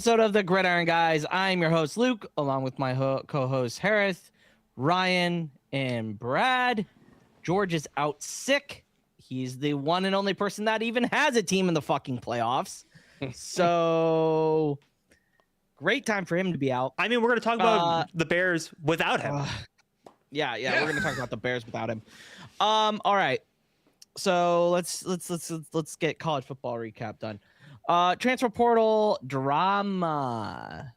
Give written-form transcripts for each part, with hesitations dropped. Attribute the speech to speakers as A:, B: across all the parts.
A: Episode of the Iron Guyz. I'm your host, Luke, along with my co-hosts, Harris, Ryan, and Brad. George is out sick. He's the one and only person that even has a team in the fucking playoffs. So, great time for him to be out.
B: I mean, we're going to talk about the Bears without him.
A: Yeah, we're going to talk about the Bears without him. All right. So, let's get college football recap done. Transfer portal drama.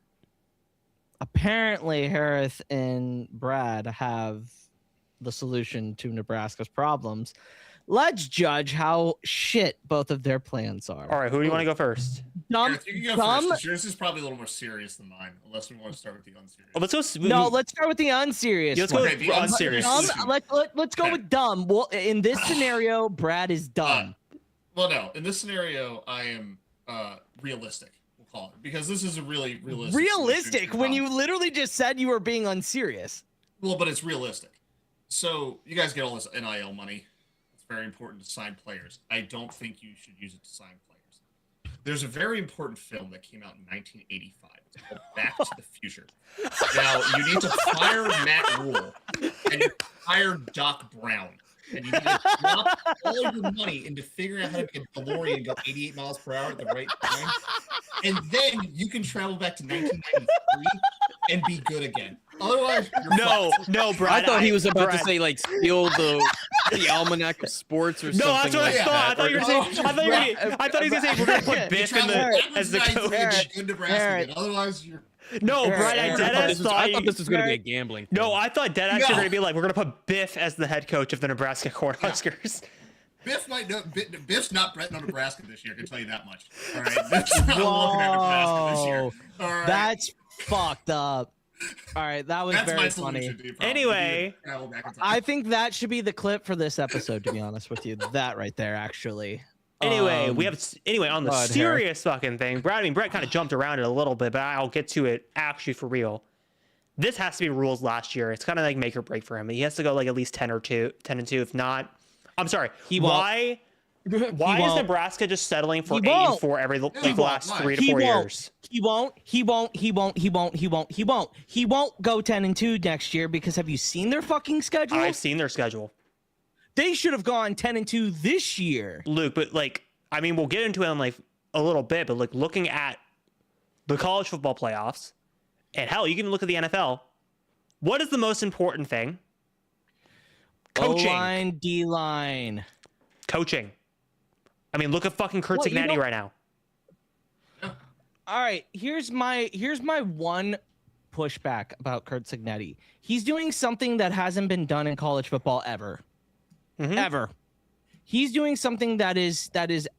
A: Apparently, Harris and Brad have the solution to Nebraska's problems. Let's judge how shit both of their plans are.
B: All right, who do you want to go first?
C: You can go first. Yours is probably a little more serious than mine, unless we want to start with the unserious.
B: Oh, let's go.
A: No, let's start with the unserious.
B: Let's go with the unserious.
A: Let's go with dumb. Well, in this scenario, Brad is dumb.
C: Well, no. In this scenario, I am realistic. We'll call it, because this is a really realistic.
A: Realistic when you literally just said you were being unserious.
C: Well, but it's realistic. So you guys get all this NIL money. It's very important to sign players. I don't think you should use it to sign players. There's a very important film that came out in 1985. It's called Back to the Future. Now, you need to fire Matt Rule and you hire Doc Brown. And you need to drop all of your money into figuring out how to make a DeLorean and go 88 miles per hour at the right time. And then you can travel back to 1993 and be good again. Otherwise,
B: no, Brad.
D: I thought he was about to say like steal the almanac of sports or something.
B: No, that's what
D: like
B: I thought. I thought you were saying. I thought he was gonna say we're gonna put Biff as the coach.
C: Otherwise, you're.
B: No, Brad,
D: I thought this was going to be a gambling thing.
B: No, I thought Deadass were going to be like, we're going to put Biff as the head coach of the Nebraska Cornhuskers.
C: Biff's not betting on Nebraska this year, I can tell you that much. All right, Biff's not looking at Nebraska this year. All right.
A: That's fucked up. All right, that was very funny.
B: Anyway,
A: I think that should be the clip for this episode, to be honest with you. That right there, actually.
B: Anyway, on the serious fucking thing, Brett kind of jumped around it a little bit, but I'll get to it actually for real. This has to be rules last year. It's kind of like make or break for him. He has to go like at least 10 and 2. If not, I'm sorry. Why is Nebraska just settling for 8 and 4 every the last 3 to 4 years?
A: He won't go 10 and 2 next year because have you seen their fucking schedule?
B: I've seen their schedule.
A: They should have gone 10 and 2 this year.
B: Luke, but we'll get into it in like a little bit, but like looking at the college football playoffs, and hell, you can look at the NFL. What is the most important thing? Coaching.
A: O-line, D-line.
B: Coaching. I mean, look at fucking Kurt Cignetti right now.
A: All right, here's my one pushback about Kurt Cignetti. He's doing something that hasn't been done in college football ever. Mm-hmm. Ever. He's doing something that is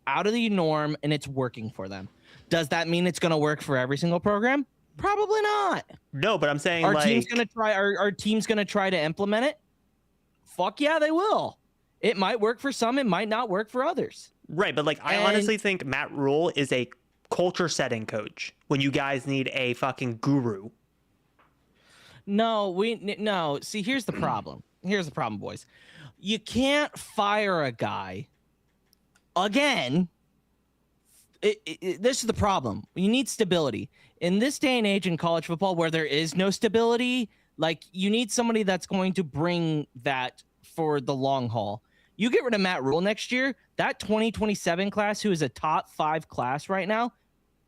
A: out of the norm and it's working for them. Does that mean it's going to work for every single program? Probably not.
B: No, but I'm saying
A: our team's going to try to implement it. Fuck yeah, they will. It might work for some, it might not work for others.
B: Right, but I honestly think Matt Rule is a culture setting coach when you guys need a fucking guru.
A: No, see, here's the problem. Here's the problem, boys. You can't fire a guy again. This is the problem. You need stability. In this day and age in college football where there is no stability, you need somebody that's going to bring that for the long haul. You get rid of Matt Rule next year, that 2027 class, who is a top 5 class right now,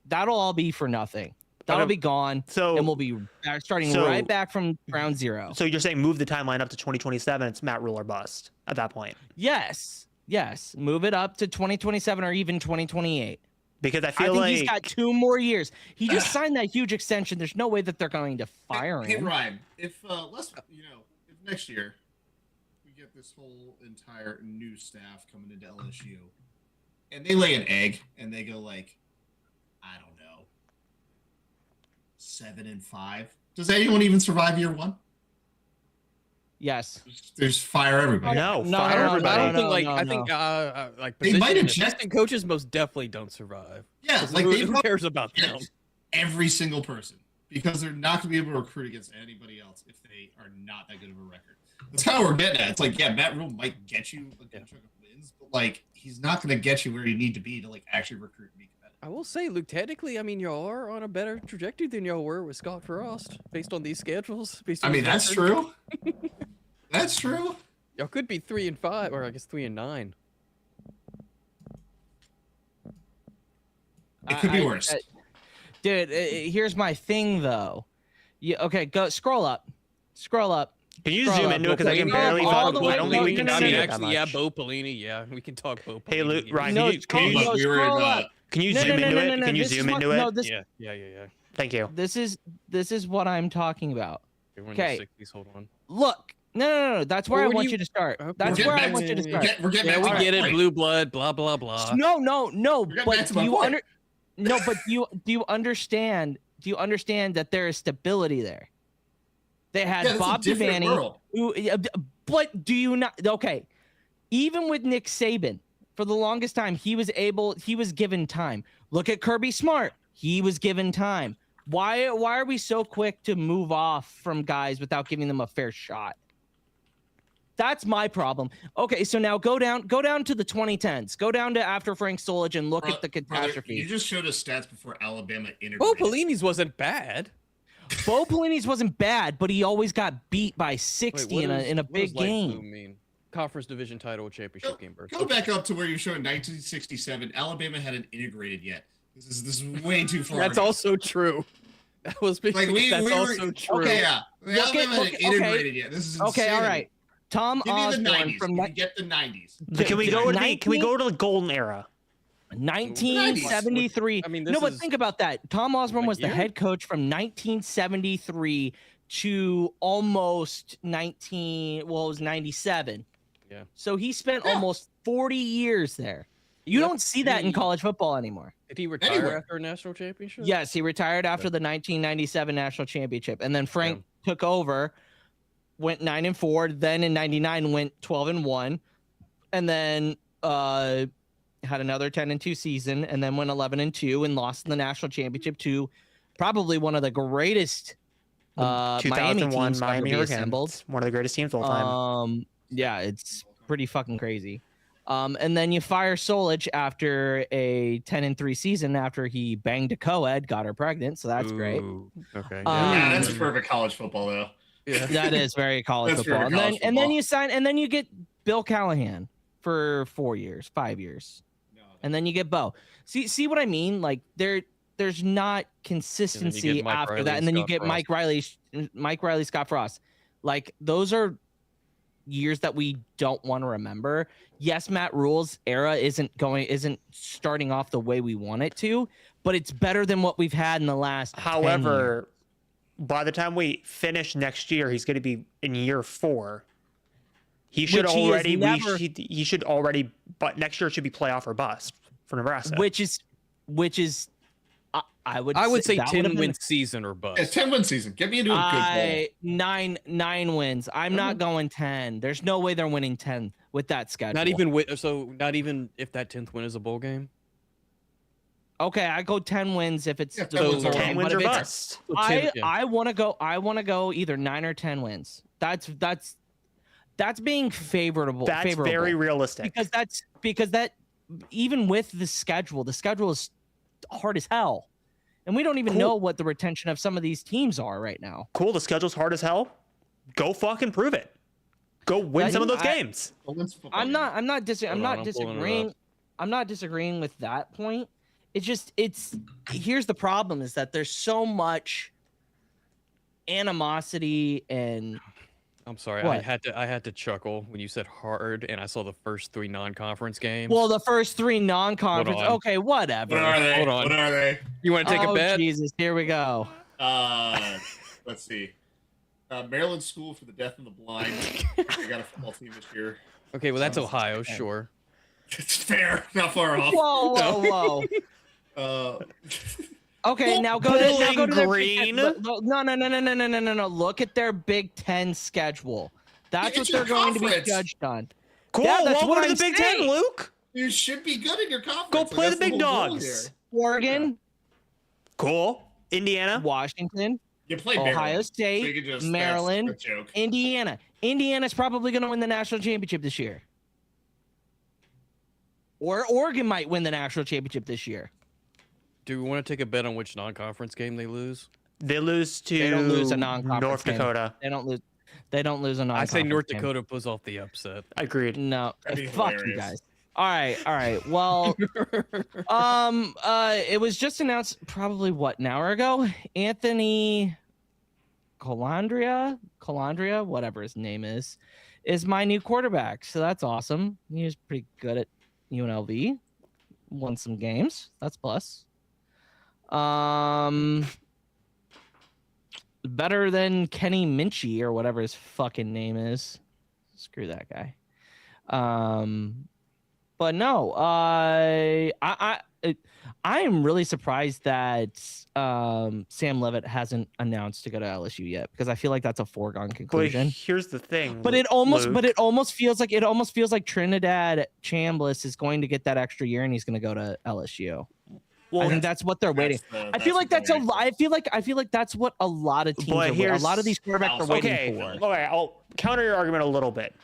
A: that'll all be for nothing. That'll be gone, and we'll be starting right back from ground zero.
B: So you're saying move the timeline up to 2027, it's Matt Rule or bust at that point?
A: Yes. Move it up to 2027 or even 2028.
B: Because I
A: think he's got 2 more years. He just signed that huge extension. There's no way that they're going to fire him.
C: Hey, Ryan, if next year we get this whole entire new staff coming into LSU, and they lay an egg and they go I don't know, 7 and 5. Does anyone even survive year 1?
A: Yes.
C: There's fire everybody.
B: Fire everybody.
D: I think
C: they might have
D: assistant coaches most definitely don't survive.
C: Yeah,
D: who cares about them?
C: Every single person, because they're not going to be able to recruit against anybody else if they are not that good of a record. That's kind of what we're getting at. It's Matt Rule might get you a good chunk of wins, but he's not going to get you where you need to be to actually recruit and be competitive.
D: I will say, Luke, technically, I mean, y'all are on a better trajectory than y'all were with Scott Frost, based on these schedules.
C: I mean, that's true. That's true.
D: Y'all could be 3-5, or I guess 3-9.
C: It could be worse.
A: Dude, here's my thing though. Okay, go scroll up. Scroll up.
B: Can you
A: Scroll
B: zoom
A: up.
B: into it? Because I can
A: Pelini,
B: barely
A: all
B: fucking.
A: the way-
B: I don't think we
A: no,
B: can
A: no,
B: see
A: no,
B: it
A: no,
B: that
D: Actually,
B: much.
D: yeah, Bo Pelini. Yeah, we can talk Bo Pelini.
B: Hey, Luke, Ryan,
A: No,
B: can you
C: Look, we were
A: scroll up.
B: can you
A: No,
B: zoom
A: no,
B: into
A: no,
B: it?
A: no, no,
B: Can you
A: this is
B: zoom
A: what-
B: into it?
A: no, this-
D: Yeah.
B: Thank you.
A: This is what I'm talking about.
D: We're in
A: Okay.
D: the 60s, hold on.
A: Look, no. That's where
D: Well,
A: I
D: what do
A: want
D: you-
A: you to start.
D: Okay.
A: That's
C: We're
A: where I
C: getting
A: want
C: back
A: you to
C: to-
A: start.
C: We're getting
D: Yeah,
C: back
D: we
C: to
D: get
C: my
D: it.
C: point.
D: Blue blood, blah blah blah.
A: No.
C: We're getting back
A: But
C: to
A: do
C: my
A: you
C: point.
A: No, but do you understand? Do you understand that there is stability there? They had
C: Yeah, that's a
A: Bob
C: different
A: Devaney.
C: world.
A: But do you not? Okay, even with Nick Saban, for the longest time, he was given time. Look at Kirby Smart. He was given time. Why are we so quick to move off from guys without giving them a fair shot? That's my problem. Okay, so now go down to the 2010s. Go down to after Frank Solich and look at the
C: Brother,
A: catastrophe.
C: you just showed us stats before Alabama integrated.
D: Bo Pelini's wasn't bad.
A: Bo Pelini's wasn't bad, but he always got beat by 60 in a big
D: what does light blue
A: game.
D: mean? Conference division title, championship game.
C: Go back up to where you showed in 1967. Alabama hadn't integrated yet. This is way too far.
D: That's
C: ago.
D: also true. That was
C: like
D: that's
C: we
D: also
C: were,
D: true.
C: Okay, yeah. Alabama hadn't
A: okay.
C: integrated yet. This is
A: Okay, all
C: insanity.
A: right. Tom
C: Give me the
A: Osborne
C: 90s.
A: from
C: You can get the 90s.
B: Can we go to the golden era?
A: 1973.
D: I mean,
A: no,
D: this
A: but
D: is-
A: think about that. Tom Osborne
D: Like
A: was the
D: year?
A: head coach from 1973 to almost 97.
D: Yeah.
A: So he spent
C: Yeah.
A: almost 40 years there. You
D: Yep.
A: don't see that in
D: He-
A: college football anymore.
D: Did he retire
C: Anywhere.
D: after a national championship?
A: Yes, he retired after the 1997 national championship, and then Frank took over, went 9-4. Then in '99 went 12-1, and then had another 10-2 season, and then went 11-2 and lost in the national championship to probably one of the greatest Miami
B: 2001
A: teams
B: Miami
A: ever be assembled.
B: Hurricanes, one of the greatest teams of all time.
A: Yeah, it's pretty fucking crazy. And then you fire Solich after a 10-3 season after he banged a co-ed, got her pregnant, so that's great.
D: Ooh, okay.
C: Yeah, that's
A: Um,
C: perfect college football though.
D: yeah.
A: That is very college
C: That's
A: football.
C: very
A: And then
C: college
A: and then
C: football.
A: you sign and then you get Bill Callahan for 5 years. And then you get Bo. See what I mean? Like there's not consistency
D: Mike
A: after
D: Riley
A: that.
D: and
A: And then you
D: Scott
A: get
D: Frost.
A: Mike Riley, Scott Frost. Like those are years that we don't want to remember. Yes, Matt Rule's era isn't starting off the way we want it to, but it's better than what we've had in the last 10 years.
B: However, by the time we finish next year, he's going to be in year 4. He should
A: Which he has
B: already.
A: never-
B: He should already. But next year it should be playoff or bust for Nebraska.
A: which is I would
D: say
A: that would have
D: 10
A: been-
D: win season or bust.
C: It's 10-win season. Get me into a good bowl.
A: nine wins. I'm not going 10. There's no way they're winning 10 with that schedule.
D: Not even if that 10th win is a bowl game.
A: Okay, I go 10 wins if it's
C: Yeah,
A: the
C: 10
A: bowl
C: wins are
A: game,
B: 10
A: but
B: wins
A: if
B: or
A: it's-
B: bust.
D: So 10, yeah.
A: I want to go either 9 or 10 wins. That's being favorable.
B: That's
A: favorable.
B: very realistic.
A: because that even with the schedule is hard as hell. And we don't even
B: Cool.
A: know what the retention of some of these teams are right now.
B: Cool. The schedule's hard as hell. Go fucking prove it. Go win
A: Yeah,
B: some of those
A: I-
B: games.
A: I'm not
D: Hold on, I'm pulling it
A: disagreeing.
D: up.
A: I'm not disagreeing with that point. It's here's the problem is that there's so much animosity and
D: I'm sorry,
A: What?
D: I had to chuckle when you said hard and I saw the first 3 non-conference games.
A: well, the first 3 non-conference.
D: Hold on.
A: Okay, whatever.
C: What are they?
D: Hold on.
C: What are they?
D: you want to take
A: oh,
D: a bet?
A: Jesus, here we go.
C: Let's see. Maryland School for the Deaf and the Blind. They got a football team this year.
D: Okay, well that's
C: Sounds
D: Ohio,
A: okay.
D: sure.
C: It's fair. Not far off.
A: Whoa. Okay, now go to
B: Bowling
A: their
B: Green?
A: No. Look at their Big Ten schedule. That's
C: Yeah,
A: what
C: it's
A: they're
C: your
A: going to be
C: conference.
A: judged on.
B: Cool.
A: Yeah, that's
B: Welcome
A: what
B: to
A: I'm
B: the Big
A: saying.
B: 10, Luke.
C: You should be good in your conference.
B: Go
C: and
B: play
C: that's
B: the big
C: whole goal
B: dogs.
C: here.
A: Oregon,
B: Cool. Indiana.
A: Washington,
C: You play
A: Ohio
C: Maryland,
A: State,
C: so you can just,
A: Maryland,
C: That's a joke.
A: Indiana. Indiana's probably going to win the national championship this year. Or Oregon might win the national championship this year.
D: Do we want to take a bet on which non-conference game they lose?
B: They lose to
A: They don't lose a non-conference
B: North
A: game.
B: Dakota.
A: They don't lose. They don't lose a non.
D: I say North Dakota pulls off the upset.
B: Agreed.
A: No,
C: That'd be
A: fuck you
C: hilarious.
A: guys. All right. Well, it was just announced probably an hour ago. Anthony Colandrea, whatever his name is my new quarterback. So that's awesome. He was pretty good at UNLV. Won some games. That's plus. Better than Kenny Minchie or whatever his fucking name is. Screw that guy. But no, I am really surprised that Sam Levitt hasn't announced to go to LSU yet, because I feel like that's a foregone
B: But
A: conclusion.
B: here's the thing.
A: But it almost
B: Luke.
A: feels like Trinidad Chambliss is going to get that extra year and he's going to go to LSU.
B: Well,
A: I think that's what they're waiting. I feel like that's that's what a lot of teams are waiting. A lot of these quarterbacks are waiting for.
B: Okay, I'll counter your argument a little bit.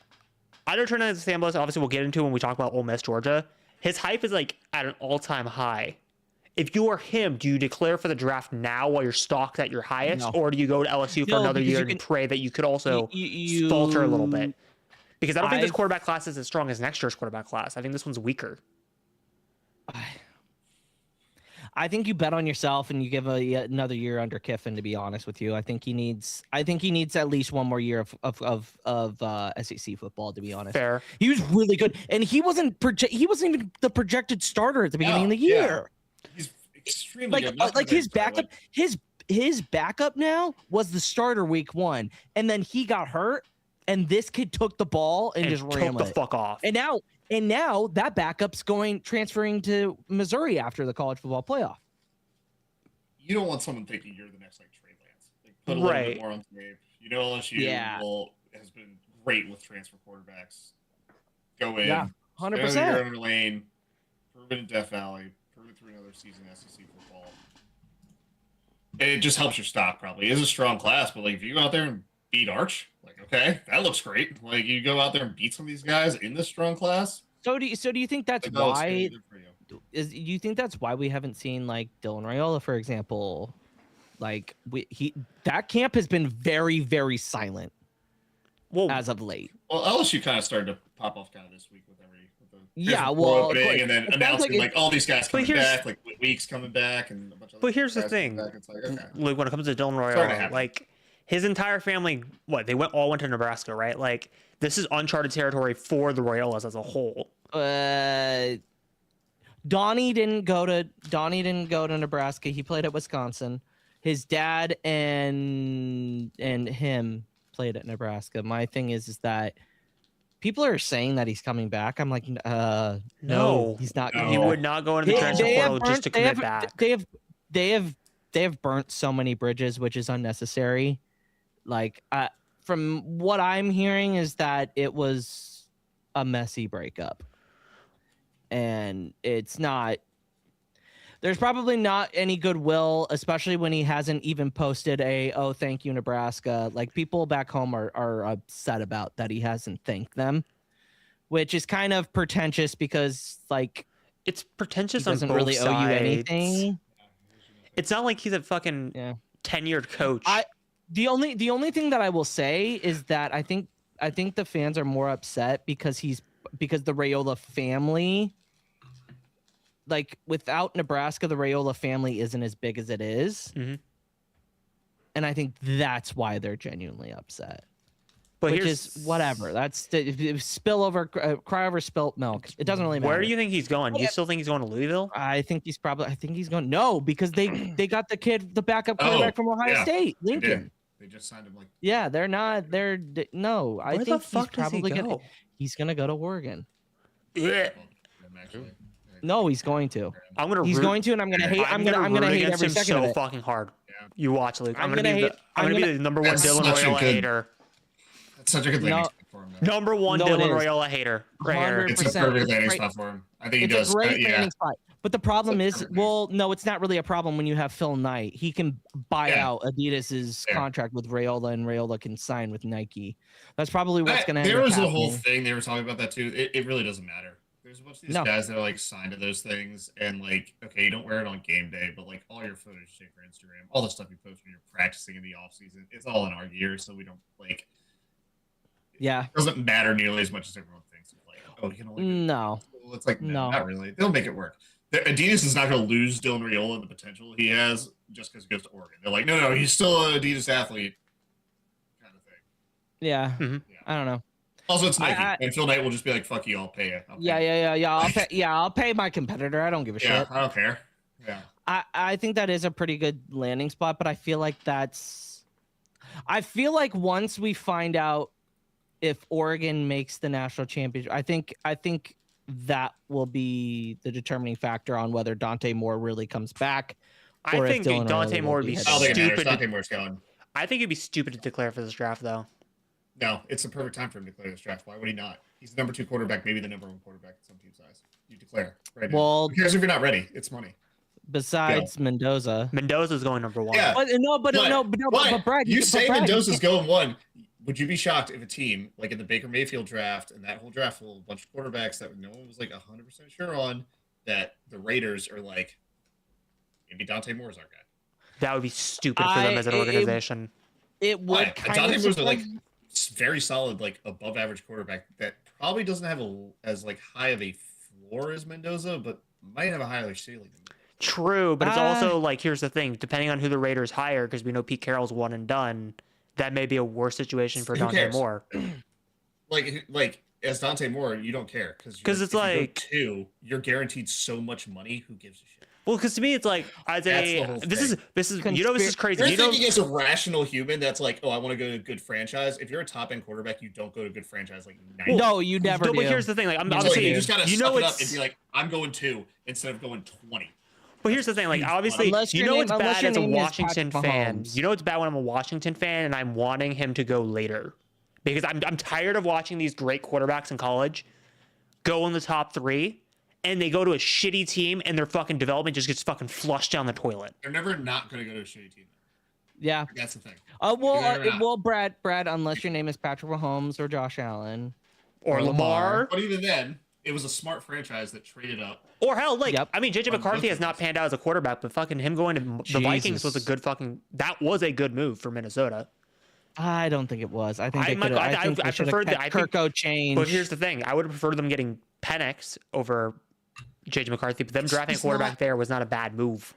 B: I know Trinidad Chambliss, obviously we'll get into when we talk about Ole Miss, Georgia. His hype is like at an all-time high. If you are him, do you declare for the draft now while you're stocked at your highest, or do you go to LSU for another year and pray that you could also falter a little bit? Because I don't think this quarterback class is as strong as next year's quarterback class. I think this one's weaker.
A: I think you bet on yourself and you give another year under Kiffin. To be honest with you, I think he needs at least one more year of SEC football. To be honest,
B: Fair.
A: He was really good, and he wasn't even the projected starter at the beginning of the year.
C: He's extremely good.
A: Like his backup, his backup now was the starter week 1, and then he got hurt, and this kid took the ball and just ran
B: the fuck off.
A: And now that backup's transferring to Missouri after the college football playoff.
C: You don't want someone thinking you're the next like Trey Lance. Like, put a little bit more on tape. You know, LSU has been great with transfer quarterbacks. Go in,
A: 100%.
C: You're under lane, prove it in Death Valley, prove it through another season SEC football. And it just helps your stock. Probably it is a strong class, but like if you go out there and beat Arch, like okay, that looks great. Like you go out there and beat some of these guys in this strong class.
A: So do you think that's why? Do you think that's why we haven't seen like Dylan Raiola, for example? Like that camp has been very, very silent as of late.
C: Well, LSU kind of started to pop off kind of this week with
A: opening,
C: and then announcing like all these guys coming back, like Weeks coming back, and a bunch of.
B: But here's the thing,
C: it's like, okay.
B: Luke, when it comes to Dylan Raiola, like his entire family, they all went to Nebraska, right? Like this is uncharted territory for the Raiolas as a whole.
A: Donnie didn't go to Nebraska. He played at Wisconsin. His dad and him played at Nebraska. My thing is that people are saying that he's coming back. I'm like, no, he's not.
B: He would not go into the transfer portal just to commit back.
A: They have burnt so many bridges, which is unnecessary. Like, from what I'm hearing is that it was a messy breakup. And it's not, there's probably not any goodwill, especially when he hasn't even posted thank you, Nebraska. Like people back home are upset about that he hasn't thanked them, which is kind of pretentious because like
B: it's pretentious.
A: He doesn't
B: on both
A: really
B: sides.
A: owe you anything.
B: It's not like he's a fucking tenured coach.
A: The only thing that I will say is that I think the fans are more upset because the Raiola family, like without Nebraska, the Raiola family isn't as big as it is.
B: Mm-hmm.
A: And I think that's why they're genuinely upset.
B: But
A: which is whatever. That's spill over, cry over spilt milk. It doesn't really matter.
B: Where do you think he's going? Do you still think he's going to Louisville?
A: I think he's going. No, because they got the backup quarterback from Ohio State, Lincoln.
C: They just signed him like.
A: Yeah, they're not. No, I think
B: the fuck
A: he's probably
B: does he go?
A: He's gonna go to Oregon.
B: Yeah.
A: No, he's going to.
B: He's
A: going to, and I'm gonna hate. I'm gonna hate every second of it.
B: Fucking hard. Yeah. You watch, Luke. I'm gonna be the number one
C: That's
B: Dylan Raiola hater.
C: That's such a good landing spot for him.
B: Number one Dylan Raiola hater. Right here.
C: It's a perfect landing spot for him. I think he does.
A: It's a great landing spot. But the problem is, no, it's not really a problem when you have Phil Knight. He can buy out Adidas's contract with Raiola, and Raiola can sign with Nike. That's probably what's going to happen.
C: There was a whole thing they were talking about that too. It really doesn't matter. There's a bunch of these
A: No.
C: guys that are like signed to those things, and like, okay, you don't wear it on game day, but like all your photos you take for Instagram, all the stuff you post when you're practicing in the off season, it's all in our gear, so we don't like.
A: Yeah.
C: It doesn't matter nearly as much as everyone thinks. It's like, oh, you can only.
A: No.
C: Well, it's like no,
A: No.
C: not really. They'll make it work. Adidas is not going to lose Dylan Raiola and the potential he has just because he goes to Oregon. They're like, no, he's still an Adidas athlete, kind of thing.
A: Yeah.
B: Mm-hmm.
A: I don't know.
C: Also, it's Nike, and Phil Knight will just be like, "Fuck you, I'll pay you."
A: I'll pay my competitor. I don't give a shit.
C: I don't care. Yeah.
A: I think that is a pretty good landing spot, but I feel like once we find out if Oregon makes the national championship, I think that will be the determining factor on whether Dante Moore really comes back.
B: I think Dante Moore would be stupid.
C: Dante Moore's going.
B: I think it'd be stupid to declare for this draft, though.
C: No, it's the perfect time for him to declare this draft. Why would he not? He's the number 2 quarterback, maybe the number 1 quarterback at some team's eyes. You declare right now.
A: Well,
C: who cares if you're not ready? It's money.
A: Besides Mendoza.
B: Mendoza's going number 1.
C: Yeah.
A: But Brad,
C: you say Mendoza's going 1. Would you be shocked if a team like in the Baker Mayfield draft and that whole draft full of a bunch of quarterbacks that no one was like 100% sure on, that the Raiders are like, maybe Dante Moore's our guy?
B: That would be stupid for them as an organization.
A: It would
C: Dante Moore's like very solid, like above average quarterback that probably doesn't have as like high of a floor as Mendoza, but might have a higher ceiling.
B: True, but it's also like, here's the thing: depending on who the Raiders hire, because we know Pete Carroll's one and done, that may be a worse situation for Dante Moore.
C: like as Dante Moore, you don't care
B: because it's like
C: 2, you're guaranteed so much money. Who gives a shit?
B: Well, because to me, it's like this is this is crazy.
C: You're thinking as a rational human that's like, oh, I want to go to a good franchise. If you're a top end quarterback, you don't go to a good franchise like 90.
A: No, you never do.
B: But here's the thing: like, I'm
C: obviously,
B: saying,
C: you just gotta suck it up and be like, I'm going 2 instead of going 20.
B: But here's the thing: like, obviously, it's bad as a Washington fan. You know it's bad when I'm a Washington fan and I'm wanting him to go later, because I'm tired of watching these great quarterbacks in college go in the top 3. And they go to a shitty team, and their fucking development just gets fucking flushed down the toilet.
C: They're never not going to go to a shitty team.
A: Yeah,
C: that's the thing.
A: Well, Brad, unless your name is Patrick Mahomes or Josh Allen
B: or Lamar.
C: But even then, it was a smart franchise that traded up.
B: Or hell, like, I mean, JJ McCarthy has not panned out as a quarterback, but fucking him going to the Vikings was a good move for Minnesota.
A: I don't think it was. I think
B: I preferred that.
A: Kirko change.
B: But here's the thing: I would have preferred them getting Penix over JJ McCarthy, but them drafting a quarterback there was not a bad move.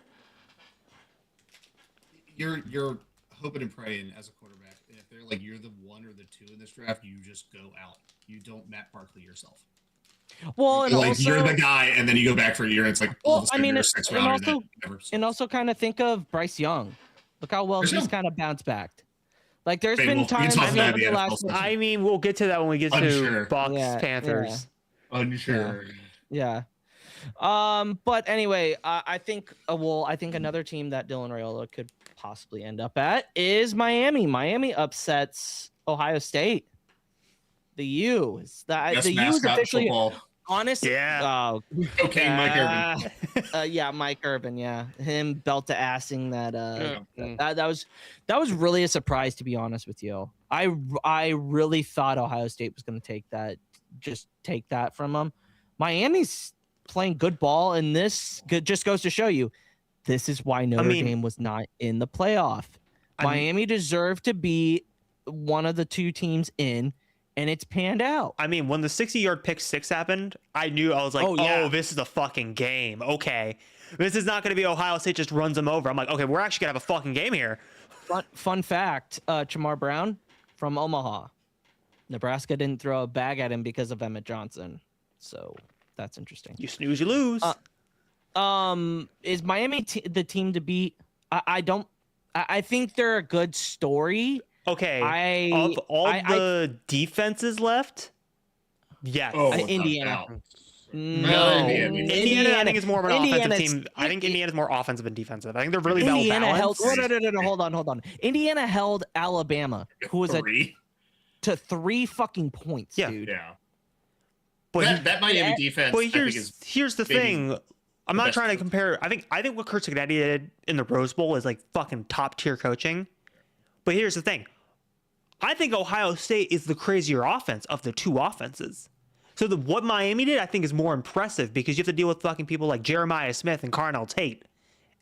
C: You're hoping and praying as a quarterback, and if they're like you're the 1 or the 2 in this draft, you just go out. You don't Matt Barkley yourself.
A: Well, and
C: like
A: also,
C: you're the guy, and then you go back for a year, and it's like,
A: also kind of think of Bryce Young. Look how well he's kind of bounced back. Like there's been times
B: I mean, we'll get to that when we get to Bucks Panthers.
C: Yeah. Unsure.
A: Yeah. But anyway, I think another team that Dylan Raiola could possibly end up at is Miami. Miami upsets Ohio State. The U is the U is officially honestly.
B: Yeah.
C: Okay, Mike Irvin.
A: Yeah, Mike Irvin. Yeah, him belt to assing that. That was really a surprise, to be honest with you. I really thought Ohio State was going to take that from them. Miami's playing good ball, and this just goes to show you this is why Notre Dame was not in the playoff. Miami deserved to be one of the 2 teams in, and it's panned out.
B: I mean, when the 60-yard pick 6 happened, I was like, oh, this is a fucking game. Okay, this is not going to be Ohio State just runs them over. I'm like, okay, we're actually going to have a fucking game here.
A: Fun fact, Chamar Brown from Omaha. Nebraska didn't throw a bag at him because of Emmett Johnson. So that's interesting.
B: You snooze, you lose.
A: Is Miami the team to beat? I think they're a good story.
B: Okay. Of all the defenses left, yes.
A: Indiana.
B: No. Indiana, I think, is more of an offensive team. I think Indiana's more offensive and defensive. I think they're really well balanced.
A: No, hold on. Indiana held Alabama, who was to 3 fucking points, dude.
C: Yeah. But that Miami defense.
B: But here's the thing. I'm not trying to compare. I think what Kurt Cignetti did in the Rose Bowl is like fucking top tier coaching. But here's the thing. I think Ohio State is the crazier offense of the 2 offenses. So what Miami did, I think, is more impressive because you have to deal with fucking people like Jeremiah Smith and Carnell Tate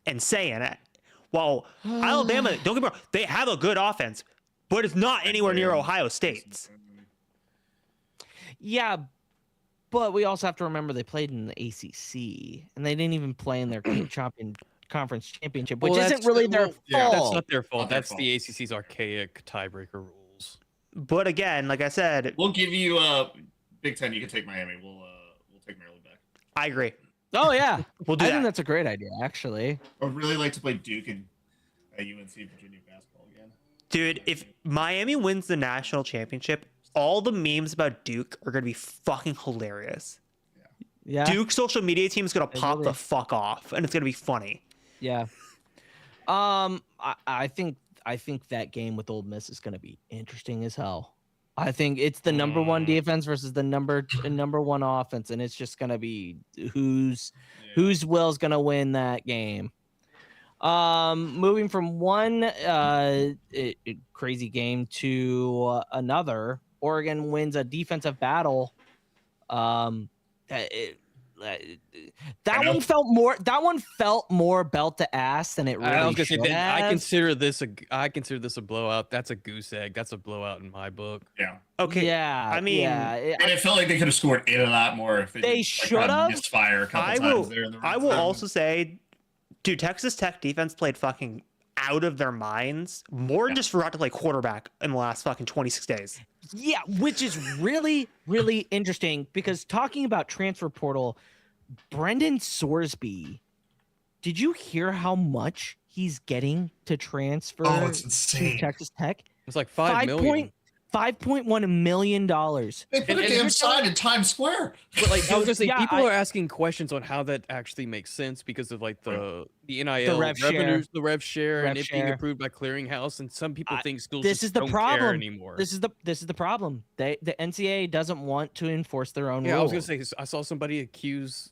B: and saying it. Well, Alabama, don't get me wrong, they have a good offense, but it's not anywhere near Ohio State's.
A: Yeah, but we also have to remember they played in the ACC, and they didn't even play in their conference championship, which isn't really their fault.
D: That's not their fault.
C: Not their
D: That's
C: fault.
D: the ACC's archaic tiebreaker rules.
B: But again, like I said,
C: We'll give you Big Ten. You can take Miami. We'll take Maryland back.
B: I agree.
A: Oh yeah,
B: We'll do
A: I
B: that.
A: think that's a great idea, actually.
C: I would really like to play Duke and UNC Virginia basketball again.
B: Dude, if Miami wins the national championship, all the memes about Duke are going to be fucking hilarious.
A: Yeah,
B: Duke's social media team is going to pop
A: really-
B: the fuck off, and it's going to be funny.
A: yeah. I think that game with Ole Miss is going to be interesting as hell. I think it's the number one defense versus the number one offense, and it's just going to be whose will's going to win that game. Moving from one crazy game to another, Oregon wins a defensive battle. That one felt more belt to ass than it really
D: I was gonna say
A: should
D: that
A: have.
D: I consider this a blowout. That's a goose egg. That's a blowout in my book.
C: Yeah.
B: Okay.
A: Yeah,
B: I mean,
A: yeah.
C: And it felt like they could have scored a lot more if
A: They
C: didn't,
A: should
C: kind of
A: have.
C: misfire a couple
B: I
C: times
B: will.
C: there in the
B: I
C: red
B: will
C: zone.
B: also say, dude, Texas Tech defense played fucking out of their minds. Morton just forgot to play quarterback in the last fucking 26 days.
A: Yeah, which is really, really interesting because talking about transfer portal, Brendan Sorsby, did you hear how much he's getting to transfer
C: Oh, it's
A: to
C: insane.
A: Texas Tech?
D: It's like $5 million.
A: $5.1 million.
C: They put
D: And
C: a damn sign in Times Square.
D: But like I was gonna say,
A: Yeah,
D: people are asking questions on how that actually makes sense because of like the NIL
A: rev share.
D: revenues, the rev share,
A: Rev
D: and it being
A: share.
D: approved by clearinghouse. And some people think schools
A: this
D: just
A: is the
D: don't
A: problem.
D: care anymore.
A: This is the problem. The NCAA doesn't want to enforce their own
D: Yeah,
A: rules.
D: I was gonna say I saw somebody accuse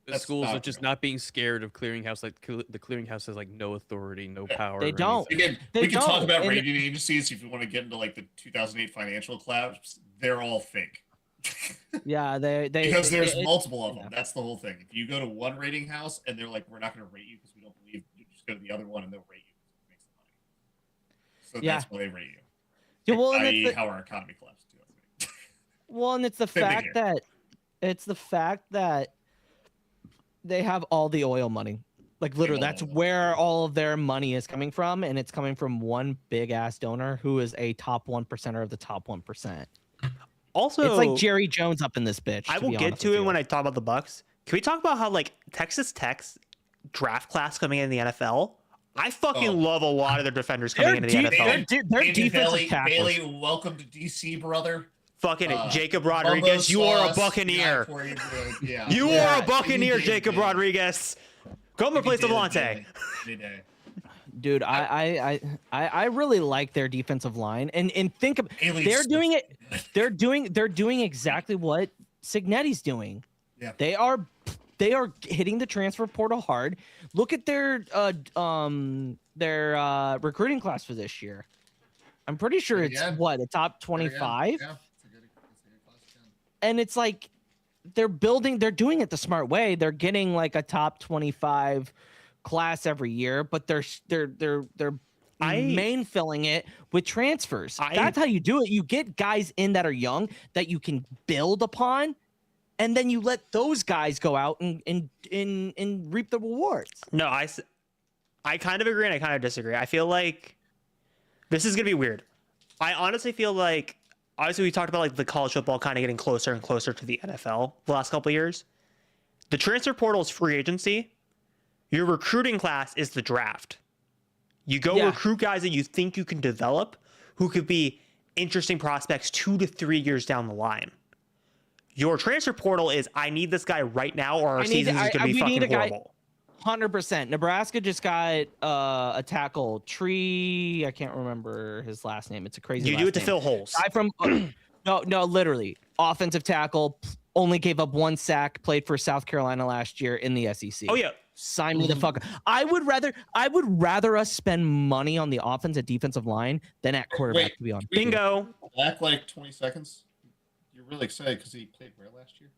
D: the
C: That's
D: schools
C: not
D: of just
C: real.
D: not being scared of clearinghouse. Like the clearinghouse has like no authority, no power.
A: They
D: or
A: don't.
D: anything.
C: Again,
A: They
C: we can talk
A: don't,
C: about
A: and-
C: rating agencies if you want to get into like the 2008 financial collapse. They're all fake.
A: Yeah, they
C: Because there's
A: it-
C: multiple of them. That's the whole thing. If you go to one rating house and they're like, we're not going to rate you because we don't believe you, just go to the other one and they'll rate you because it makes the money. So
A: Yeah.
C: that's why they rate you.
A: Yeah, well, and
C: i.e.
A: it's the-
C: how our economy collapsed in 2008.
A: Well, and it's the
C: Same thing
A: fact that they have all the oil money. Like literally, that's where all of their money is coming from, and it's coming from one big ass donor who is a top 1%er of the top 1%.
B: Also,
A: It's like Jerry Jones up in this bitch.
B: I will get to it when I talk about the Bucks. Can we talk about how like Texas Tech's draft class coming in the NFL? I fucking love a lot of their defenders coming into the NFL.
A: They're
C: Andy
A: defensive tackles.
C: Bailey, welcome to DC, brother.
B: Fucking Jacob Rodriguez, you are a Buccaneer.
C: Yeah.
B: You
A: Yeah,
B: are a Buccaneer,
C: you did,
B: Jacob
C: man.
B: Rodriguez. Come replace Devontae.
A: Dude, I really like their defensive line, and think of
C: Aliens.
A: they're doing it. They're doing exactly what Signetti's doing.
C: Yeah.
A: They are hitting the transfer portal hard. Look at their recruiting class for this year. I'm pretty sure it's
C: Yeah.
A: a top 25,
C: Yeah. It's a good class again.
A: and it's like they're doing it the smart way. They're getting like a top 25 class every year, but they're main filling it with transfers. That's how you do it. You get guys in that are young that you can build upon, and then you let those guys go out and reap the rewards.
B: No, I kind of agree and I kind of disagree. I feel like this is gonna be weird. I honestly feel like, obviously we talked about like the college football kind of getting closer and closer to the NFL the last couple of years. The transfer portal is free agency. Your recruiting class is the draft. You go recruit guys that you think you can develop who could be interesting prospects 2 to 3 years down the line. Your transfer portal is, I need this guy right now or our season is going to be fucking horrible.
A: 100%. Nebraska just got a tackle, Tree. I can't remember his last name. It's a crazy.
B: You do it to fill holes.
A: Guy from no, literally offensive tackle. Only gave up 1 sack. Played for South Carolina last year in the SEC.
B: Oh yeah.
A: Sign me the fuck. I would rather us spend money on the offensive defensive line than at quarterback.
C: Wait,
A: to be honest.
B: Bingo.
C: Back like 20 seconds. You're really excited because he played where last year?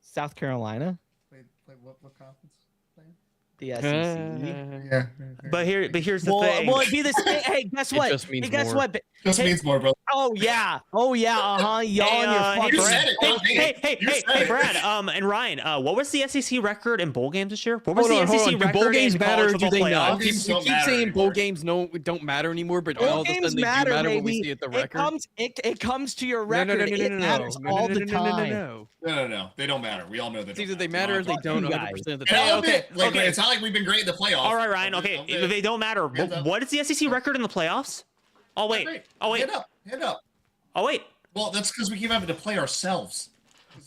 A: South Carolina,
C: Played what conference? Playing?
A: the SEC.
C: Yeah.
B: But here's the
A: Well,
B: thing.
A: well, it'd be the same. Hey, guess what?
D: just means
A: Hey, guess
D: more.
A: what?
C: Just
A: Hey,
C: means more, brother.
A: Oh yeah, y'all and your
B: hey,
A: fucking.
C: You said it. not me.
B: Hey,
C: You said it.
B: Brad, and Ryan, what was the SEC record in bowl games this year? What was
D: Hold on,
B: the
D: hold
B: SEC
D: on. Do
B: record
D: bowl games
B: in
D: matter?
B: college
D: Do
B: football
D: they not?
C: Bowl
B: playoffs?
C: games
D: You
C: don't
D: keep
C: matter
D: saying bowl
C: anymore.
D: games don't matter anymore, but
A: Bowl
D: all of a
A: games
D: sudden they
A: matter,
D: do matter when we
A: baby.
D: see at the
A: It
D: record.
A: comes to your
D: No,
A: record.
D: no, no, no, no,
A: It
D: no,
A: matters
D: no,
A: all
D: no,
A: the
D: no, no, no,
A: time.
D: no.
C: No. They don't matter. We all know they
D: It's
C: don't
D: either
C: matter.
D: they matter or they don't
A: you
D: 100%
A: guys.
D: of the
C: And
D: time.
C: I'll
B: Okay,
C: admit, like,
B: okay.
C: it's not like we've been great in the playoffs.
B: All right, Ryan. Okay, if they don't matter,
C: Hands up.
B: what is the SEC record in the playoffs? Oh wait.
C: Great.
B: Oh wait.
C: Hand up.
B: Oh wait.
C: Well, that's because we keep having to play ourselves.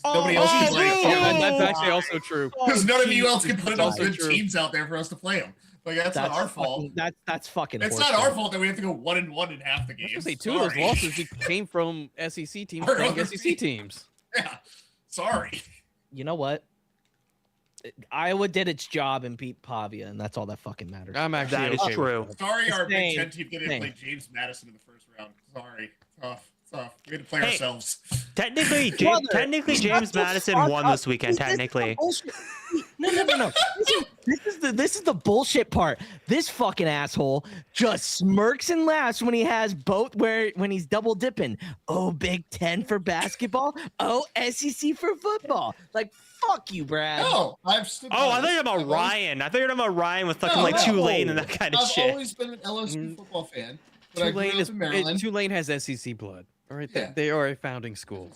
B: Oh,
C: Nobody else is like,
B: boo!
D: Yeah, that's actually also true.
C: because none of you else can put enough
D: also
C: good
D: true.
C: teams out there for us to play them. Like that's not our fault.
A: That's fucking.
C: It's not our fault that we have to go 1-1 in half the
D: I
C: games.
D: was gonna say two of those
C: Sorry.
D: losses came from SEC teams
C: Our
D: playing
C: other
D: SEC
C: team.
D: teams.
C: Yeah. Sorry.
A: You know what? Iowa did its job and beat Pavia, and that's all that fucking matters.
D: I'm actually
B: That is
D: okay with
B: true.
D: that.
C: Sorry, our Big
A: Same.
C: Ten team didn't
A: Same.
C: play James Madison in the first round. Sorry. Tough. We had to play
B: Hey.
C: ourselves.
B: Technically,
A: Brother,
B: James
A: shut the
B: Madison
A: fuck
B: won
A: up.
B: this weekend.
A: This is the
B: Technically.
A: bullshit. No. This is the bullshit part. This fucking asshole just smirks and laughs when he has both when he's double dipping. Oh, Big Ten for basketball. Oh, SEC for football. Like fuck you, Brad.
C: No, I've stood
B: Oh,
C: by
B: I thought you were
C: this.
B: about Ryan. I thought you were about Ryan with fucking
C: No,
B: like
C: no.
B: Tulane and that kind of
C: I've
B: shit.
C: always been an LSU football fan, but I grew
D: Tulane
C: up
D: is
C: in Maryland.
D: Tulane has SEC blood. All right,
C: Yeah.
D: they are a founding school.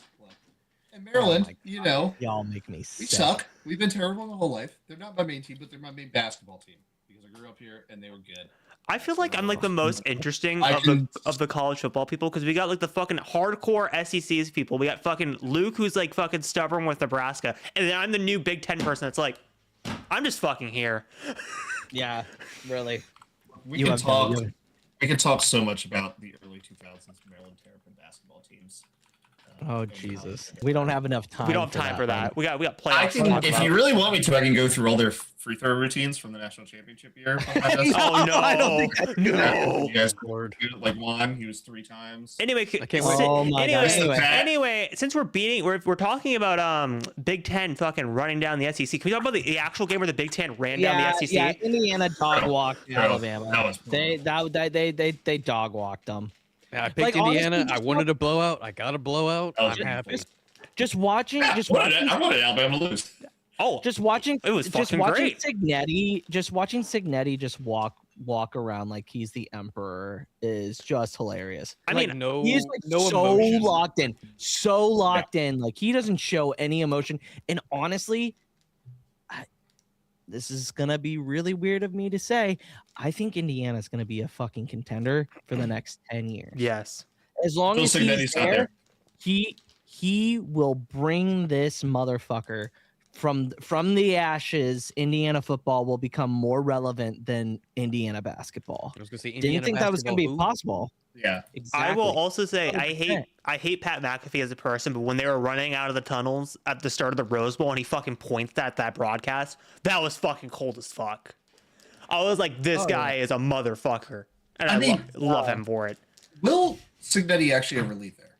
C: And Maryland,
A: Oh my
C: you know,
A: Y'all make me
C: we
A: sick.
C: suck. We've been terrible my whole life. They're not my main team, but they're my main basketball team because I grew up here and they were good.
B: I feel like I'm like the most interesting
C: I can-
B: of the college football people because we got like the fucking hardcore SECs people. We got fucking Luke who's like fucking stubborn with Nebraska, and then I'm the new Big Ten person that's like, I'm just fucking here.
A: Yeah, really.
C: We
A: You
C: can
A: have
C: talk.
A: no-
C: We can talk so much about the early 2000s Maryland Terrapin basketball teams.
A: Oh Jesus, we don't have enough time.
B: We don't have time for that. We got playoffs.
C: I
B: to
C: can,
B: talk
C: if
B: about.
C: you really want me to, I can go through all their free throw routines from the national championship year.
B: Oh no!
A: I don't think that's
B: No.
C: You guys,
D: Lord.
C: like Juan, he was 3 times.
B: Anyway,
D: I can't wait.
A: Oh my
B: anyway,
A: God.
B: anyway, since we're talking about Big Ten fucking running down the SEC. Can we talk about the actual game where the Big Ten ran down the SEC?
A: Yeah, Indiana dog walked
C: Yeah,
A: Alabama.
C: that was
A: They dog walked them.
D: I picked
A: Like,
D: Indiana.
A: honestly,
D: I
A: just
D: wanted a blowout. I got a blowout.
C: Oh,
D: I'm
C: just-
D: happy.
A: Just watching,
C: I wanted Alabama to lose.
B: Oh,
A: just watching.
B: It was
A: just
B: fucking
A: watching
B: great.
A: Signetti. Just watching Signetti just walk around like he's the emperor is just hilarious.
B: I
D: Like,
B: mean,
D: no,
A: He's like
D: no
A: so
D: emotion.
A: locked in. Like he doesn't show any emotion. And honestly, this is gonna be really weird of me to say. I think Indiana's gonna be a fucking contender for the next 10 years.
B: yes.
A: As long
C: Phil
A: as he's
C: Signetti's not
A: there,
C: there.
A: he will bring this motherfucker from the ashes. Indiana football will become more relevant than Indiana basketball.
D: I was gonna say
A: Didn't
D: Indiana
A: think that was going to be
D: basketball, who?
A: possible.
C: Yeah.
A: Exactly.
B: I will also say
A: 100%.
B: I hate Pat McAfee as a person, but when they were running out of the tunnels at the start of the Rose Bowl and he fucking points at that broadcast, that was fucking cold as fuck. I was like, this
A: Oh,
B: guy is a motherfucker, and
C: I
B: I,
C: mean,
B: love him for it.
C: Will Signetti actually ever leave there?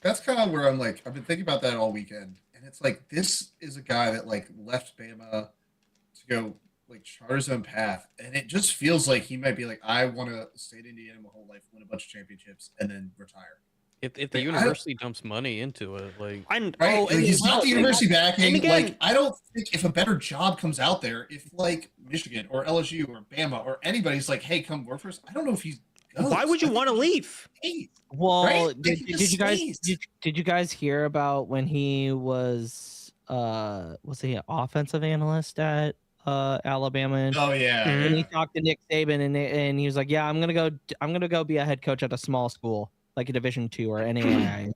C: That's kind of where I'm like, I've been thinking about that all weekend. And it's like, this is a guy that like left Bama to go like chart his own path. And it just feels like he might be like, I want to stay in Indiana my whole life, win a bunch of championships, and then retire.
D: If the
C: I-
D: university dumps money into it, like
B: I'm
C: Right?
A: Oh,
C: Like,
A: and
C: he's
A: well,
C: not the
A: and
C: university
B: and
C: backing.
B: again-
C: Like, I don't think if a better job comes out there, if like Michigan or LSU or Bama or anybody's like, hey, come work for us, I don't know if he's goes.
B: why would you want to leave?
C: Hey,
A: Well,
C: Right?
A: did,
C: Like, he
A: did you guys
C: just
A: did you guys hear about when he was he an offensive analyst at Alabama and,
C: oh yeah.
B: Mhm.
A: and he talked to Nick Saban and he was like, yeah, I'm gonna go be a head coach at a small school like a Division II or NAIA.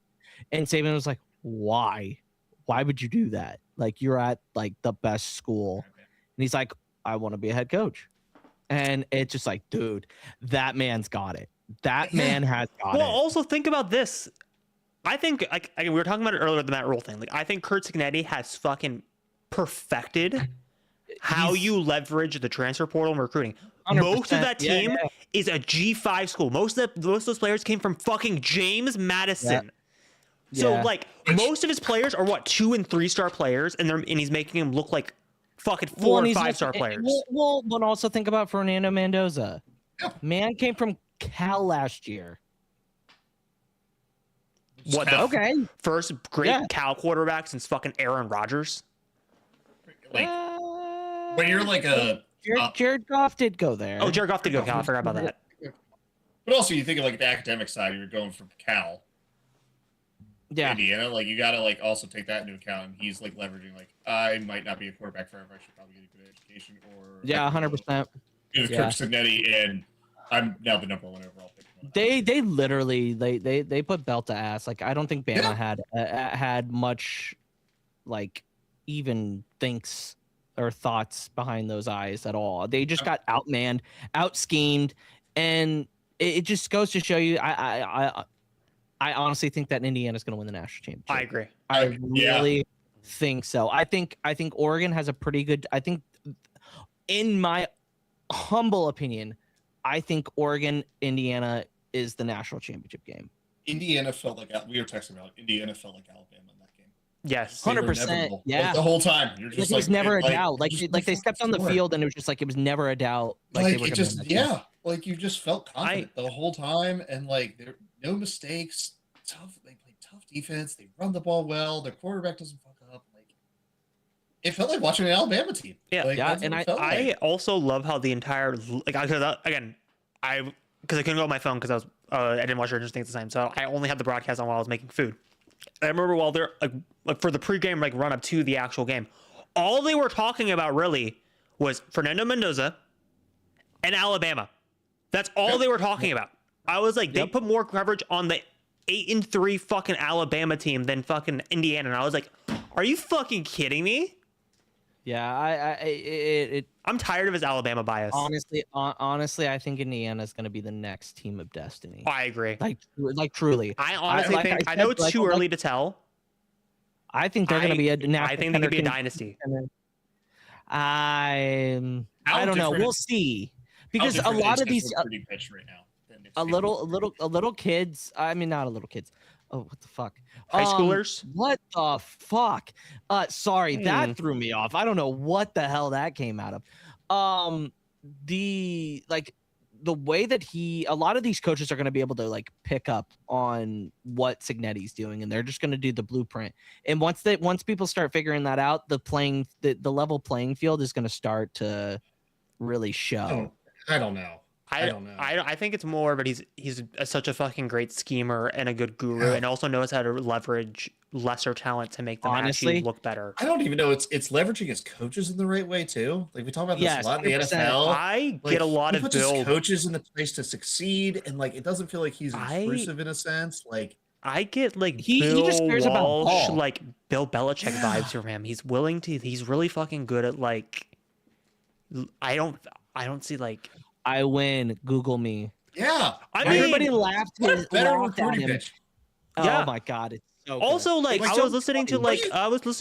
A: And Saban was like, why would you do that? Like you're at like the best school. And he's like, I want to be a head coach. And it's just like, dude, that man's got it. That
C: Yeah.
A: man has got
B: Well,
A: it.
B: also think about this. I think like we were talking about it earlier with the Matt Rule thing. Like I think Kurt Signetti has fucking perfected how
A: He's-
B: you leverage the transfer portal and recruiting.
A: 100%.
B: Most of that
A: Yeah,
B: team
A: yeah.
B: is a G5 school. Most of those players came from fucking James Madison. So
A: Yeah.
B: like most of his players are what 2 and 3 star players, and he's making them look like fucking 4 and 5 star players.
A: But also think about Fernando Mendoza.
C: Yeah.
A: Man came from Cal last year.
B: What the
A: Okay.
B: first great Cal quarterback since fucking Aaron Rodgers?
C: Like when you're like a
A: Jared Goff did go there.
B: Oh, Jared Goff did go Cal. I forgot about that.
C: but also you think of like the academic side, you're going from Cal.
A: Yeah.
C: Indiana, like you gotta like also take that into account. And he's like leveraging like I might not be a quarterback forever. I should probably get a good education or
A: 100%.
C: Kirk Cignetti, and I'm now the number 1 overall pick.
A: They literally they put belt to ass. Like I don't think Bama had much like even thinks or thoughts behind those eyes at all. They just got outmanned, out schemed, and it just goes to show you. I honestly think that Indiana's going to win the national championship.
B: I agree.
A: I really think so. I think Oregon has a pretty good. I think, in my humble opinion, I think Oregon Indiana is the national championship game.
C: Indiana felt like we were texting about Indiana felt like Alabama in that game.
B: Yes,
A: 100%. Yeah,
C: like, the whole time you're just
A: it was never a doubt. Like they stepped on the
C: sure.
A: field and it was just like it was never a doubt. Like they were
C: it just like you just felt confident the whole time, and like there no mistakes. Tough. They play tough defense. They run the ball well. Their quarterback doesn't fuck up. Like it felt like watching an Alabama team.
B: Yeah,
C: like,
A: and
B: I also love how the entire because I couldn't go on my phone because I didn't watch Stranger Things at the time, so I only had the broadcast on while I was making food. I remember while they're like for the pregame like run up to the actual game, all they were talking about really was Fernando Mendoza and Alabama. That's all they were talking about. I was like, they put more coverage on the 8-3 fucking Alabama team than fucking Indiana, and I was like, are you fucking kidding me?
A: Yeah,
B: I'm tired of his Alabama bias.
A: Honestly, I think Indiana is going to be the next team of destiny.
B: I agree.
A: Like truly.
B: I honestly think I know it's too early to tell.
A: I think they're going to be a national.
B: I think they could be a dynasty.
A: I don't know. We'll see. Because a lot of these
C: pitch right now.
A: a little kids. I mean, not a little kids. Oh, what the fuck?
B: High schoolers?
A: What the fuck? Sorry, that threw me off. I don't know what the hell that came out of. The way that a lot of these coaches are going to be able to like pick up on what Cignetti's doing, and they're just going to do the blueprint. And once people start figuring that out, the level playing field is going to start to really show.
C: I don't know. I don't know.
B: I think it's more, but he's such a fucking great schemer and a good guru, and also knows how to leverage lesser talent to make them actually look better.
C: I don't even know it's leveraging his coaches in the right way too. Like we talk about this a lot in the NFL.
B: I get a lot of
C: his coaches in the place to succeed, and like it doesn't feel like he's exclusive in a sense. Like
B: I get like
A: he just cares about ball.
B: Like Bill Belichick vibes from him. He's willing to. He's really fucking good at like. I don't see like.
A: I win. Google me.
C: Yeah,
A: everybody laughed.
C: Better recruiting pitch.
A: Oh my god, it's so
B: also
A: good.
B: I was listening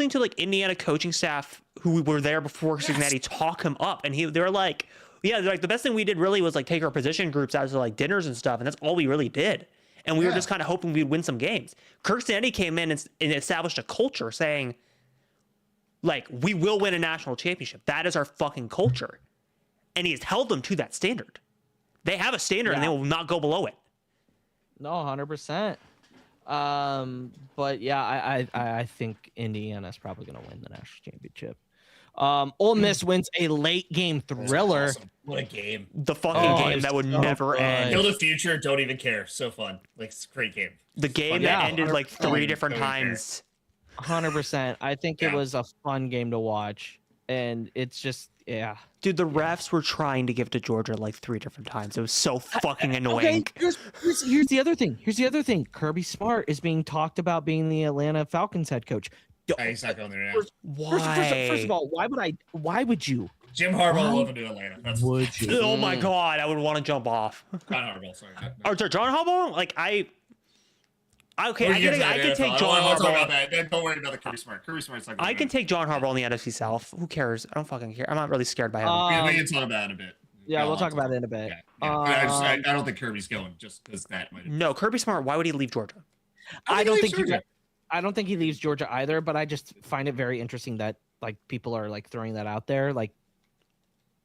B: to Indiana coaching staff who were there before Cignetti talk him up, and they were like, yeah, like the best thing we did really was like take our position groups out to like dinners and stuff, and that's all we really did. And we were just kind of hoping we'd win some games. Kirk Cignetti came in and established a culture saying, like, we will win a national championship. That is our fucking culture. And he has held them to that standard. They have a standard and they will not go below it.
A: No, 100%. But yeah, I think Indiana's probably going to win the national championship. Ole Miss wins a late game thriller.
C: Awesome. What a game.
B: The fucking game that would never end.
C: Know the future, don't even care. So fun. Like, it's a great game.
B: The game that ended like 3 different times.
A: 100%. I think it was a fun game to watch. And it's just, yeah.
B: Dude, the refs were trying to give to Georgia like 3 different times. It was so fucking annoying.
A: Okay, here's the other thing. Kirby Smart is being talked about being the Atlanta Falcons head coach.
C: He's not going there now.
B: Why?
A: First of all, why would you?
C: Jim Harbaugh will love him to Atlanta.
A: Would you?
B: Oh my god, I would want to jump off.
C: John Harbaugh, sorry.
B: Or John Harbaugh? Like I can take John
C: Harbaugh.
B: Harbaugh.
C: About that. Don't worry about the Kirby Smart. Kirby Smart's like.
B: I can take John Harbaugh in the NFC South. Who cares? I don't fucking care. I'm not really scared by him.
C: We can talk about it in a bit.
A: Yeah, we'll talk about it in a bit.
C: Yeah. I don't think Kirby's going just because that might.
B: No, Kirby Smart. Why would he leave Georgia?
A: I don't think I don't think he leaves Georgia either, but I just find it very interesting that like people are like throwing that out there. Like,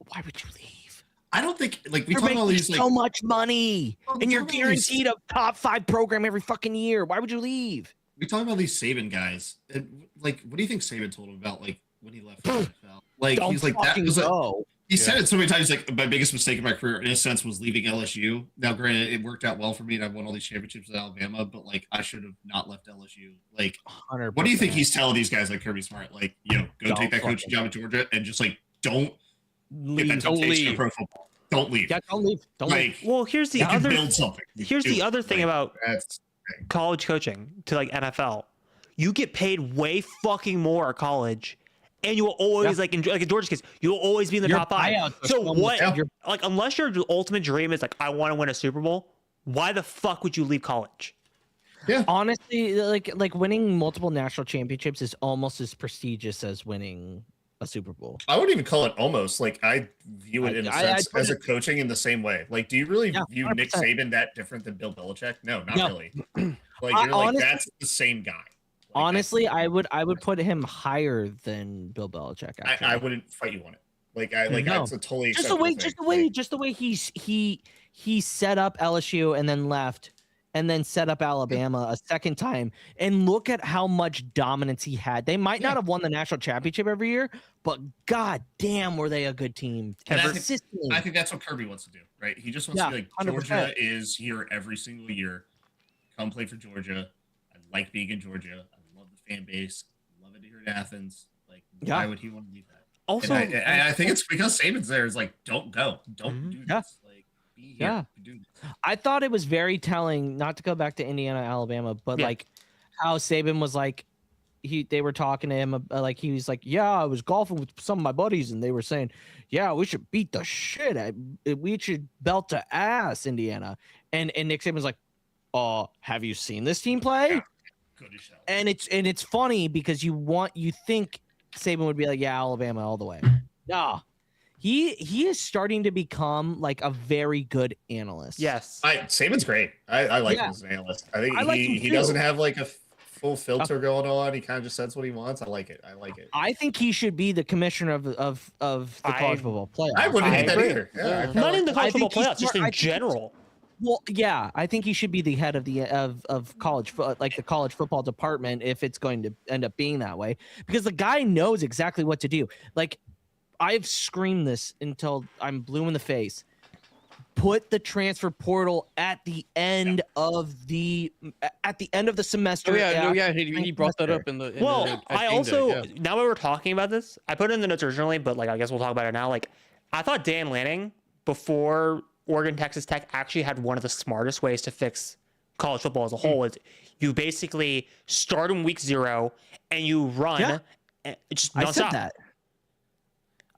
A: why would you leave?
C: I don't think like we
A: You're
C: talk about
A: making
C: these like
A: so much money,
C: Oh,
A: and you're
C: talk about these-
A: guaranteed a top 5 program every fucking year. Why would you leave?
C: we talk about these Saban guys. And, like, what do you think Saban told him about like when he left the NFL? Like
A: Don't
C: he's like that
A: fucking
C: was like,
A: go.
C: he said it so many times. Like my biggest mistake in my career, in a sense, was leaving LSU. Now, granted, it worked out well for me, and I won all these championships at Alabama. But like, I should have not left LSU. Like,
A: 100%.
C: what do you think he's telling these guys like Kirby Smart? Like, go
A: Don't
C: take that coaching
A: fucking-
C: job at Georgia, and just like don't get that
A: leave?
D: Don't
C: temptation
D: leave.
C: of pro football. Don't leave.
A: Yeah, don't leave. Don't leave.
C: Like,
B: Well, here's the
C: you can
B: other.
C: build something.
B: Here's the
C: Dude,
B: other thing
C: like,
B: about
C: that's
B: college coaching to like NFL. You get paid way fucking more at college, and you will always like in Georgia's case, you will always be in the
A: Your
B: top 5.
A: buyouts are
B: So
A: so
B: what?
A: much- your-
B: Like unless your ultimate dream is like I want to win a Super Bowl, why the fuck would you leave college?
A: Honestly, like winning multiple national championships is almost as prestigious as winning a Super Bowl.
C: I wouldn't even call it almost. Like I view it in a
A: I
C: sense
A: put
C: as a coaching in the same way. Like, do you really
A: Yeah,
C: view Nick
A: 100%.
C: Saban that different than Bill Belichick? No, not
A: No.
C: really. Like you're like
A: honestly-
C: that's the same guy. Like,
A: Honestly, I would put him higher than Bill Belichick. Actually.
C: I wouldn't fight you on it. Like I like
A: No.
C: that's a totally
A: just the way,
C: acceptable thing.
A: just the way he set up LSU and then left, and then set up Alabama a second time, and look at how much dominance he had. They might not have won the national championship every year, but god damn, were they a good team?
C: And I think-
A: Consistently.
C: I think that's what Kirby wants to do, right? He just wants to be like
A: 100%.
C: Georgia is here every single year. Come play for Georgia. I like being in Georgia. I love the fan base. I love it here in Athens. Like, why would he want to leave that?
B: Also,
C: And I think it's because Saban's there. Is like, don't go, don't do
A: Yeah.
C: this. Like, be here,
A: Yeah.
C: do this.
A: I thought it was very telling, not to go back to Indiana, Alabama, but like how Saban was like, they were talking to him, like he was like, yeah, I was golfing with some of my buddies, and they were saying, yeah, we should beat the shit we should belt to ass Indiana, and Nick Saban was like, have you seen this team play?
C: Yeah. Good as hell.
A: And it's funny because you think Saban would be like, yeah, Alabama all the way. Nah. He is starting to become like a very good analyst.
B: yes.
C: Saban's great. I like
A: Yeah.
C: him as an analyst. I think
A: I like him
C: he
A: too.
C: doesn't have like a full filter going on. He kind of just says what he wants. I like it.
A: I think he should be the commissioner of the college football playoffs.
C: I wouldn't
B: I
C: hate that
B: agree.
C: either. Yeah, I kinda
B: Not in the
A: I
B: college football
A: think he's
B: playoffs, just
A: smart. I
B: in
A: think he's-
B: general.
A: Well, yeah, I think he should be the head of college, like the college football department, if it's going to end up being that way, because the guy knows exactly what to do. Like, I've screamed this until I'm blue in the face. Put the transfer portal at the end of the semester.
D: Oh yeah, no,
A: after
D: yeah. He brought that up in the. In
B: Well,
D: the, at
B: I
D: game
B: also
D: day,
B: now that we're talking about this, I put it in the notes originally, but like I guess we'll talk about it now. Like I thought Dan Lanning before Oregon Texas Tech actually had one of the smartest ways to fix college football as a whole. Is you basically start in week 0 and you run
A: Yeah.
B: and just
A: I said
B: nonstop.
A: that.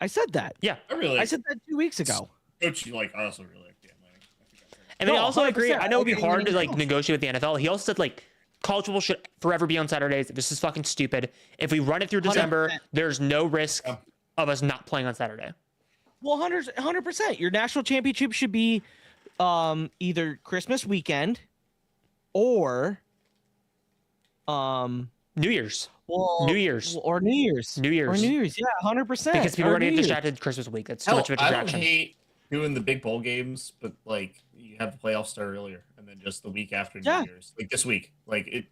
A: I said that.
B: Yeah,
C: I really
A: I said that 2 weeks ago.
C: coach. Like I also really like Dan Lanning. I think that's right.
B: and then
A: No,
B: also I agree.
A: 100%.
B: I know it'd be
A: I agree
B: hard
A: with
B: to like
A: anything else.
B: negotiate with the NFL. He also said like college football should forever be on Saturdays. This is fucking stupid. If we run it through December,
A: 100%.
B: there's no risk
C: Yeah.
B: of us not playing on Saturday.
A: Well, 100%. Your national championship should be either Christmas weekend or
B: New Year's.
A: well,
B: New Year's.
A: or New Year's.
B: New Year's.
A: Or New Year's. Yeah, 100%.
B: Because people
A: Or
B: are going to
A: New
B: get
A: Year's.
B: distracted Christmas week. That's too
C: Hell,
B: much of a
C: I don't
B: distraction.
C: hate doing the big bowl games, but like you have the playoffs start earlier, and then just the week after
A: Yeah.
C: New Year's, like this week, like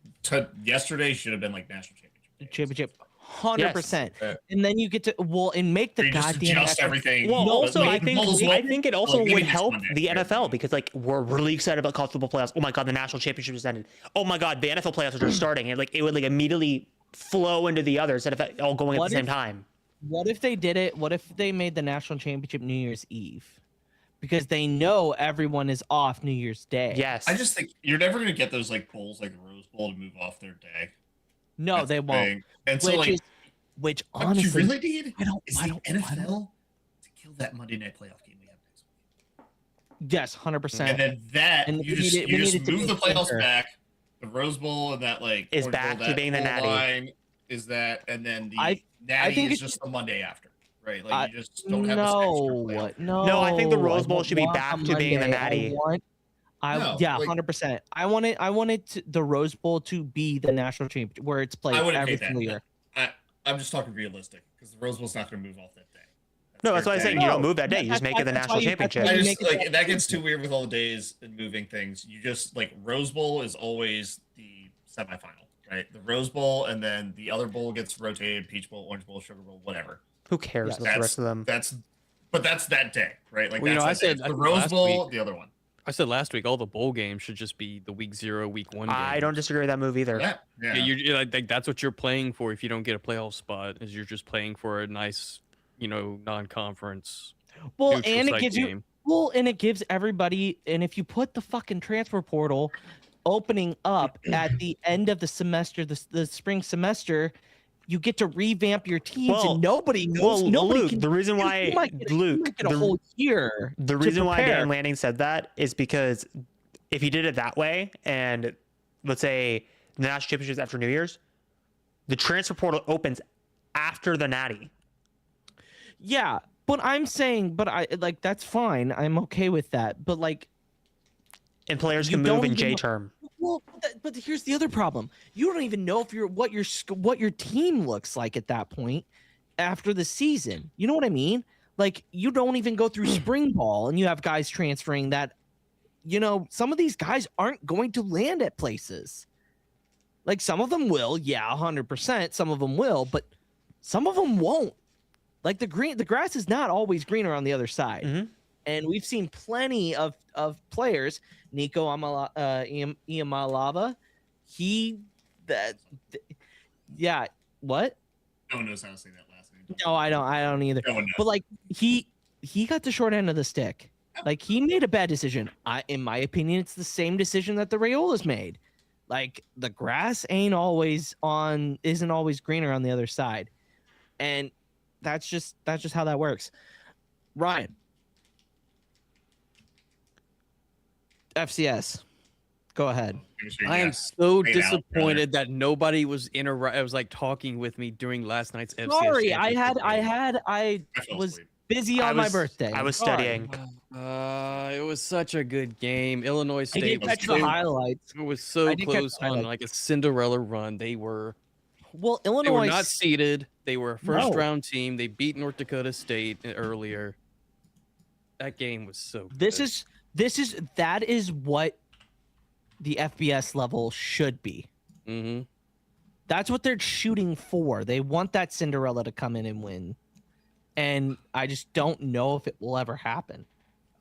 C: yesterday should have been like national championship.
A: 100%.
C: Yes.
A: And then you get to and make the
C: You just
A: goddamn
C: adjust
A: national-
C: everything.
B: Well,
A: No,
B: also,
A: but
B: I
A: the
B: think
C: Bulls will-
B: I think it also
C: maybe
B: would
C: next
B: help
C: Monday.
B: the NFL because like we're really excited about college football playoffs. Oh my god, the national championship just ended. Oh my god, the NFL playoffs are just starting, and like it would like immediately flow into the others instead of it all going at
A: What
B: the same
A: if-
B: time.
A: What if they did it? What if they made the national championship New Year's Eve? Because they know everyone is off New Year's Day.
B: Yes,
C: I just think you're never gonna get those like bowls like the Rose Bowl to move off their day.
A: No,
C: That's
A: they
C: the
A: won't.
C: thing. And so
A: Which
C: like,
A: is, which
C: what you
A: honestly,
C: really need
A: I don't.
C: is
A: I
C: the
A: don't.
C: NFL to kill that Monday night playoff game we have next week.
A: Yes, 100%.
C: And then that
A: And
C: you
A: we
C: just
A: need it- we
C: you
A: need
C: just
A: it to
C: move
A: be
C: the playoffs
A: closer.
C: back. The Rose Bowl and that like
B: Is
C: Orange
B: back
C: Bowl,
B: to
C: that
B: being the
C: whole
B: natty.
C: line is that, and then the
A: I
C: natty
A: think
C: is
A: it's
C: just
A: just-
C: the Monday after, right? Like
A: I-
C: you just don't have this extra playoff.
A: No,
B: No, I think the Rose Bowl
A: don't
B: should be
A: want
B: back
A: a
B: to being the
A: Monday.
B: natty.
C: No,
A: Yeah,
C: like-
A: 100%. I wanted the Rose Bowl to be the national championship where it's played
C: I wouldn't
A: every
C: hate that.
A: single year.
C: I'm just talking realistic because the Rose Bowl's not going to move off that day.
B: No, that's why I'm saying you don't move that day. You just make it the
A: That's why
B: national
A: you- that's
B: championship.
A: why
C: I
A: you
C: just
A: make it
C: like that gets too weird with all the days and moving things. You just like Rose Bowl is always the semifinal, right? The Rose Bowl, and then the other bowl gets rotated: Peach Bowl, Orange Bowl, Sugar Bowl, whatever.
B: Who cares
A: Yes.
B: about the rest of them?
C: But that's that day, right? Like
D: Well, you
C: that's
D: know,
C: that
D: I
C: day.
D: said
C: the Rose
D: last
C: Bowl,
D: week-
C: the other one.
D: I said last week all the bowl games should just be the week 0, week 1 games.
B: I don't disagree with that move either.
C: Yeah,
D: Yeah, you're like that's what you're playing for if you don't get a playoff spot. Is you're just playing for a nice, non-conference.
A: Well,
D: neutral
A: and it
D: site
A: gives
D: game.
A: and it gives everybody, and if you put the fucking transfer portal opening up at the end of the semester, the spring semester, you get to revamp your teams,
B: Well-
A: and nobody knows.
B: Well,
A: nobody
B: Luke,
A: can.
B: the reason
A: you
B: why
A: might get
B: Luke,
A: a whole year.
B: the
A: to
B: reason why
A: prepare.
B: Dan Lanning said that is because if he did it that way, and let's say the national championships after New Year's, the transfer portal opens after the Natty.
A: Yeah, but I'm saying, that's fine. I'm okay with that. But like,
B: And players
A: You
B: can
A: don't
B: move in
A: even
B: J
A: know-
B: term.
A: well, but here's the other problem. You don't even know if what your team looks like at that point after the season. You know what I mean? Like, you don't even go through spring ball, and you have guys transferring that. Some of these guys aren't going to land at places. Like, some of them will, yeah, 100%. Some of them will, but some of them won't. Like, the grass is not always greener on the other side.
B: Mhm.
A: And we've seen plenty of players. Nico Iamalava, yeah, what?
C: No one knows how to say that last name.
A: No, I don't either.
C: No one knows.
A: But like, he got the short end of the stick. Like, he made a bad decision. In my opinion, it's the same decision that the Rayola's made. Like, the grass isn't always greener on the other side, and that's just how that works. Ryan, FCS, go ahead.
C: Give us your
D: I am
C: guess.
D: so
C: Fade out,
D: disappointed that nobody was I was like talking with me during last night's FCS.
A: Sorry, I
C: fell
A: was
C: asleep.
A: busy
B: I
A: on my
B: was-
A: birthday.
B: I was
A: Sorry.
B: studying.
D: It was such a good game. Illinois
A: I
D: State
A: didn't
D: was
A: catch the
D: so,
A: highlights.
D: it was so
A: I didn't catch
D: close
A: the
D: on
A: highlights.
D: like a Cinderella run. They were
A: Well,
D: they
A: Illinois
D: were not seeded. They were a first
A: No.
D: round team. They beat North Dakota State earlier. That game was so good.
A: that is what the FBS level should be.
D: Mm-hmm.
A: That's what they're shooting for. They want that Cinderella to come in and win. And I just don't know if it will ever happen.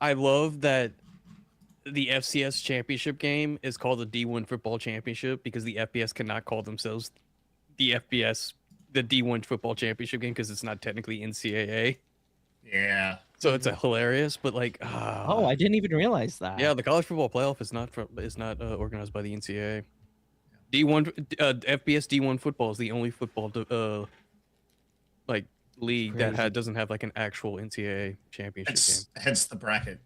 D: I love that the FCS championship game is called the D1 football championship because the FBS cannot call themselves the D1 football championship game because it's not technically NCAA.
C: Yeah.
D: So it's a hilarious, but like,
A: Oh, I didn't even realize that.
D: yeah, the college football playoff is not organized by the NCAA. D1 FBS D1 football is the only football league that
A: Crazy.
D: doesn't have like an actual NCAA championship
C: Hence the bracket.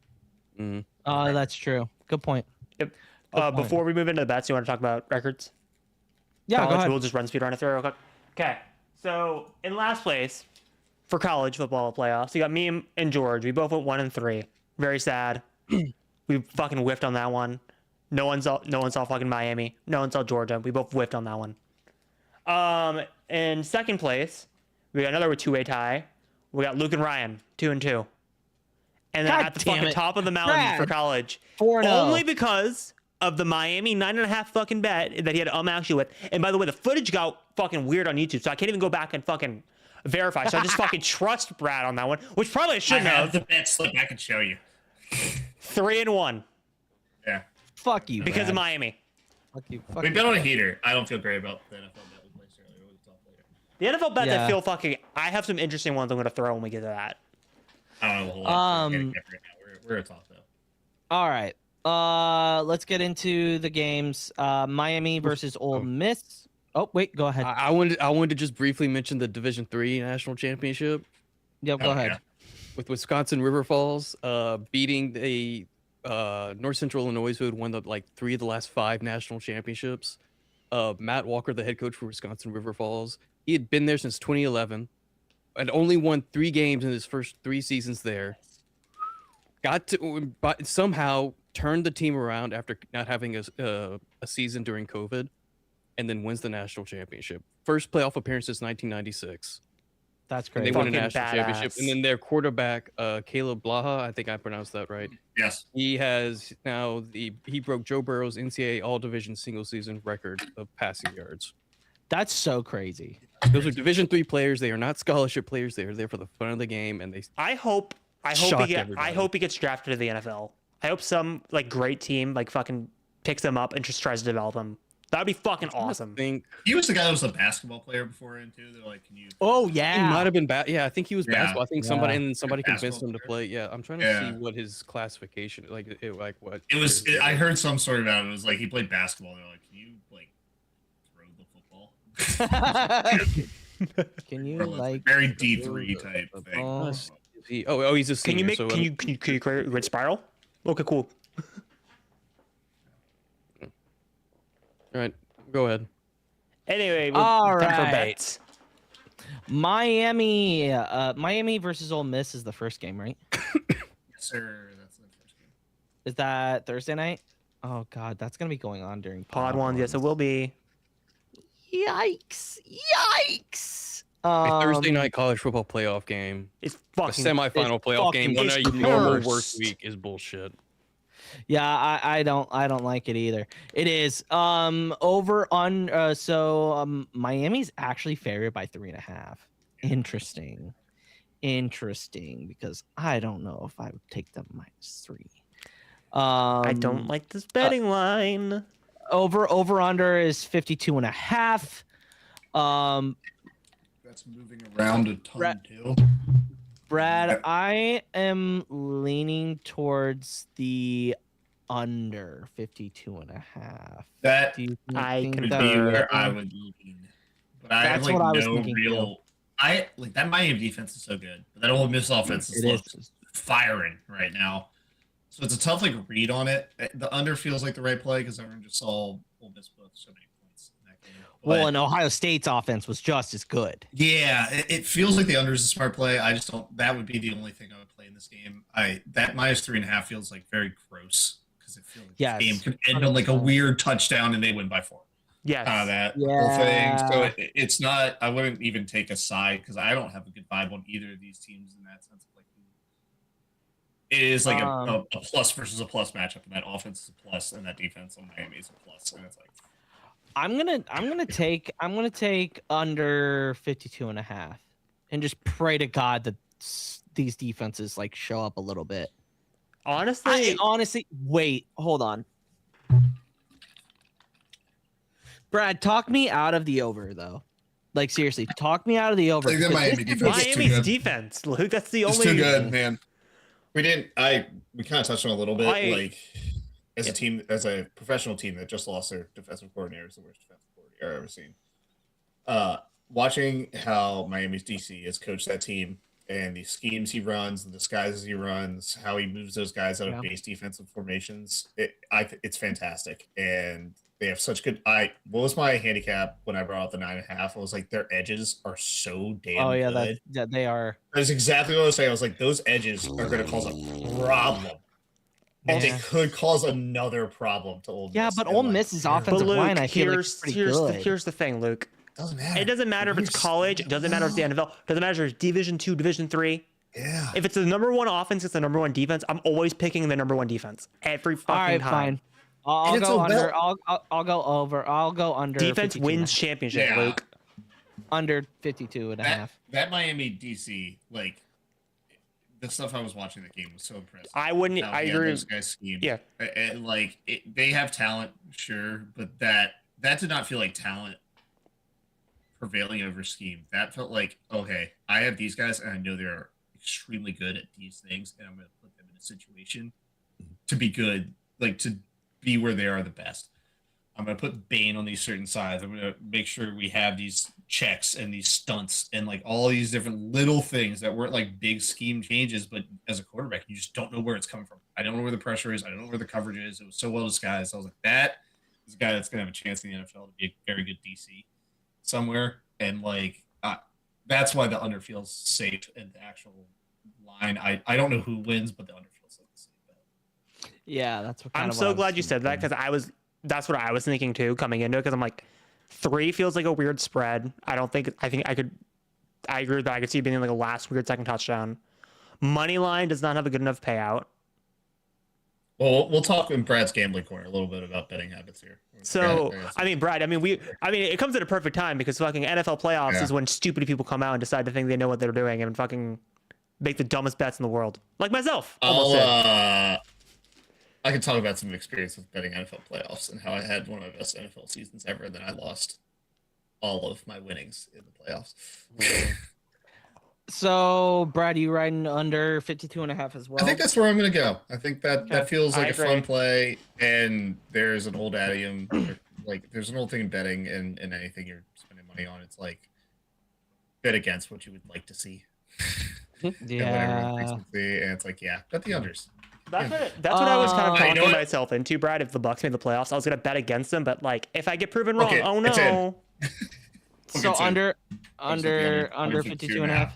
D: game.
A: Oh, that's true. Good point. Good point.
B: Before we move into the bets, you want to talk about records?
A: Yeah,
B: college?
A: go ahead.
B: We'll just run speed run it through real quick. Okay. So in last place for college football playoffs, you got me and George. We both went 1-3. Very sad. We fucking whiffed on that one. No one saw fucking Miami. No one saw Georgia. We both whiffed on that one. In second place, we got another 2-way tie. We got Luke and Ryan, 2-2. And then
A: God
B: at the
A: damn
B: fucking
A: it.
B: top of the mountain
A: Brad.
B: for college,
A: 4-0.
B: only because of the Miami 9.5 fucking bet that he had actually with. And by the way, the footage got fucking weird on YouTube, so I can't even go back and fucking verify. So I just fucking trust Brad on that one, which probably I
C: I
B: shouldn't
C: have
B: have.
C: the bet slip. I can show you.
B: 3-1
C: Yeah.
A: Fuck you,
B: because
A: Brad.
B: of Miami.
A: Fuck you. Fuck
C: We
A: you.
C: bet on a heater. I don't feel great about the NFL bet we placed earlier. We'll talk later.
B: The NFL bets
A: Yeah.
B: I feel fucking. I have some interesting ones I'm gonna throw when we get to that.
C: I don't know the whole lot. Right now. We're a talk though.
A: All right. Let's get into the games. Miami versus Ole Miss. Oh, wait, go ahead.
D: I wanted to just briefly mention the Division III national championship
A: Yeah, go
C: Oh,
A: ahead.
C: yeah.
D: with Wisconsin River Falls beating the North Central Illinois, who had won like 3 of the last 5 national championships. Matt Walker, the head coach for Wisconsin River Falls, he had been there since 2011 and only won 3 games in his first 3 seasons there. But somehow turned the team around after not having a season during COVID, and then wins the national championship. First playoff appearance since 1996.
A: That's
D: And
A: crazy.
D: they win a
B: Fucking
D: national championship.
B: badass.
D: And then their quarterback, Caleb Blaha, I think I pronounced that right.
C: Yes.
D: He has now he broke Joe Burrow's NCAA All-Division single season record of passing yards.
A: That's so crazy.
D: Those are Division III players. They are not scholarship players. They are there for the fun of the game, and they
B: I hope
D: shocked everybody.
B: I hope he gets drafted to the NFL. I hope some like great team like fucking picks him up and just tries to develop him. That would be fucking awesome.
D: I think
C: He was the guy that was a basketball player before in too. They're like, can you?
A: Oh
D: he
A: yeah.
D: might have been yeah, I think he was
C: Yeah.
D: basketball. I think somebody convinced
C: Basketball
D: him to
C: player.
D: play. Yeah, I'm trying to
C: Yeah.
D: see what his classification like what
C: It was. I heard some sort of that. It was like he played basketball. They're like, can you like throw the football?
A: Can you
C: More or less,
A: like
C: very D3 type
A: the
C: thing.
A: ball?
D: he's a
B: Can you
D: senior.
B: make
D: so,
B: can you create a grid spiral? Okay, cool.
D: all right, go ahead.
B: Anyway,
A: All
B: time for
A: right.
B: bets.
A: Miami versus Ole Miss is the first game, right?
C: Yes, sir. That's the first game.
A: Is that Thursday night? Oh God, that's gonna be going on during
B: Pod one, yes, it will be.
A: Yikes! Yikes!
D: A Thursday night college football playoff game,
B: It's
D: a
B: fucking
D: semifinal
A: it's
D: playoff game
A: fucking
D: on a normal work
B: cursed.
D: week is bullshit.
A: Yeah, I don't like it either. It is over on Miami's actually favored by 3.5. Interesting because I don't know if I would take them -3.
B: I don't like this betting line.
A: Over under is 52.5.
C: That's moving around a ton
A: Brett-
C: too.
A: Brad, I am leaning towards the under 52.5.
C: That
A: Do you
B: I
A: think
B: can
C: would
A: that's
C: be where I
A: fair?
C: would lean. But I have
A: That's
C: like
A: what I was
C: no
A: thinking,
C: real. I like that Miami defense is so good, but that Ole Miss offense is
A: It
C: like
A: is.
C: firing right now. So it's a tough like read on it. The under feels like the right play because everyone just saw Ole Miss put up so many points in that game.
A: Well,
C: But,
A: and Ohio State's offense was just as good.
C: yeah, it feels like the under is a smart play. I just don't. That would be the only thing I would play in this game. That -3.5 feels like very gross because it feels like
A: Yes,
C: this game could end on like a
A: 100%.
C: weird touchdown and they win by 4.
B: Yes.
C: That whole thing. So
A: Yeah.
C: it's not. I wouldn't even take a side because I don't have a good vibe on either of these teams in that sense. Of like, it is like a plus versus a plus matchup, and that offense is a plus, and that defense on Miami is a plus, and it's like
A: I'm gonna take under 52.5 and just pray to God that these defenses like show up a little bit.
B: Honestly,
A: Wait, hold on. Brad, talk me out of the over though. Like seriously, talk me out of the over.
C: I think that
A: because
C: Miami
A: this is
C: defense is too
B: Miami's
C: good.
B: defense, Luke. That's the
C: It's
B: only.
C: too good, man. We kind of touched on it a little bit.
B: I-
C: As a team, as a professional team that just lost their defensive coordinator, is the worst defensive coordinator I've ever seen. Watching how Miami's DC has coached that team and the schemes he runs, the disguises he runs, how he moves those guys out of base defensive formations, it's fantastic. And they have such good. What was my handicap when I brought out the 9.5? I was like, their edges are so damn good.
A: that they are.
C: That's exactly what I was saying. I was like, those edges are going to cause a problem. And they
A: Yeah.
C: could cause another problem to Ole Miss.
A: Yeah, but
C: And,
A: Ole
C: like,
A: Miss's
B: But
A: offensive
B: Luke,
A: line, I feel like, is pretty good.
B: here's the thing, Luke.
C: doesn't matter.
B: It doesn't matter if it's
C: You're
B: college. It doesn't matter if it's the NFL. It doesn't matter if it's Division 2, Division 3.
C: Yeah.
B: If it's the number one offense, it's the number one defense. I'm always picking the number one defense every fucking
A: All right,
B: time.
A: fine. I'll
C: And it's
A: go
C: a
A: under. I'll go over. I'll go under.
B: Defense
A: 52
B: wins championship,
C: Yeah.
B: Luke.
A: Under 52.5.
C: That Miami DC, like the stuff I was watching the game was so impressive.
B: I wouldn't.
C: How
B: I
C: he had
B: agree.
C: those guys schemed.
B: Yeah.
C: And like they have talent, sure, but that did not feel like talent prevailing over scheme. That felt like, okay, I have these guys and I know they're extremely good at these things, and I'm going to put them in a situation to be good, like to be where they are the best. I'm going to put Bane on these certain sides. I'm going to make sure we have these checks and these stunts and like all these different little things that weren't like big scheme changes, but as a quarterback, you just don't know where it's coming from. I don't know where the pressure is. I don't know where the coverage is. It was so well disguised. I was like, that is a guy that's going to have a chance in the NFL to be a very good DC somewhere. And like, that's why the under feels safe in the actual line. I don't know who wins, but the under feels like the safe bet.
A: Yeah, that's what.
B: I'm so glad you said that because that's what I was thinking too coming into it because I'm like 3 feels like a weird spread. I agree with that. I could see it being like a last weird second touchdown. Money line does not have a good enough payout.
C: Well, we'll talk in Brad's gambling corner a little bit about betting habits here.
B: So, I mean, Brad, it comes at a perfect time because fucking NFL playoffs is when stupid people come out and decide to think they know what they're doing and fucking make the dumbest bets in the world. Like myself.
C: I can talk about some experience with betting NFL playoffs and how I had one of my best NFL seasons ever, and then I lost all of my winnings in the playoffs.
A: So, Brad, you riding under 52.5 as well?
C: I think that's where I'm going to go. I think that feels like a fun play, and there's an old idiom, like there's an old thing in betting and anything you're spending money on. It's like bet against what you would like to see.
A: Yeah.
C: And it's like, bet the unders.
B: That's what I was kind of talking myself into, Brad. If the Bucks made the playoffs, I was gonna bet against them, but like if I get proven wrong, oh no.
A: So under 52.5.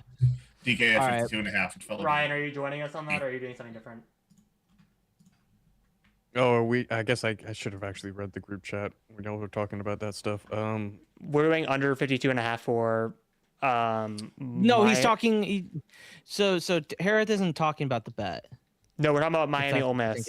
C: DK at 52.5.
B: Ryan, are you joining us on that, or are you doing something different?
D: Oh, I guess I should have actually read the group chat when y'all were talking about that stuff.
B: We're doing under 52.5 for.
A: No, he's talking. So Harris isn't talking about the bet.
B: No, we're talking about Miami Ole Miss.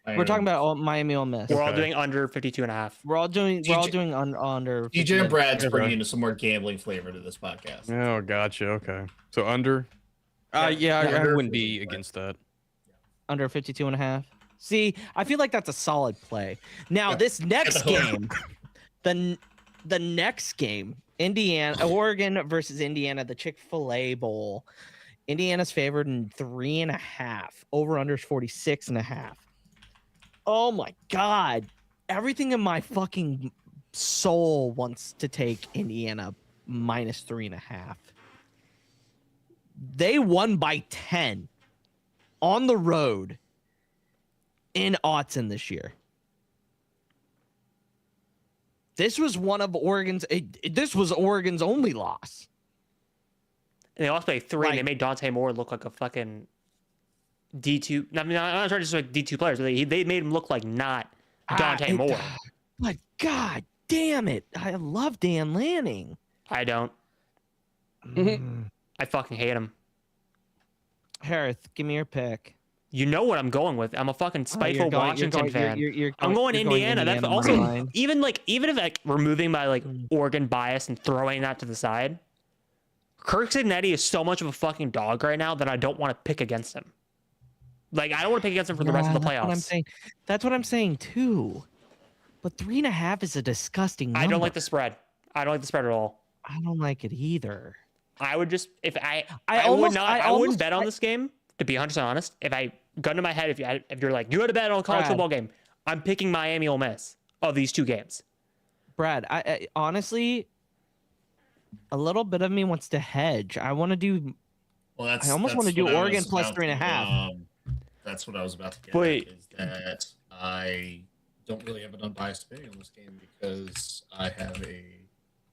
A: We're talking about Miami Ole Miss.
B: We're all doing under 52.5.
A: We're all doing under.
C: DJ and Brad's bringing into some more gambling flavor to this podcast.
D: Oh, gotcha. Okay, so under. I wouldn't be against that.
A: Under 52.5. See, I feel like that's a solid play. Now this next game, the next game, Oregon versus Indiana, the Chick-fil-A Bowl. Indiana's favored in 3.5. Over under is 46.5. Oh my God. Everything in my fucking soul wants to take Indiana minus 3.5. They won by 10 on the road in Autzen this year. This was one of Oregon's. This was Oregon's only loss.
B: And they lost by 3. And they made Dante Moore look like a fucking D2. I mean, I'm not trying to just like D2 players. They made him look like not Dante Moore.
A: But God damn it. I love Dan Lanning.
B: I don't. I fucking hate him.
A: Harris, give me your pick.
B: You know what I'm going with. I'm a fucking spiteful Washington fan. I'm going Indiana. That's
A: Indiana
B: also even if like removing my like Oregon bias and throwing that to the side. Kirk Cignetti is so much of a fucking dog right now that I don't want to pick against him. Like I don't want to pick against him for the rest of the playoffs.
A: That's what I'm saying too. But 3.5 is a disgusting number.
B: I don't like the spread. I don't like the spread at all.
A: I don't like it either.
B: I would just I wouldn't bet on this game, to be 100% honest. If I gun to my head, if you're like you had to bet on a college football game, I'm picking Miami Ole Miss of these 2 games.
A: Brad, I honestly, a little bit of me wants to hedge. I want to do. Well, I almost want to do Oregon plus 3.5.
C: That's what I was about to get. Wait, is that I don't really have an unbiased opinion on this game because I have a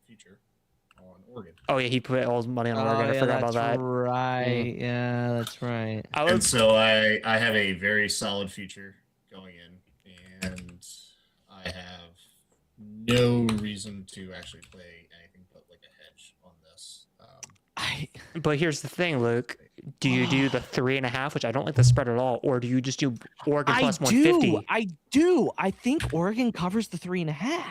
C: future on Oregon.
B: Oh yeah, he put all his money on Oregon. I forgot about that.
A: Right. Yeah, that's right.
C: And so I have a very solid future going in, and I have no reason to actually play anything but like a hedge on this.
B: But here's the thing, Luke. Do you do the 3.5, which I don't like the spread at all, or do you just do Oregon plus 150?
A: I do. I think Oregon covers the 3.5.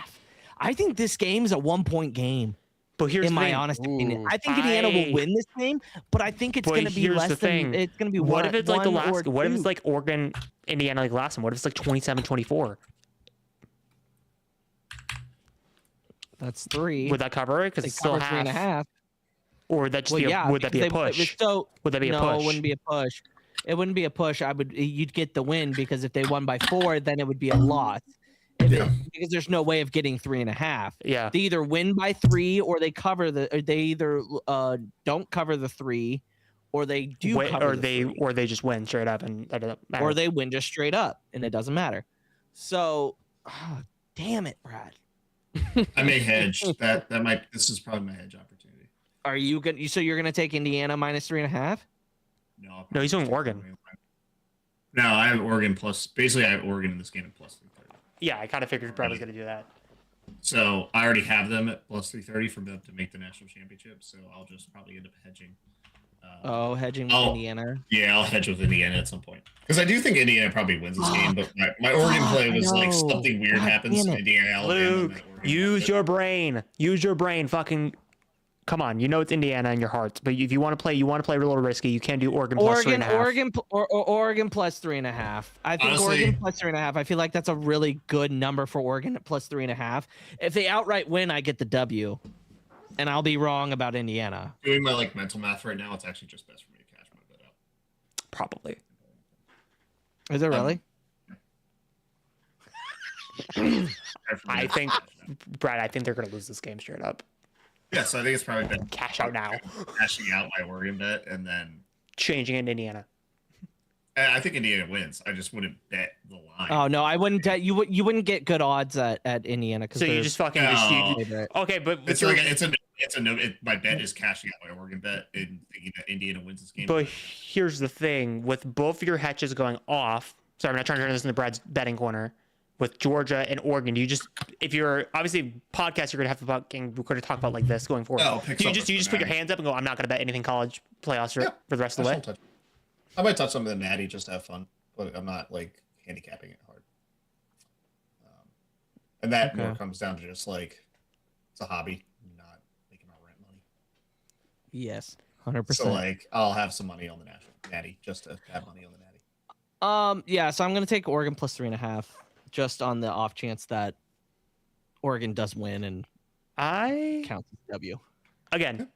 A: I think this game is a 1-point game.
B: But here's
A: in my honest opinion, I think Indiana will win this game, but I think it's going to be less than. It's going to be
B: what if it's like the last? What if it's like Oregon, Indiana, like last one? What if it's like 27-24?
A: That's 3.
B: Would that cover it? Because it's still half.
A: 3.5.
B: Or would that just would that be a push? Would that be a push?
A: No, it wouldn't be a push. It wouldn't be a push. You'd get the win because if they won by 4, then it would be a loss. Because there's no way of getting 3.5.
B: Yeah.
A: They either win by 3 or they cover or they either don't cover the 3 or they do cover the 3.
B: Or they just win straight up and that doesn't matter.
A: Or they win just straight up and it doesn't matter. So damn it, Brad.
C: I may hedge. This is probably my hedge opportunity.
A: Are you good? So you're gonna take Indiana minus 3.5?
C: No,
B: he's doing Oregon.
C: No, I have Oregon plus. Basically, I have Oregon in this game at plus 330.
B: Yeah, I kind of figured Brad was going to do that.
C: So I already have them at plus 330 for them to make the national championship. So I'll just probably end up hedging.
A: Hedging with Indiana.
C: Yeah, I'll hedge with Indiana at some point because I do think Indiana probably wins this game. But my Oregon play was like something weird happens in Indiana, Alabama.
B: Luke, use your brain. Use your brain. Fucking. Come on, you know it's Indiana in your heart, but if you want to play, a little risky. You can do Oregon plus 3.5.
A: Oregon plus 3.5. I think
C: Honestly,
A: Oregon plus 3.5. I feel like that's a really good number for Oregon at plus 3.5. If they outright win, I get the W, and I'll be wrong about Indiana.
C: Doing my like mental math right now, it's actually just best for me to cash my bet out.
B: Probably.
A: Is it really?
B: I think, Brad. I think they're gonna lose this game straight up.
C: Yeah, so I think it's probably been
B: Cash out now.
C: cashing out my Oregon bet and then
B: Changing it in Indiana.
C: I think Indiana wins. I just wouldn't bet the line.
A: Oh no, I wouldn't. You wouldn't get good odds at Indiana because
B: So you just fucking okay, but
C: it's a no. My bet is cashing out my Oregon bet and thinking that Indiana wins this game.
B: But here's the thing: with both your hedges going off. Sorry, I'm not trying to turn this into Brad's betting corner. With Georgia and Oregon, if you're obviously podcast, you're gonna have to we're gonna talk about like this going forward. You just put your hands up and go, I'm not gonna bet anything college playoffs for the rest of the way.
C: I might touch some of the natty just to have fun, but I'm not like handicapping it hard. And that more comes down to just like it's a hobby, not making my rent money.
A: Yes, 100%.
C: So like I'll have some money on the national natty just to have money on the natty.
A: Yeah, so I'm gonna take Oregon plus 3.5. Just on the off chance that Oregon does win and counts as W.
B: Again,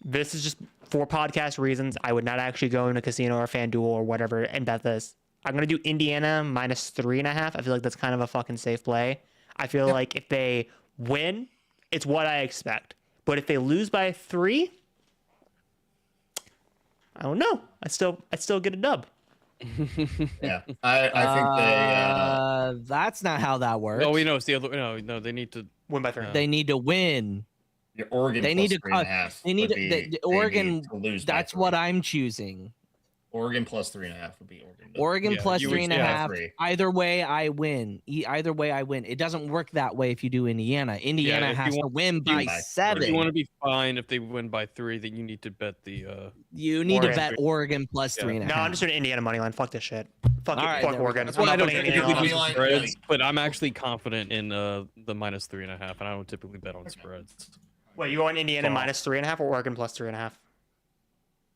B: this is just for podcast reasons. I would not actually go in a casino or FanDuel or whatever and bet this. I'm going to do Indiana minus 3.5. I feel like that's kind of a fucking safe play. I feel like if they win, it's what I expect. But if they lose by 3, I don't know. I still get a dub.
C: Yeah, I think they.
A: That's not how that works.
D: No, we know it's the other. No, they need to
B: win by 3.
A: They need to win.
C: Your Oregon.
A: They need to cut. They need Oregon.
C: To lose
A: that's what I'm choosing.
C: Oregon plus 3.5 would be Oregon.
A: Oregon plus 3.5. Either way, I win. Either way, I win. It doesn't work that way if you do Indiana. Indiana has to win by 7.
D: If you want to be fine if they win by 3, then you need to bet the.
A: You need to bet Oregon plus 3.5.
B: No, I'm just doing Indiana money line. Fuck this shit. Fuck Oregon.
D: Well, I don't typically do spreads, but I'm actually confident in the minus 3.5, and I don't typically bet on spreads.
B: Wait, you want Indiana minus 3.5 or Oregon plus 3.5?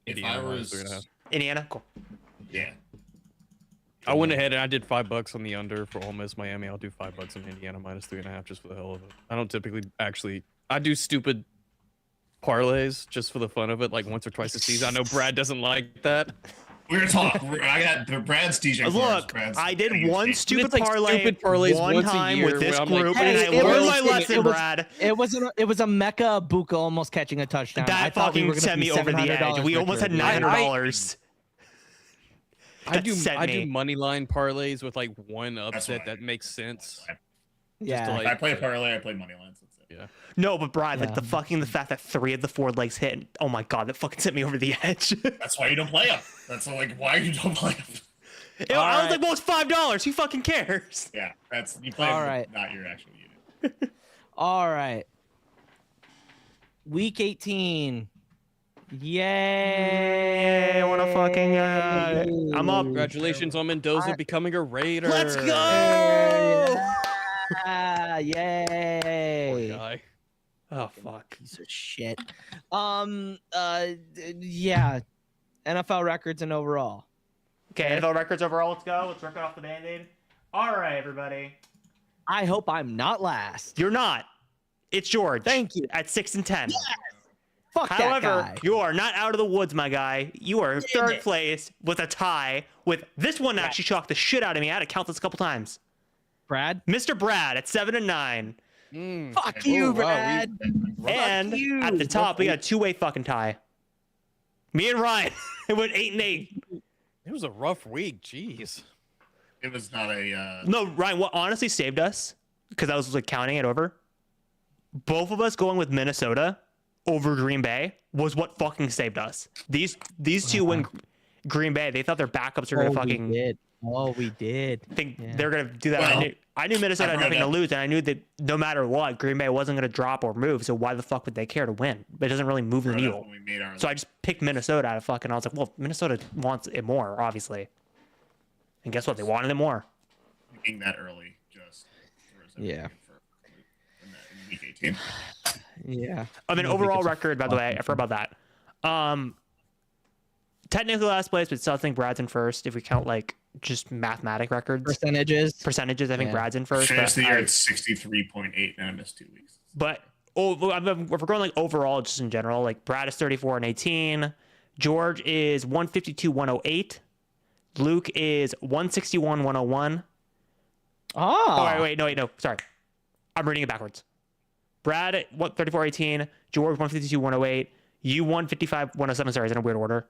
C: If I was
D: 3.5.
B: Indiana, cool.
C: Yeah.
D: I went ahead and I did $5 on the under for Ole Miss Miami. I'll do $5 on Indiana minus 3.5 just for the hell of it. I don't typically I do stupid parlays just for the fun of it, like once or twice a season. I know Brad doesn't like that.
C: We're gonna talk. I got Brad's DJ.
B: Look, I did one stupid parlay one time with this group, and I learned my lesson, Brad.
A: It was a Mecca Buka almost catching a touchdown.
B: That fucking sent me over the edge. We almost had $900.
D: I do money line parlays with like one upset that makes sense.
A: Yeah,
C: if I play a parlay, I play money lines. That's it.
D: Yeah.
B: No, but Brad, like the fact that 3 of the 4 legs hit. Oh my god, that fucking sent me over the edge.
C: That's why you don't play them. That's like why you don't play them.
B: I was like, well, it's $5. Who fucking cares?
C: Yeah, you play them, not your actual unit.
A: All right. Week 18. Yay!
B: I want to fucking. I'm up.
D: Congratulations on Mendoza becoming a Raider.
B: Let's go!
A: Yay!
D: Poor guy.
B: Oh fuck.
A: Piece of shit. Yeah. NFL records and overall.
B: Okay, NFL records overall. Let's go. Let's rip it off the Band-Aid. All right, everybody.
A: I hope I'm not last.
B: You're not. It's George.
A: Thank you.
B: At 6 and 10.
A: Yes! Fuck
B: However,
A: that guy.
B: you are not out of the woods, my guy. You are third place with a tie. With this one actually shocked the shit out of me. I had to count this a couple times.
A: Brad?
B: Mr. Brad at 7 and 9.
A: Fuck you, Brad.
B: And at the top, we got a 2-way fucking tie. Me and Ryan. It went 8 and 8.
D: It was a rough week. Jeez.
C: It was not a.
B: No, Ryan. What honestly saved us, because I was like counting it over. Both of us going with Minnesota over Green Bay was what fucking saved us. These two win. Green Bay, they thought their backups were gonna fucking.
A: We did.
B: Think
A: Yeah.
B: they're gonna do that.
C: Well,
B: I knew Minnesota had
C: I've heard
B: nothing to
C: that.
B: lose, and I knew that no matter what, Green Bay wasn't gonna drop or move. So why the fuck would they care to win? But it doesn't really move the needle.
C: When we made our
B: So I just picked Minnesota out of fucking. I was like, well, Minnesota wants it more, obviously. And guess what? They wanted it more.
C: thinking that early just throws
A: Yeah.
C: everything in week 18.
A: Yeah.
B: I mean,
A: I think
B: overall
A: it's a
B: record, by the way, I forgot about that. Technically last place, but still I think Brad's in first if we count like just mathematic records.
A: Percentages.
B: I think
A: Yeah.
B: Brad's in first.
C: Finished
B: But,
C: the year at 63.8 and I missed 2 weeks.
B: but if we're going like overall, just in general, like Brad is 34 and 18. George is 152, 108. Luke is 161, 101.
A: Oh,
B: Wait, no. Sorry. I'm reading it backwards. Brad, 34, 18. George, 152, 108. You, 155, 107. Sorry, it's in a weird order.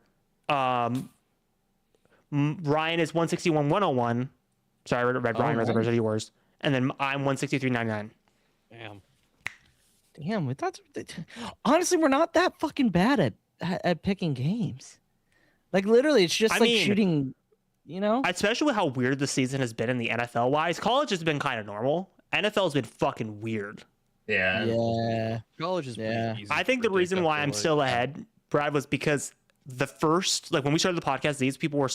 B: Ryan is 161, 101. Sorry, I read Ryan Reservoirs are yours. And then I'm 163, 99.
D: Damn.
A: damn. Honestly, we're not that fucking bad at picking games. Like literally, it's just
B: I
A: like
B: mean,
A: shooting. You know.
B: Especially with how weird the season has been in the NFL wise. College has been kind of normal. NFL has been fucking weird.
C: Yeah.
A: Yeah.
D: College is pretty
A: Yeah.
D: easy
B: I
D: to
B: think the
D: predict,
B: reason
D: I
B: why
D: feel
B: I'm
D: like.
B: still ahead, Brad, was because the first, like when we started the podcast, these people were,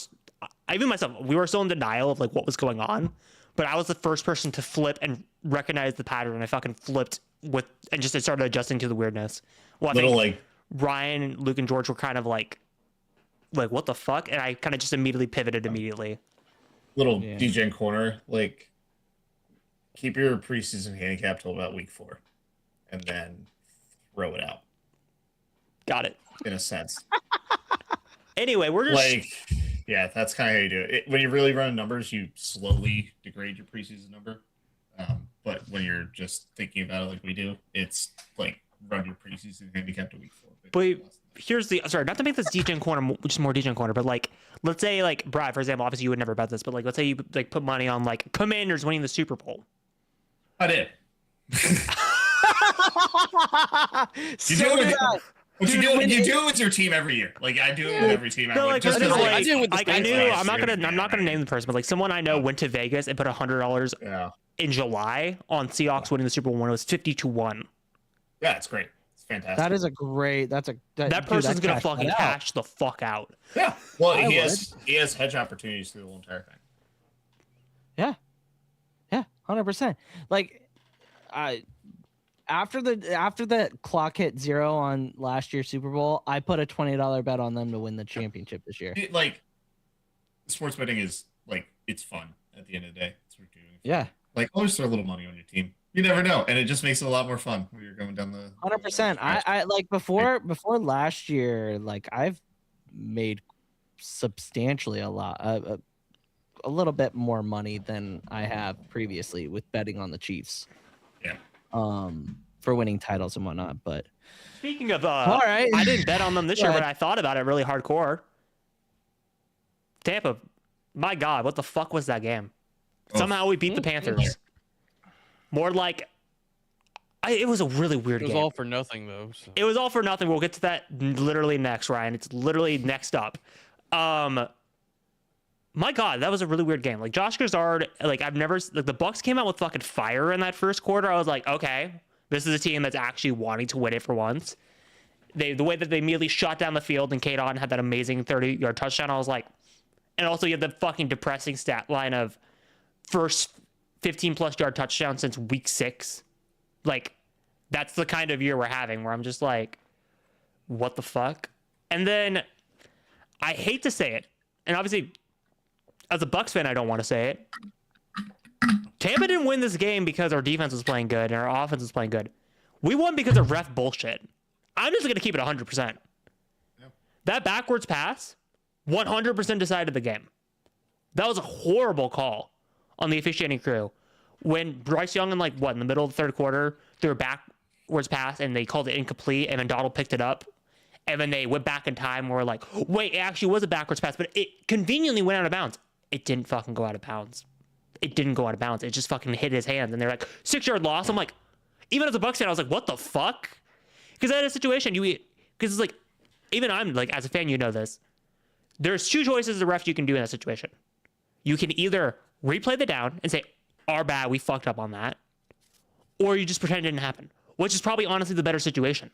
B: even myself, we were still in denial of like what was going on. But I was the first person to flip and recognize the pattern. I fucking flipped and just started adjusting to the weirdness. Well, I
C: Little
B: think
C: like
B: Ryan, Luke, and George were kind of like what the fuck? And I kind of just immediately pivoted immediately.
C: little
A: Yeah.
C: DJ corner, like keep your preseason handicap till about week 4, and then throw it out.
B: Got it.
C: In a sense,
B: Anyway, we're just
C: like yeah, that's kind of how you do it. When you really run numbers, you slowly degrade your preseason number. But when you're just thinking about it like we do, it's like run your preseason handicap to week 4.
B: But here's the sorry, not to make this DJ corner just more DJ corner, but like let's say like Brad, for example, obviously you would never bet this, but like let's say you like put money on like Commanders winning the Super Bowl.
C: I did.
A: So
C: do it.
A: did I.
C: What you
A: Dude,
C: do?
A: when
C: You
A: it-
C: do it with your team every year. Like I do it with every team.
B: No, like,
C: just
B: let's
C: 'cause,
B: just,
D: I do it with the
B: like I
D: Saints
B: knew
D: last
B: I'm not
C: year.
B: gonna name the person, but like someone I know went to Vegas and put $100
C: Yeah,
B: in July on Seahawks winning the Super Bowl when it was 50-1.
C: yeah, it's great. It's fantastic.
A: That is a great. That
B: That person's gonna
A: cashed
B: fucking
A: that out.
B: cash the fuck out.
C: Yeah. Well,
A: I
C: he has hedge opportunities through the whole entire thing.
A: Yeah, 100%. Like, after the clock hit 0 on last year's Super Bowl, I put a $20 bet on them to win the championship this year.
C: Like, sports betting is like it's fun at the end of the day. That's what you're doing.
A: Yeah,
C: Like always throw a little money on your team. You never know, and it just makes it a lot more fun when you're going down the
A: 100%. I like before last year, like I've made substantially a lot, a little bit more money than I have previously with betting on the Chiefs.
C: Yeah.
A: For winning titles and whatnot. But
B: Speaking of
A: all right,
B: I didn't bet on them this
A: Go
B: year,
A: ahead.
B: but I thought about it really hardcore. Tampa, my God, what the fuck was that game?
C: Oh.
B: Somehow we beat the Panthers. More like, it was a really weird
D: It was
B: game.
D: all for nothing though. So.
B: It was all for nothing. We'll get to that literally next, Ryan. It's literally next up. My God, that was a really weird game. Like Josh Gazard, like I've never like the Bucks came out with fucking fire in that first quarter. I was like, okay, this is a team that's actually wanting to win it for once. The way that they immediately shot down the field and Kate On had that amazing 30-yard touchdown. I was like, and also you had the fucking depressing stat line of first 15+ yard touchdown since week 6. Like that's the kind of year we're having where I'm just like, what the fuck? And then I hate to say it, and obviously as a Bucks fan, I don't want to say it. Tampa didn't win this game because our defense was playing good and our offense was playing good. We won because of ref bullshit. I'm just going to keep it 100%.
C: Yep.
B: That backwards pass 100% decided the game. That was a horrible call on the officiating crew. When Bryce Young in in the middle of the third quarter threw a backwards pass and they called it incomplete and then Donald picked it up. And then they went back in time where like, wait, it actually was a backwards pass, but it conveniently went out of bounds. It didn't fucking go out of bounds. It didn't go out of bounds. It just fucking hit his hands. And they're like, 6-yard loss. I'm like, even as a Bucks fan, I was like, what the fuck? Because I had a situation, because it's like, even I'm like, as a fan, you know this. There's two choices as a ref you can do in that situation. You can either replay the down and say, our bad, we fucked up on that. Or you just pretend it didn't happen, which is probably honestly the better situation.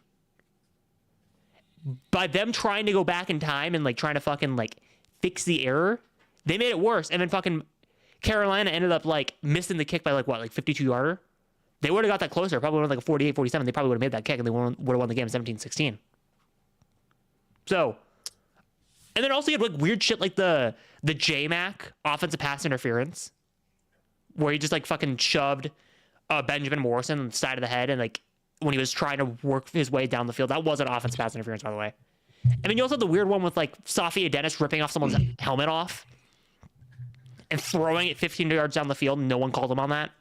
B: By them trying to go back in time and like trying to fucking like fix the error, they made it worse. And then fucking Carolina ended up like missing the kick by like 52 yarder. They would have got that closer, probably would have like a 48-47. They probably would have made that kick and they would have won the game 17-16. So, and then also you had like weird shit like the J-Mac offensive pass interference, where he just like fucking shoved Benjamin Morrison on the side of the head and like when he was trying to work his way down the field. That wasn't offensive pass interference, by the way. And then you also had the weird one with like Safia Dennis ripping off someone's helmet off and throwing it 15 yards down the field and no one called him on that.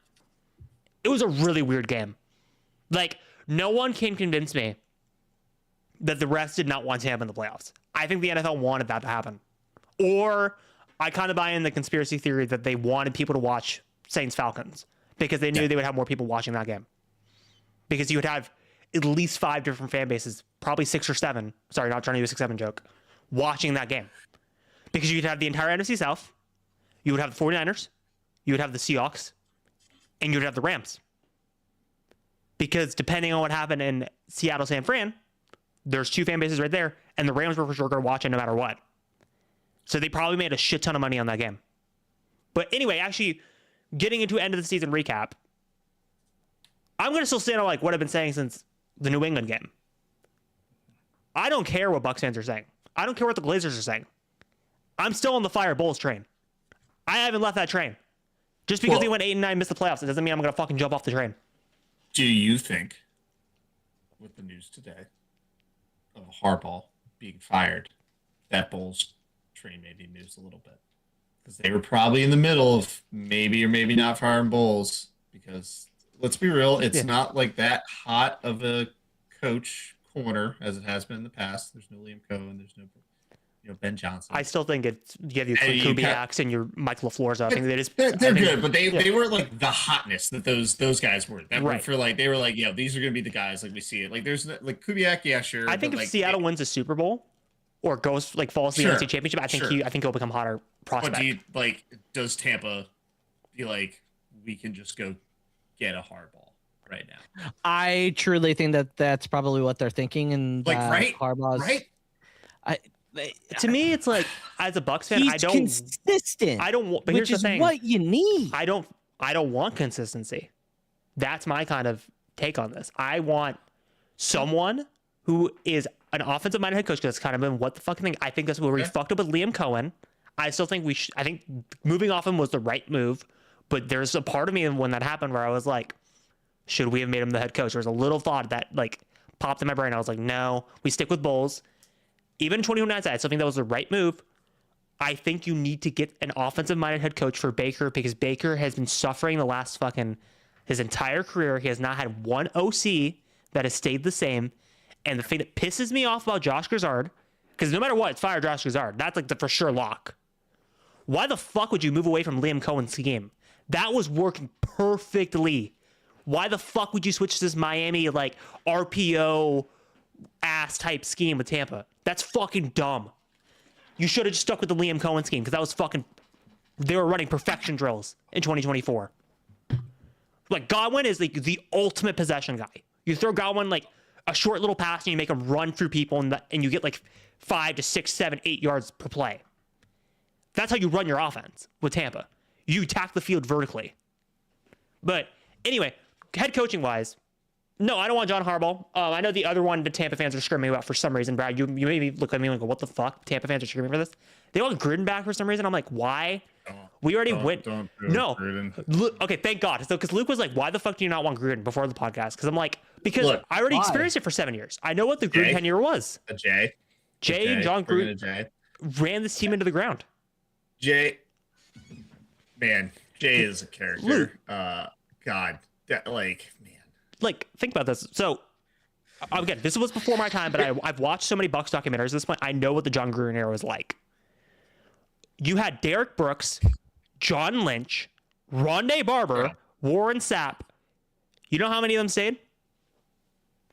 B: It was a really weird game. Like, no one can convince me that the refs did not want Tampa in the playoffs. I think the NFL wanted that to happen. Or I kind of buy in the conspiracy theory that they wanted people to watch Saints Falcons because they knew they would have more people watching that game. Because you would have at least 5 different fan bases, probably 6 or 7. Sorry, not trying to do a 6-7 joke. Watching that game. Because you'd have the entire NFC South. You would have the 49ers. You would have the Seahawks. And you would have the Rams. Because depending on what happened in Seattle, San Fran, there's 2 fan bases right there. And the Rams were for sure going to watch it no matter what. So they probably made a shit ton of money on that game. But anyway, actually, getting into end of the season recap, I'm going to still stand on like what I've been saying since the New England game. I don't care what Bucs fans are saying. I don't care what the Glazers are saying. I'm still on the Fire Bulls train. I haven't left that train. Just because they went 8-9, missed the playoffs, it doesn't mean I'm going to fucking jump off the train.
C: Do you think, with the news today of Harbaugh being fired, that Bulls train may be moved a little bit? Because they were probably in the middle of maybe or maybe not firing Bulls. Because let's be real, it's not like that hot of a coach corner as it has been in the past. There's no Liam Cohen. There's no Ben Johnson.
B: I still think it's you have your Kubiaks and your Michael LaFleur's. I think
C: they're good, but they weren't like the hotness that those guys were. That were for like they were like these are gonna be the guys like we see it. Like there's like Kubiak, yeah, sure.
B: I think if Seattle wins a Super Bowl or falls to the NFC Championship, I think he'll become hotter prospect.
C: But does Tampa be like we can just go get a Harbaugh right now?
A: I truly think that that's probably what they're thinking, and Harbaugh's
B: to me, it's like as a Bucs fan,
A: he's consistent.
B: I don't. But
A: which
B: here's the
A: is
B: thing.
A: what you need.
B: I don't want consistency. That's my kind of take on this. I want someone who is an offensive-minded head coach. Because that's kind of been what the fucking thing. I think that's where we fucked up with Liam Cohen. I still think I think moving off him was the right move. But there's a part of me when that happened where I was like, should we have made him the head coach? There was a little thought that like popped in my brain. I was like, no, we stick with Bulls. Even 21 I still think that was the right move. I think you need to get an offensive-minded head coach for Baker because Baker has been suffering the last his entire career. He has not had one OC that has stayed the same. And the thing that pisses me off about Josh Grizzard, because no matter what, it's fire Josh Grizzard. That's like the for sure lock. Why the fuck would you move away from Liam Cohen's scheme? That was working perfectly. Why the fuck would you switch to this Miami like RPO ass type scheme with Tampa? That's fucking dumb. You should have just stuck with the Liam Cohen scheme because that was fucking. They were running perfection drills in 2024. Like Godwin is like the ultimate possession guy. You throw Godwin like a short little pass and you make him run through people and you get like 5 to 6, 7, 8 yards per play. That's how you run your offense with Tampa. You attack the field vertically. But anyway, head coaching wise, no, I don't want John Harbaugh. I know the other one the Tampa fans are screaming about for some reason. Brad, you maybe look at me and go, what the fuck? Tampa fans are screaming for this? They want Gruden back for some reason. I'm like, why? We already went. No. Okay, thank God. So, because Luke was like, why the fuck do you not want Gruden before the podcast? Because I'm like, because I already experienced it for 7 years. I know what the Gruden tenure was.
C: Jay
B: and John Gruden ran this team into the ground. Jay
C: is a character.
B: Luke.
C: God,
B: like, think about this. So, again, this was before my time, but I've watched so many Bucs documentaries at this point. I know what the John Gruden era was like. You had Derek Brooks, John Lynch, Rondé Barber, Warren Sapp. You know how many of them stayed?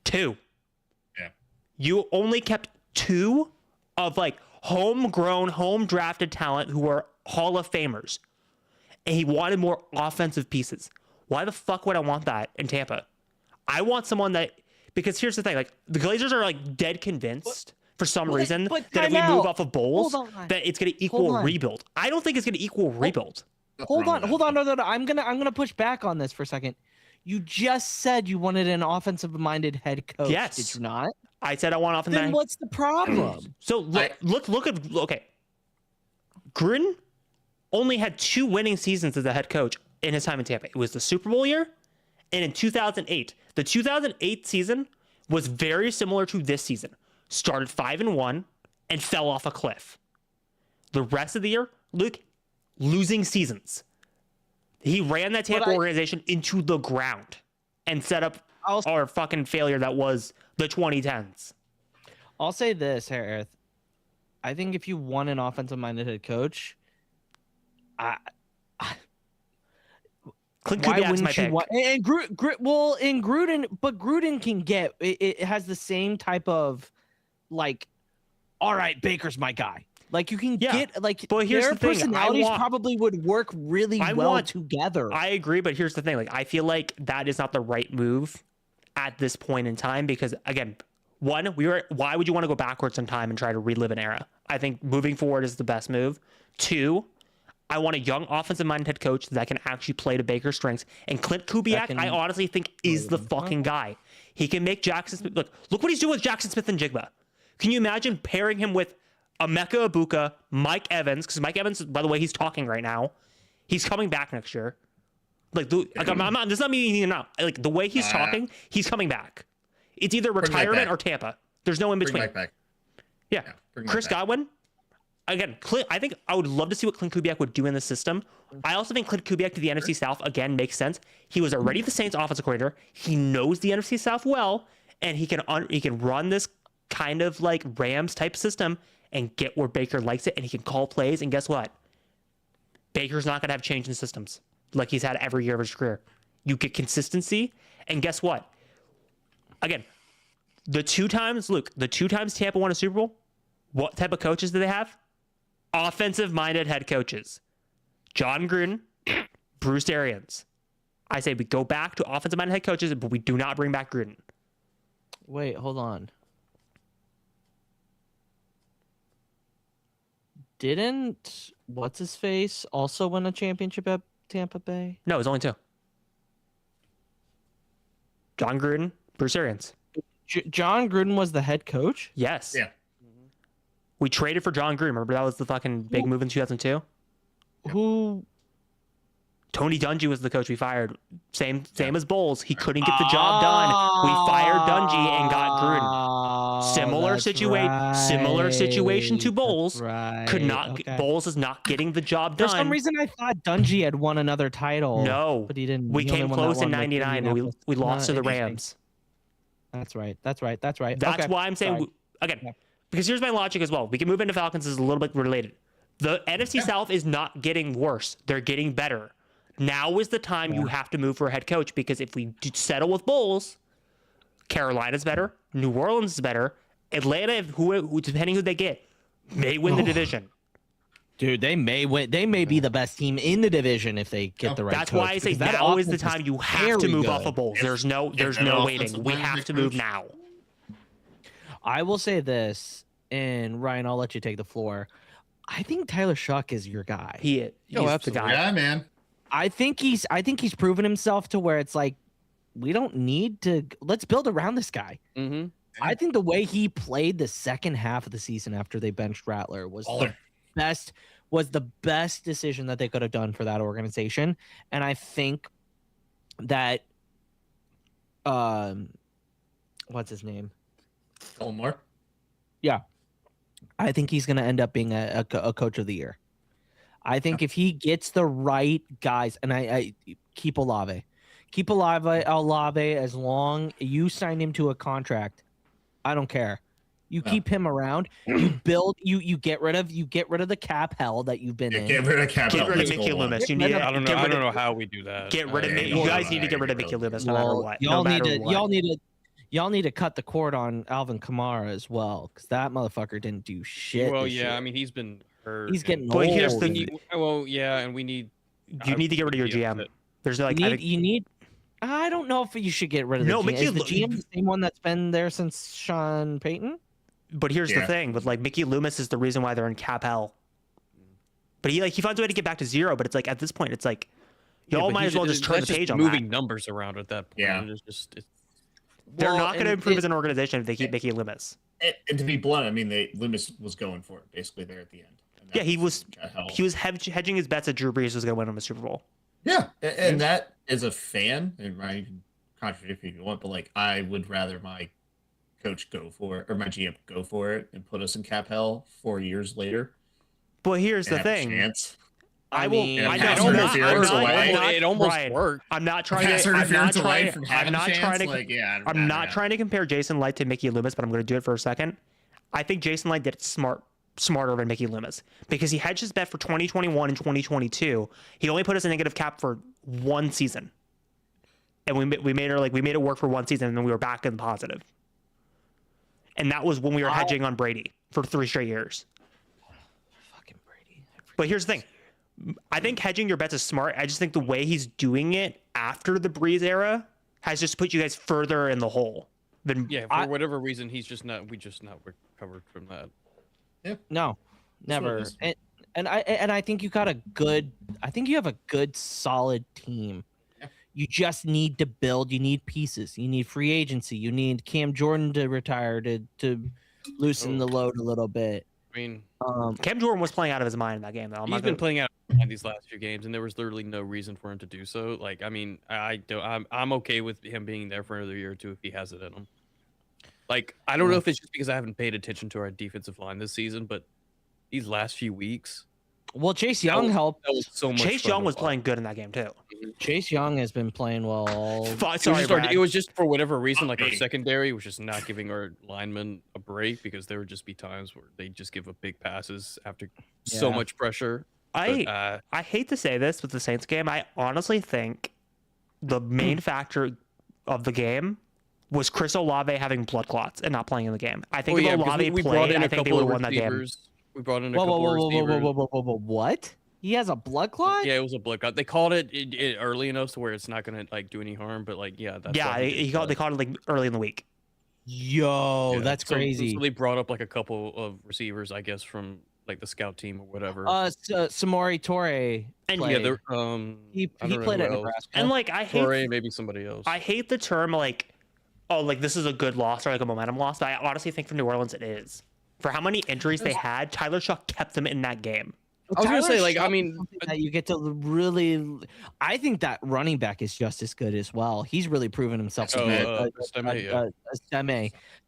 B: 2.
C: Yeah.
B: You only kept 2 of like homegrown, home drafted talent who are Hall of Famers. And he wanted more offensive pieces. Why the fuck would I want that in Tampa? I want someone that, because here's the thing, like the Glazers are like dead convinced for some reason that if we move off of Bowles, that it's going to equal rebuild. I don't think it's going to equal rebuild.
A: Hold on. No. I'm gonna push back on this for a second. You just said you wanted an offensive-minded head coach.
B: Yes.
A: Did you not?
B: I said I want offensive.
A: Then what's the problem?
B: So look at okay. Gruden only had 2 winning seasons as a head coach in his time in Tampa. It was the Super Bowl year, and in 2008. The 2008 season was very similar to this season. Started 5-1 and fell off a cliff. The rest of the year, Luke, losing seasons. He ran that Tampa organization into the ground and set up our fucking failure that was the 2010s.
A: I'll say this, Harith. I think if you want an offensive-minded head coach,
B: Clint Kubiak's my pick.
A: And Gruden, but Gruden can get it has the same type of like, all right, Baker's my guy. Like you can get like
B: but here's
A: their
B: the thing.
A: personalities probably would work really well together.
B: I agree, but here's the thing. Like I feel like that is not the right move at this point in time because again, why would you want to go backwards in time and try to relive an era? I think moving forward is the best move. 2, I want a young offensive-minded head coach that can actually play to Baker's strengths. And Clint Kubiak, I honestly think, is the fucking guy. He can make Jackson Smith... Look what he's doing with Jackson Smith and Jigba. Can you imagine pairing him with Emeka Egbuka, Mike Evans? Because Mike Evans, by the way, he's talking right now. He's coming back next year. I'm not... This is not me even now. Like, the way he's talking, he's coming back. It's either retirement or Tampa. There's no in between.
C: Bring Mike back.
B: Yeah. Chris Godwin... Again, I think I would love to see what Clint Kubiak would do in the system. I also think Clint Kubiak to the NFC South, again, makes sense. He was already the Saints offensive coordinator. He knows the NFC South well, and he can run this kind of like Rams type system and get where Baker likes it, and he can call plays. And guess what? Baker's not going to have change in systems like he's had every year of his career. You get consistency, and guess what? Again, the two times Tampa won a Super Bowl, what type of coaches do they have? Offensive-minded head coaches. John Gruden, Bruce Arians. I say we go back to offensive-minded head coaches, but we do not bring back Gruden.
A: Wait, hold on. Didn't what's-his-face also win a championship at Tampa Bay?
B: No, it was only 2. John Gruden, Bruce Arians.
A: John Gruden was the head coach?
B: Yes.
C: Yeah.
B: We traded for John Gruden. Remember that was the fucking big move in 2002?
A: Who?
B: Tony Dungy was the coach we fired. Same as Bowles. He couldn't get the job done. We fired Dungy and got Gruden. Similar situation to Bowles. Could not. Bowles is not getting the job done.
A: For some reason, I thought Dungy had won another title.
B: No,
A: but he didn't.
B: We came close in '99, and we lost to the Rams.
A: That's right.
B: That's why I'm saying again. Because here's my logic as well. We can move into Falcons is a little bit related. The NFC South is not getting worse. They're getting better. Now is the time you have to move for a head coach because if we settle with Bowles, Carolina's better, New Orleans is better, Atlanta, who depending who they get, may win the division.
A: Dude, they may win. They may be the best team in the division if they get the right.
B: That's why I say now is the time you have to move off of Bowles. There's no waiting. We have to move now.
A: I will say this, and Ryan, I'll let you take the floor. I think Tyler Shuck is your guy.
B: He's the guy.
C: Yeah, man.
A: I think he's proven himself to where it's like we don't need to. Let's build around this guy.
D: Mm-hmm.
A: I think the way he played the second half of the season after they benched Rattler was the best decision that they could have done for that organization. And I think that what's his name?
C: Elmore.
A: Yeah. I think he's going to end up being a coach of the year. I think if he gets the right guys, and I keep Olave as long you sign him to a contract. I don't care. You keep him around. You build. You get rid of the cap hell that you've been in.
C: Get rid of cap.
B: Get rid of Mickey Loomis.
D: I don't know how we do that.
B: Get rid of me. You guys need to get rid of Mickey Loomis no matter what.
A: Y'all need to y'all need to cut the cord on Alvin Kamara as well, because that motherfucker didn't do shit.
D: Well,
A: this
D: yeah,
A: year.
D: I mean, he's been hurt.
A: He's getting
B: But
A: old.
B: here's the-
D: and we need.
B: You need to get rid of your GM. There's like
A: you need. I don't know if you should get rid of the GM.
B: Mickey,
A: Is the GM the same one that's been there since Sean Payton?
B: But here's the thing with like Mickey Loomis is the reason why they're in cap hell. But he finds a way to get back to zero. But it's like at this point, it's like y'all might as well just turn the page on
D: moving
B: that.
D: numbers around at that point.
C: Yeah.
B: They're not going to improve as an organization if they keep Mickey Loomis.
C: And to be blunt, I mean, Loomis was going for it basically there at the end.
B: Yeah, he was hedging his bets that Drew Brees was going to win him a Super Bowl.
C: Yeah, and that as a fan, and Ryan can contradict me if you want, but like I would rather my coach go for it or my GM go for it and put us in cap hell 4 years later.
B: But here's the thing.
D: It almost worked.
B: I'm not trying to compare Jason Light to Mickey Loomis, but I'm going to do it for a second. I think Jason Light did it smarter than Mickey Loomis because he hedged his bet for 2021 and 2022. He only put us in negative cap for one season, and we made it work for one season, and then we were back in positive. And that was when we were hedging on Brady for 3 straight years.
A: Fucking Brady.
B: But here's the thing. I think hedging your bets is smart. I just think the way he's doing it after the Breeze era has just put you guys further in the hole.
D: For whatever reason, we just not recovered from that.
C: Yeah.
A: No, never. And I think you have a good solid team.
C: Yeah.
A: You just need to build. You need pieces. You need free agency. You need Cam Jordan to retire to loosen the load a little bit.
D: I mean,
B: Cam Jordan was playing out of his mind in that game, though.
D: He's been playing out of his mind these last few games, and there was literally no reason for him to do so. Like, I mean, I'm okay with him being there for another year or two if he has it in him. Like, I don't know if it's just because I haven't paid attention to our defensive line this season, but these last few weeks.
A: Well, Chase Young helped.
D: That was so much
B: Chase
D: fun
B: Young
D: to
B: was
D: watch.
B: playing good in that game, too.
A: Chase Young has been playing well.
B: Sorry,
D: It was just for whatever reason, like our secondary was just not giving our linemen a break because there would just be times where they just give up big passes after so much pressure.
B: I hate to say this with the Saints game. I honestly think the main factor of the game was Chris Olave having blood clots and not playing in the game. I think if Olave played, I think they would have won that game.
D: We brought in a couple of receivers.
A: What? He has a blood clot?
D: Yeah, it was a blood clot. They called it early enough to where it's not gonna like do any harm, but like
B: they called it like early in the week.
A: Yo, that's crazy.
D: So they brought up like a couple of receivers, I guess, from like the scout team or whatever.
A: Samori Torre.
B: And
A: he played at Nebraska.
B: And like I hate
D: Torre, maybe somebody else.
B: I hate the term like, oh, like this is a good loss or like a momentum loss. But I honestly think for New Orleans it is. For how many injuries they had, Tyler Shaw kept them in that game.
D: I was gonna say, like, I mean,
A: that you get to really. I think that running back is just as good as well. He's really proven himself to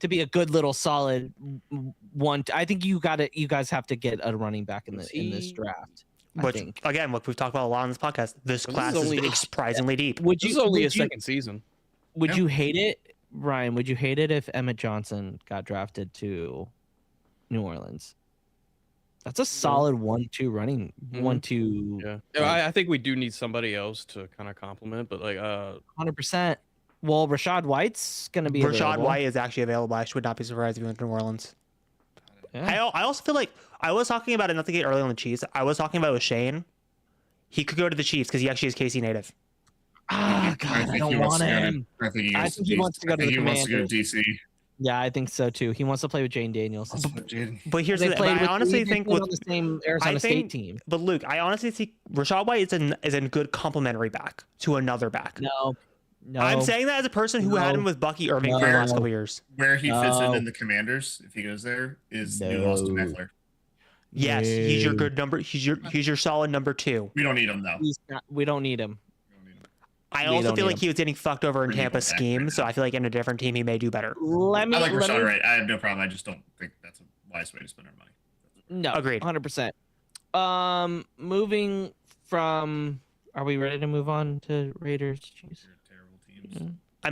A: be a good little solid one. I think you guys have to get a running back in this draft.
B: But again, look, we've talked about a lot on this podcast. This class is surprisingly deep.
D: This is only a second season.
A: Would you hate it, Ryan? Would you hate it if Emmett Johnson got drafted to New Orleans? That's a solid 1-2 running 1-2.
D: Yeah, I think we do need somebody else to kind of complement, but like
A: 100%. Well, Rashad White's gonna be available.
B: White is actually available. I would not be surprised if he went to New Orleans.
A: Yeah.
B: I also feel like I was talking about it not to get early on the Chiefs. I was talking about with Shane. He could go to the Chiefs because he actually is KC native.
A: Ah, God, I don't want him.
C: I think he wants to go to the Commanders. DC.
A: Yeah, I think so too. He wants to play with Jane Daniels.
B: But here's the thing. I honestly think
A: with the same Arizona State team.
B: But Luke, I honestly think Rashad White is a good complementary back to another back.
A: No.
B: I'm saying that as a person who had him with Bucky Irving for the last couple years.
C: Where he fits in the Commanders, if he goes there, is new Austin Eckler.
B: Yes, he's your good number. He's your solid number 2.
C: We don't need him though.
A: We don't need him.
B: I also feel like he was getting fucked over in Tampa's scheme, so I feel like in a different team he may do better.
C: I like Rashad Wright. I have no problem. I just don't think that's a wise way to spend our money.
A: No,
B: agreed.
A: 100%. Moving from, are we ready to move on to Raiders? Jeez.
C: Terrible teams.
B: I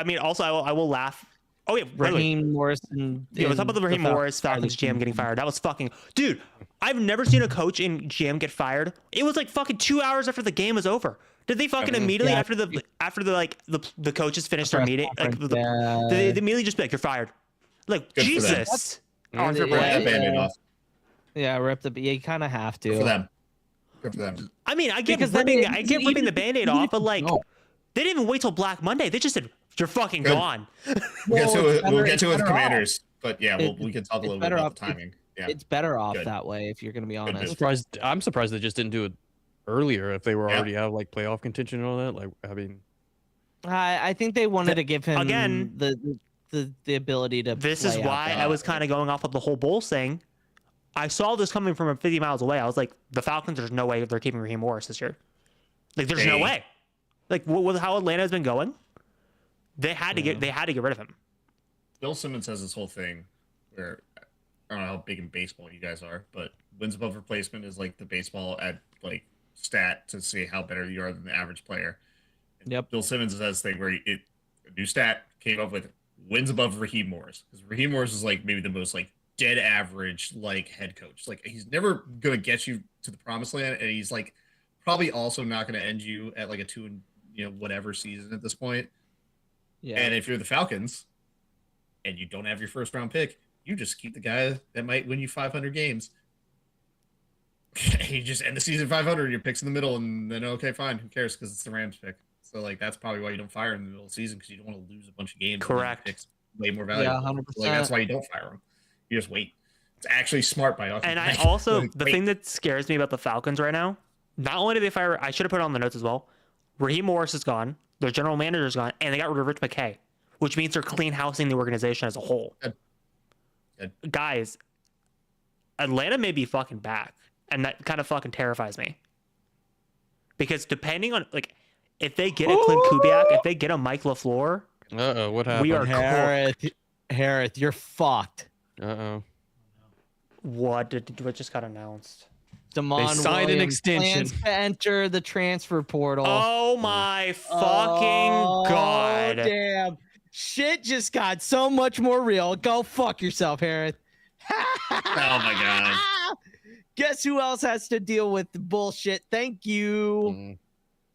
B: mean, also I will laugh. Oh yeah,
A: Raheem Morris.
B: Yeah, let's talk about the Raheem Morris Falcons GM getting fired. That was fucking dude. I've never seen a coach in GM get fired. It was like fucking 2 hours after the game was over. Did they fucking immediately after the coaches finished their meeting, like they immediately just be like, you're fired? Like,
C: Good
B: Jesus.
C: Rip that Band-Aid off.
A: Yeah, you kind of have to.
C: Good for them. Good for them.
B: I mean, I get
A: Because
B: ripping
A: then
B: the Band-Aid off, but like, they didn't even wait till Black Monday. They just said, you're fucking gone.
C: We'll get to it with Commanders, but yeah, we can talk a little bit about the timing. Yeah,
A: it's better off that way if you're going to be honest.
D: I'm surprised they just didn't do it earlier if they were already out of like playoff contention and all that. Like, I mean,
A: I think they wanted to give him
B: again
A: the ability to.
B: This is why I was kind of going off of the whole Bulls thing. I saw this coming from 50 miles away. I was like, the Falcons, there's no way they're keeping Raheem Morris this year. Like, there's no way. Like, with how Atlanta's been going, they had to get rid of him.
C: Bill Simmons has this whole thing where I don't know how big in baseball you guys are, but wins above replacement is like the baseball like stat to see how better you are than the average player. And
A: yep.
C: Bill Simmons has this thing where a new stat came up with wins above Raheem Morris, because Raheem Morris is like maybe the most like dead average like head coach. Like, he's never gonna get you to the promised land, and he's like probably also not gonna end you at like a 2 and whatever season at this point. Yeah. And if you're the Falcons and you don't have your first round pick, you just keep the guy that might win you 500 games. You just end the season 500, your pick's in the middle, and then okay, fine, who cares, because it's the Rams pick. So like, that's probably why you don't fire him in the middle of the season, because you don't want to lose a bunch of games.
B: Correct.
C: Picks way more valuable.
A: Yeah, 100%.
C: Like, that's why you don't fire him. You just wait. It's actually smart by us.
B: And I also, the thing that scares me about the Falcons right now, not only did they fire, I should have put it on the notes as well, Raheem Morris is gone, their general manager is gone, and they got rid of Rich McKay, which means they're clean housing the organization as a whole. Good. Guys, Atlanta may be fucking back, and that kind of fucking terrifies me. Because depending on, like, if they get a Clint Kubiak, if they get a Mike LaFleur,
D: what happened?
B: We are
A: Harith, you're fucked.
B: What just got announced?
A: Damon
D: they signed an extension
A: to enter the transfer portal.
B: Oh my fucking god!
A: Damn, shit just got so much more real. Go fuck yourself, Harith.
C: Oh my god!
A: Guess who else has to deal with the bullshit? Thank you.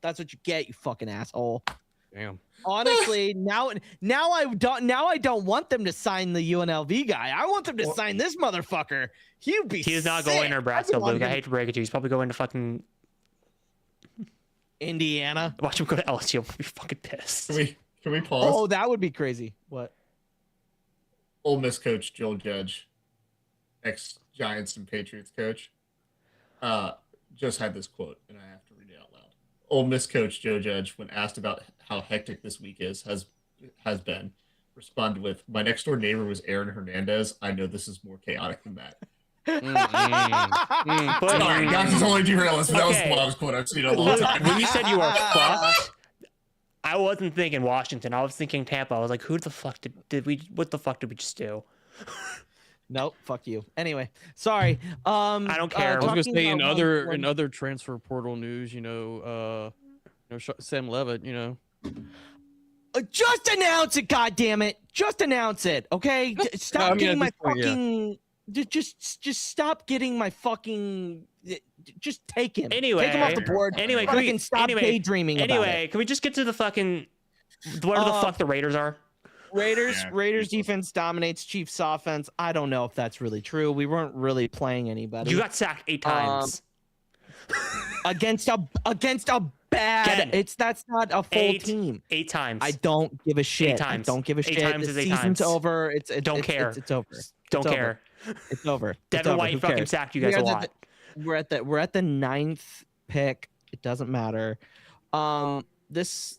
A: That's what you get, you fucking asshole.
D: Damn.
A: Honestly, now I don't want them to sign the UNLV guy. I want them to sign this motherfucker. He's
B: not going to Nebraska, Luke. I hate to break it to you. He's probably going to fucking
A: Indiana.
B: Watch him go to LSU. I'll be fucking pissed.
C: Can we pause?
A: Oh, that would be crazy. What?
C: Ole Miss coach Joel Judge, ex-Giants and Patriots coach, just had this quote, and I have to read it out loud. Ole Miss coach Joe Judge, when asked about how hectic this week has been, responded with, "My next door neighbor was Aaron Hernandez. I know this is more chaotic than that." Sorry, guys, it's only derail us, but that was the longest quote I've seen in a long time.
B: When you said you are fucked, I wasn't thinking Washington. I was thinking Tampa. I was like, who the fuck did we? What the fuck did we just do?
A: Nope, fuck you. Anyway, sorry.
B: I don't care.
D: I was gonna say in other transfer portal news, Sam Levitt,
A: just announce it, goddammit. Just announce it, okay? Stop getting my fucking. Just stop getting my fucking. Just take him.
B: Anyway,
A: take him off the board.
B: Anyway,
A: stop daydreaming.
B: Anyway, can we just get to the fucking whatever the fuck the Raiders are?
A: Raiders defense dominates Chiefs offense. I don't know if that's really true. We weren't really playing anybody.
B: You got sacked 8 times
A: against a bad. That's not a full team.
B: 8 times.
A: I don't give a shit.
B: 8 times.
A: I don't give a shit.
B: 8 times
A: the
B: is 8
A: season's
B: times.
A: over. It's over.
B: Don't care.
A: It's over.
B: Devin White fucking sacked you guys a lot.
A: We're at the 9th pick. It doesn't matter. This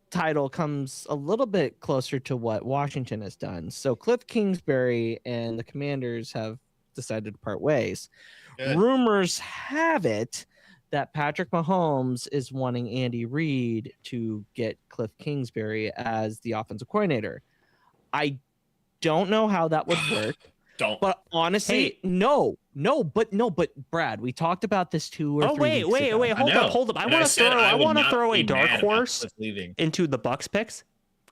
A: title comes a little bit closer to what Washington has done. So Cliff Kingsbury and the Commanders have decided to part ways. Good. Rumors have it that Patrick Mahomes is wanting Andy Reid to get Cliff Kingsbury as the offensive coordinator. I don't know how that would work.
C: But
A: honestly, no, but Brad, we talked about this 2 or 3 weeks ago.
B: Wait, hold up. I want to throw a dark horse into the Bucks picks.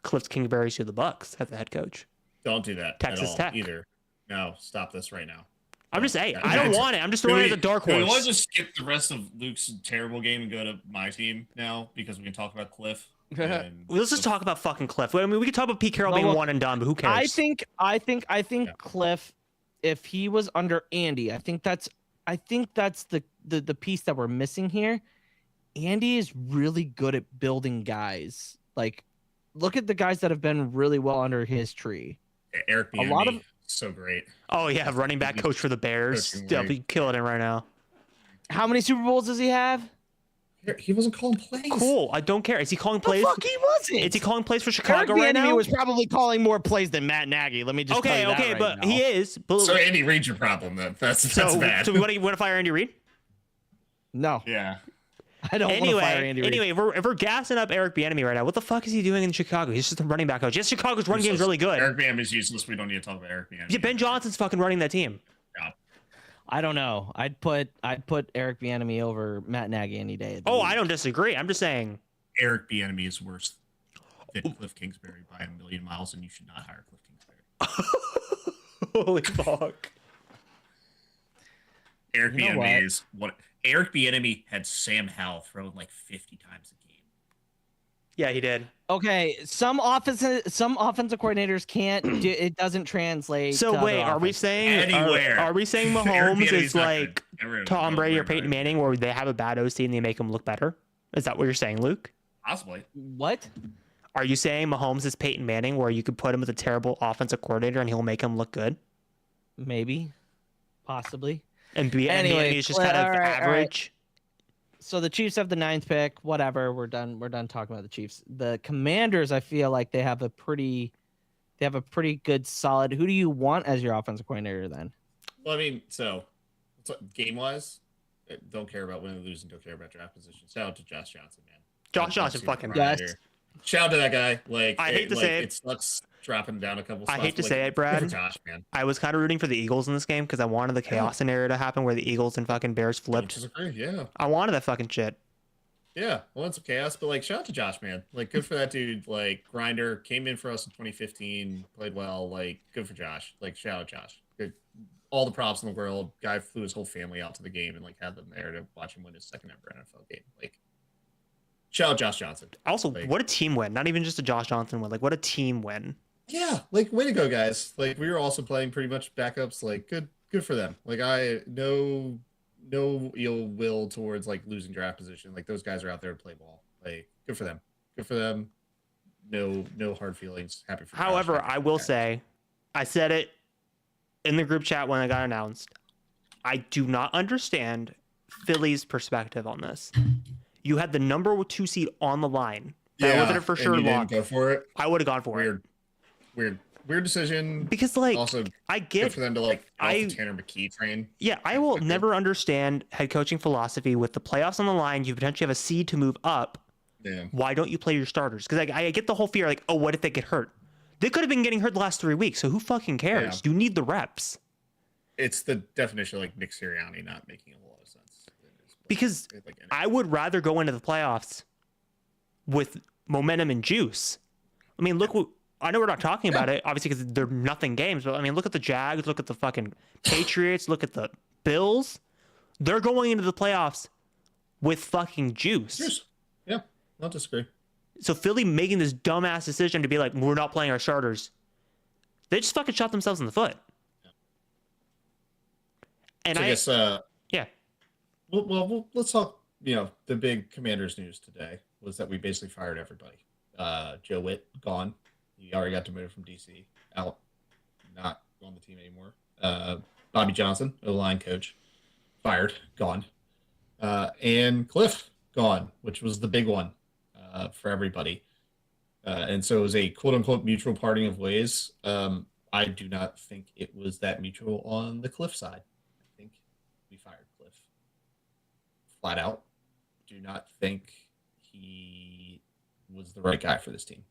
B: Cliff Kingsbury to the Bucks as the head coach.
C: Don't do that.
B: Texas
C: at all,
B: Tech
C: either. No, stop this right now.
B: I'm just saying, I don't want it. I'm just throwing it as a dark
C: Do we want
B: horse.
C: to just skip the rest of Luke's terrible game and go to my team now because we can talk about Cliff? And
B: Let's just talk about fucking Cliff. I mean, we could talk about Pete Carroll being one and done, but who cares?
A: I think Cliff, if he was under Andy, I think that's the piece that we're missing here. Andy is really good at building guys. Like, look at the guys that have been really well under his tree.
C: Eric Bieniemy, so great.
B: Oh yeah, running back coach for the Bears. They'll be killing it right now.
A: How many Super Bowls does he have?
C: He wasn't calling plays.
B: Cool. I don't care. Is he calling plays?
A: The fuck he wasn't.
B: Is he calling plays for Chicago
A: Eric
B: right now?
A: Bieniemy was probably calling more plays than Matt Nagy. Let me just tell you that right
B: but
A: now.
B: he is. But,
C: So Andy Reid's your problem then. That's bad.
B: So we want to fire Andy Reid?
A: No,
C: Yeah.
A: I don't want to fire Andy Reid.
B: Anyway, if we're gassing up Eric Bieniemy right now, what the fuck is he doing in Chicago? He's just a running back coach. Yes, Chicago's run game is really good.
C: Eric Bieniemy's useless. We don't need to talk about Eric Bieniemy.
B: Yeah, Ben Johnson's fucking running that team.
C: Yeah.
A: I don't know. I'd put Eric Bieniemy over Matt Nagy any day of the week.
B: I don't disagree. I'm just saying.
C: Eric Bieniemy is worse than Cliff Kingsbury by a million miles, and you should not hire Cliff Kingsbury.
B: Holy fuck.
C: Eric
A: You know
C: Bieniemy is what Eric Bieniemy had Sam Howell throwing like 50 times a game.
B: Yeah, he did.
A: Okay, some offensive coordinators can't do it. Doesn't translate.
B: So
A: to
B: wait,
A: other
B: are we
A: offenses.
B: saying
C: Anywhere.
B: are we saying
C: Eric
B: Mahomes
C: Bieniemy's
B: is
C: not
B: like
C: good. Everyone-
B: Tom
C: don't
B: Brady or
C: worry about
B: Peyton
C: it.
B: Manning, where they have a bad OC and they make them look better? Is that what you're saying, Luke?
C: Possibly.
A: What?
B: Are you saying Mahomes is Peyton Manning, where you could put him with a terrible offensive coordinator and he'll make him look good?
A: Maybe, possibly.
B: And
A: Anyway,
B: Bieniemy is just kind of
A: all right.
B: average.
A: So the Chiefs have the 9th pick. Whatever. We're done talking about the Chiefs. The Commanders, I feel like they have a pretty good solid. Who do you want as your offensive coordinator then?
C: Well, I mean, so game wise, don't care about winning or losing. Don't care about draft position. Shout out to Josh Johnson, man.
B: Josh Johnson fucking.
A: Yes.
C: Shout out to that guy. Like,
B: I hate to say it.
C: It sucks dropping down a couple.
B: I
C: Spots,
B: hate to
C: but,
B: say it, Brad.
C: good for Josh, man.
B: I was kind of rooting for the Eagles in this game because I wanted the chaos scenario to happen where the Eagles and fucking Bears flipped.
C: Yeah.
B: I wanted that fucking shit.
C: Yeah, I want some chaos, but like, shout out to Josh, man. Like, good for that dude. Like, grinder came in for us in 2015, played well. Like, good for Josh. Like, shout out Josh. Good, all the props in the world. Guy flew his whole family out to the game and like had them there to watch him win his second ever NFL game. Like, shout out Josh Johnson.
B: Also,
C: Like,
B: what a team win! Not even just a Josh Johnson win. Like, what a team win!
C: yeah, like, way to go, guys. Like, we were also playing pretty much backups. Like, good for them. Like, I no ill will towards like losing draft position. Like, those guys are out there to play ball. Like, good for them. Good for them. No hard feelings. Happy for.
B: However,
C: Josh.
B: I will say, I said it in the group chat when it got announced. I do not understand Philly's perspective on this. You had the number 2 seed on the line. That wasn't a for sure
C: and you
B: lock.
C: didn't go for it.
B: I would have gone for it.
C: Weird decision.
B: Because like
C: Also,
B: I
C: good
B: get
C: for them to like off
B: I-
C: the Tanner McKee train.
B: Yeah, I will never understand head coaching philosophy with the playoffs on the line. You potentially have a seed to move up.
C: Yeah.
B: Why don't you play your starters? Because I get the whole fear, like, oh, what if they get hurt? They could have been getting hurt the last 3 weeks, so who fucking cares? You need the reps.
C: It's the definition of like Nick Sirianni not making a whole lot of sense.
B: Because I would rather go into the playoffs with momentum and juice. I mean, look, I know we're not talking about it, obviously, because they're nothing games, but I mean, look at the Jags, look at the fucking Patriots, look at the Bills. They're going into the playoffs with fucking juice.
C: Yeah, I'll disagree.
B: So Philly making this dumbass decision to be like, we're not playing our starters. They just fucking shot themselves in the foot. And
C: So I guess,
B: yeah.
C: well, let's talk. You know, the big Commanders news today was that we basically fired everybody. Joe Witt gone. He already got demoted from DC. Out, not on the team anymore. Bobby Johnson, O-line coach, fired, gone. And Cliff gone, which was the big one for everybody. And so it was a quote-unquote mutual parting of ways. I do not think it was that mutual on the Cliff side. I think we fired Cliff. Flat out. Do not think he was the right guy for this team.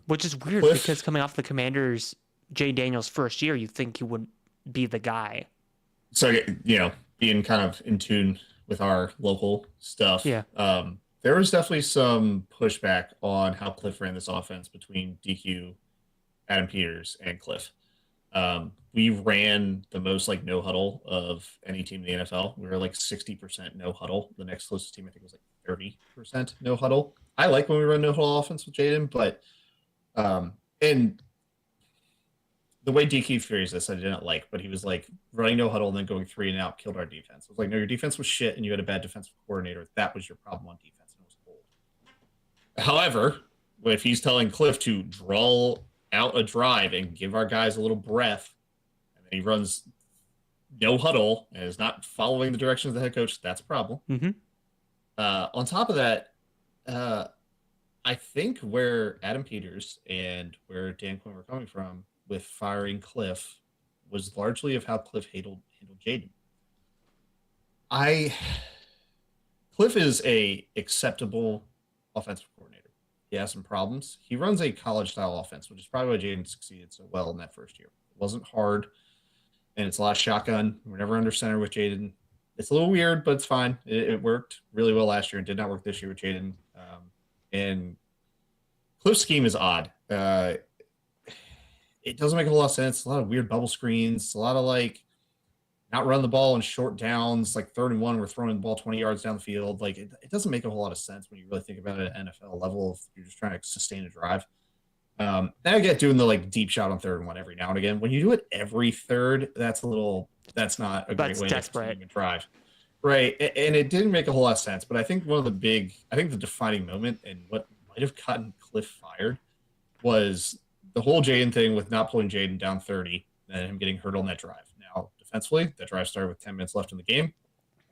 B: Which is weird
C: Cliff,
B: because coming off the Commanders, Jay Daniels' first year, you'd think he would be the guy.
C: So, you know, being kind of in tune with our local stuff.
B: Yeah.
C: There was definitely some pushback on how Cliff ran this offense between DQ, Adam Peters, and Cliff. We ran the most like no huddle of any team in the NFL. We were like 60% no huddle. The next closest team I think was like 30% no huddle. I like when we run no huddle offense with Jaden, but and the way DQ phrased this, I didn't like, but he was like running no huddle and then going 3 and out killed our defense. I was like, no, your defense was shit and you had a bad defensive coordinator. That was your problem on defense, and it was old. However, if he's telling Cliff to draw out a drive and give our guys a little breath, and then he runs no huddle and is not following the directions of the head coach, that's a problem.
B: Mm-hmm.
C: On top of that, I think where Adam Peters and where Dan Quinn were coming from with firing Cliff was largely of how Cliff handled Jaden. Cliff is a acceptable offensive coordinator. He has some problems. He runs a college-style offense, which is probably why Jaden succeeded so well in that first year. It wasn't hard, and it's a lot of shotgun. We're never under center with Jaden. It's a little weird, but it's fine. It worked really well last year and did not work this year with Jaden. And Cliff's scheme is odd. It doesn't make a lot of sense. A lot of weird bubble screens. A lot of like not running the ball in short downs, like 3rd and 1, we're throwing the ball 20 yards down the field. Like it doesn't make a whole lot of sense when you really think about it at NFL level if you're just trying to sustain a drive. And I get doing the like deep shot on 3rd and 1 every now and again. When you do it every third, that's not a great way to continue a drive. Right. And it didn't make a whole lot of sense. But I think the defining moment and what might have gotten Cliff fired was the whole Jaden thing with not pulling Jaden down 30 and him getting hurt on that drive. Now, defensively, that drive started with 10 minutes left in the game.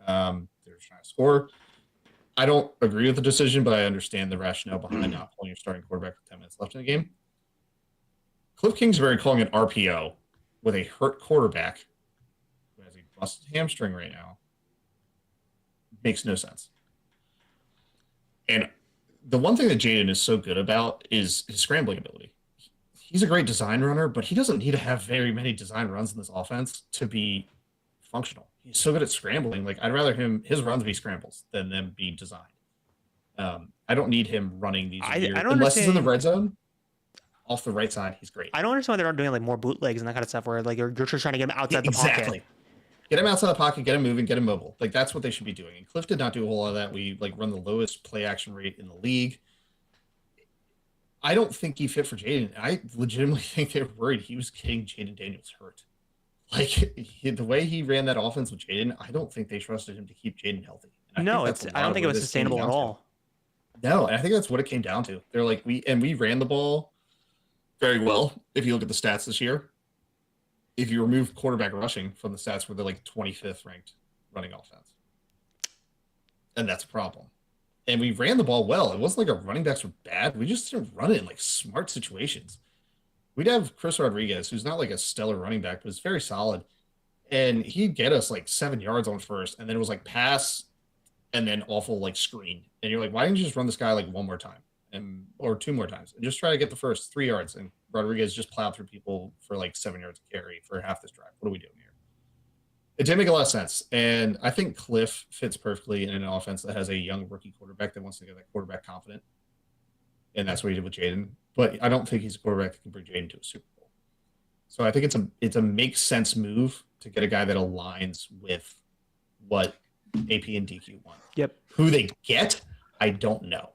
C: They were trying to score. I don't agree with the decision, but I understand the rationale behind not pulling your starting quarterback with 10 minutes left in the game. Cliff Kingsbury calling an RPO with a hurt quarterback who has a busted hamstring right now makes no sense. And the one thing that Jaden is so good about is his scrambling ability. He's a great design runner, but he doesn't need to have very many design runs in this offense to be functional. He's so good at scrambling. Like I'd rather his runs be scrambles than them be designed. I don't need him running these unless he's in the red zone. Off the right side, he's great.
B: I don't understand why they're not doing like more bootlegs and that kind of stuff where like you're just trying to get him outside the pocket.
C: Get him outside the pocket, get him moving, get him mobile. Like that's what they should be doing. And Cliff did not do a whole lot of that. We like run the lowest play action rate in the league. I don't think he fit for Jaden. I legitimately think they were worried he was getting Jaden Daniels hurt. Like the way he ran that offense with Jaden, I don't think they trusted him to keep Jaden healthy.
B: I don't think it was sustainable at all.
C: No, and I think that's what it came down to. They're like we ran the ball very well. If you look at the stats this year, if you remove quarterback rushing from the stats, where they're like 25th ranked running offense, and that's a problem. And we ran the ball well. It wasn't like our running backs were bad. We just didn't run it in like smart situations. We'd have Chris Rodriguez, who's not like a stellar running back, but is very solid. And he'd get us like 7 yards on first. And then it was like pass and then awful like screen. And you're like, why didn't you just run this guy like one more time or 2 more times and just try to get the first 3 yards? And Rodriguez just plowed through people for like 7 yards of carry for half this drive. What are we doing here? It didn't make a lot of sense. And I think Cliff fits perfectly in an offense that has a young rookie quarterback that wants to get that quarterback confident. And that's what he did with Jaden. But I don't think he's a quarterback that can bring Jaden to a Super Bowl. So I think it's a make sense move to get a guy that aligns with what AP and DQ want.
B: Yep.
C: Who they get, I don't know.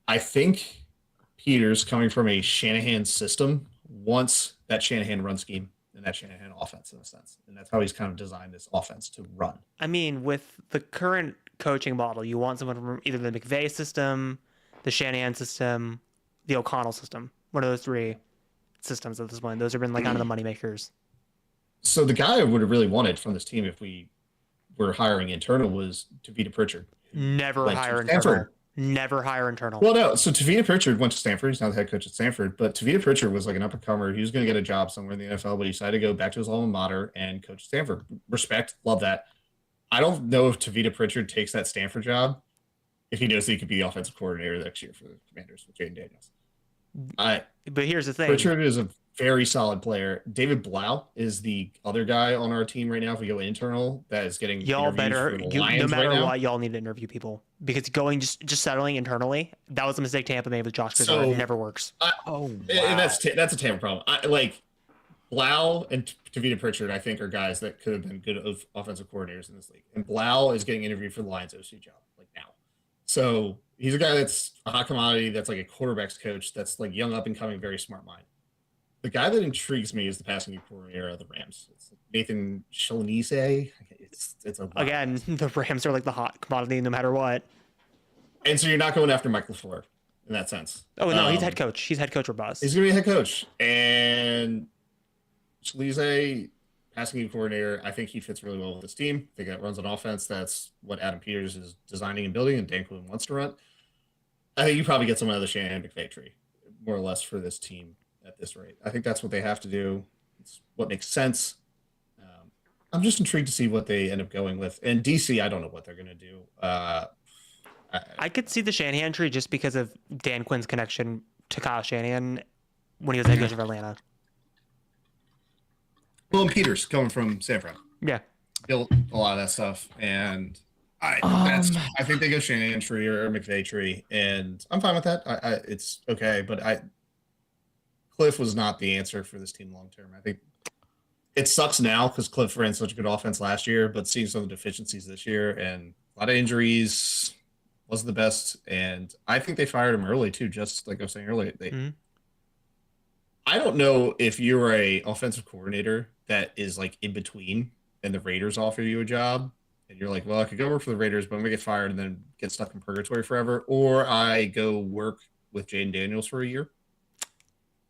C: I think Peters, coming from a Shanahan system, wants that Shanahan run scheme and that Shanahan offense in a sense. And that's how he's kind of designed this offense to run.
B: I mean, with the current coaching model, you want someone from either the McVay system, the Shanahan system, the O'Connell system. One of those 3 systems at this point. Those have been like kind of the moneymakers.
C: So the guy I would have really wanted from this team if we were hiring internal was Tavita Pritchard.
B: Never hire internal. Never hire internal.
C: Well, no. So Tavita Pritchard went to Stanford. He's now the head coach at Stanford. But Tavita Pritchard was like an up-and-comer. He was going to get a job somewhere in the NFL, but he decided to go back to his alma mater and coach Stanford. Respect. Love that. I don't know if Tavita Pritchard takes that Stanford job if he knows that he could be the offensive coordinator next year for the Commanders with Jaden Daniels.
B: But here's the thing.
C: Pritchard is a very solid player. David Blau is the other guy on our team right now. If we go internal, that is getting
B: y'all better. No matter what, y'all need to interview people because going just settling internally. That was a mistake Tampa made with Josh Griswold. It never works.
C: And that's a Tampa problem. Blau and Tavita Pritchard, I think, are guys that could have been good offensive coordinators in this league. And Blau is getting interviewed for the Lions OC job like now. So he's a guy that's a hot commodity. That's like a quarterbacks coach. That's like young, up and coming, very smart mind. The guy that intrigues me is the passing coordinator of the Rams. It's Nathan Shalonise. It's a
B: Again, the Rams are like the hot commodity no matter what.
C: And so you're not going after Mike LaFleur in that sense.
B: Oh no, he's head coach. He's head coach or boss.
C: He's gonna be a head coach. And Shalise, passing game coordinator, I think he fits really well with this team. I think that runs an offense. That's what Adam Peters is designing and building, and Dan Quinn wants to run. I think you probably get someone out of the Shanahan McVay tree, more or less, for this team at this rate. I think that's what they have to do. It's what makes sense. I'm just intrigued to see what they end up going with. And DC, I don't know what they're going to do.
B: I could see the Shanahan tree just because of Dan Quinn's connection to Kyle Shanahan when he was head coach of Atlanta.
C: Well, and Peters coming from San Fran.
B: Yeah.
C: Built a lot of that stuff. And I think they go Shanahan tree or McVay tree. And I'm fine with that. It's okay. But Cliff was not the answer for this team long term. I think it sucks now because Cliff ran such a good offense last year, but seeing some of the deficiencies this year and a lot of injuries, wasn't the best. And I think they fired him early too, just like I was saying earlier. I don't know if you're a offensive coordinator that is like in between and the Raiders offer you a job and you're like, well, I could go work for the Raiders, but I'm gonna get fired and then get stuck in purgatory forever, or I go work with Jaden Daniels for a year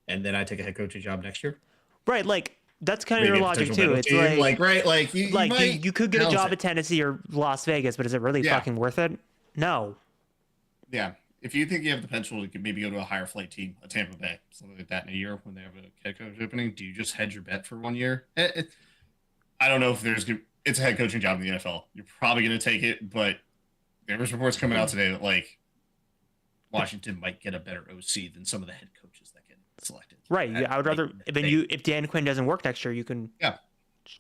C: and then I take a head coaching job next year.
B: Right, like that's kind of your logic too. It's you could get a job at Tennessee or Las Vegas, but is it really fucking worth it? No.
C: Yeah. If you think you have the potential to maybe go to a higher flight team, a Tampa Bay, something like that in a year when they have a head coach opening, do you just hedge your bet for 1 year? I don't know if it's a head coaching job in the NFL. You're probably going to take it, but there was reports coming out today that like Washington might get a better OC than some of the head coaches that get selected.
B: Right. I would rather if Dan Quinn doesn't work next year, you can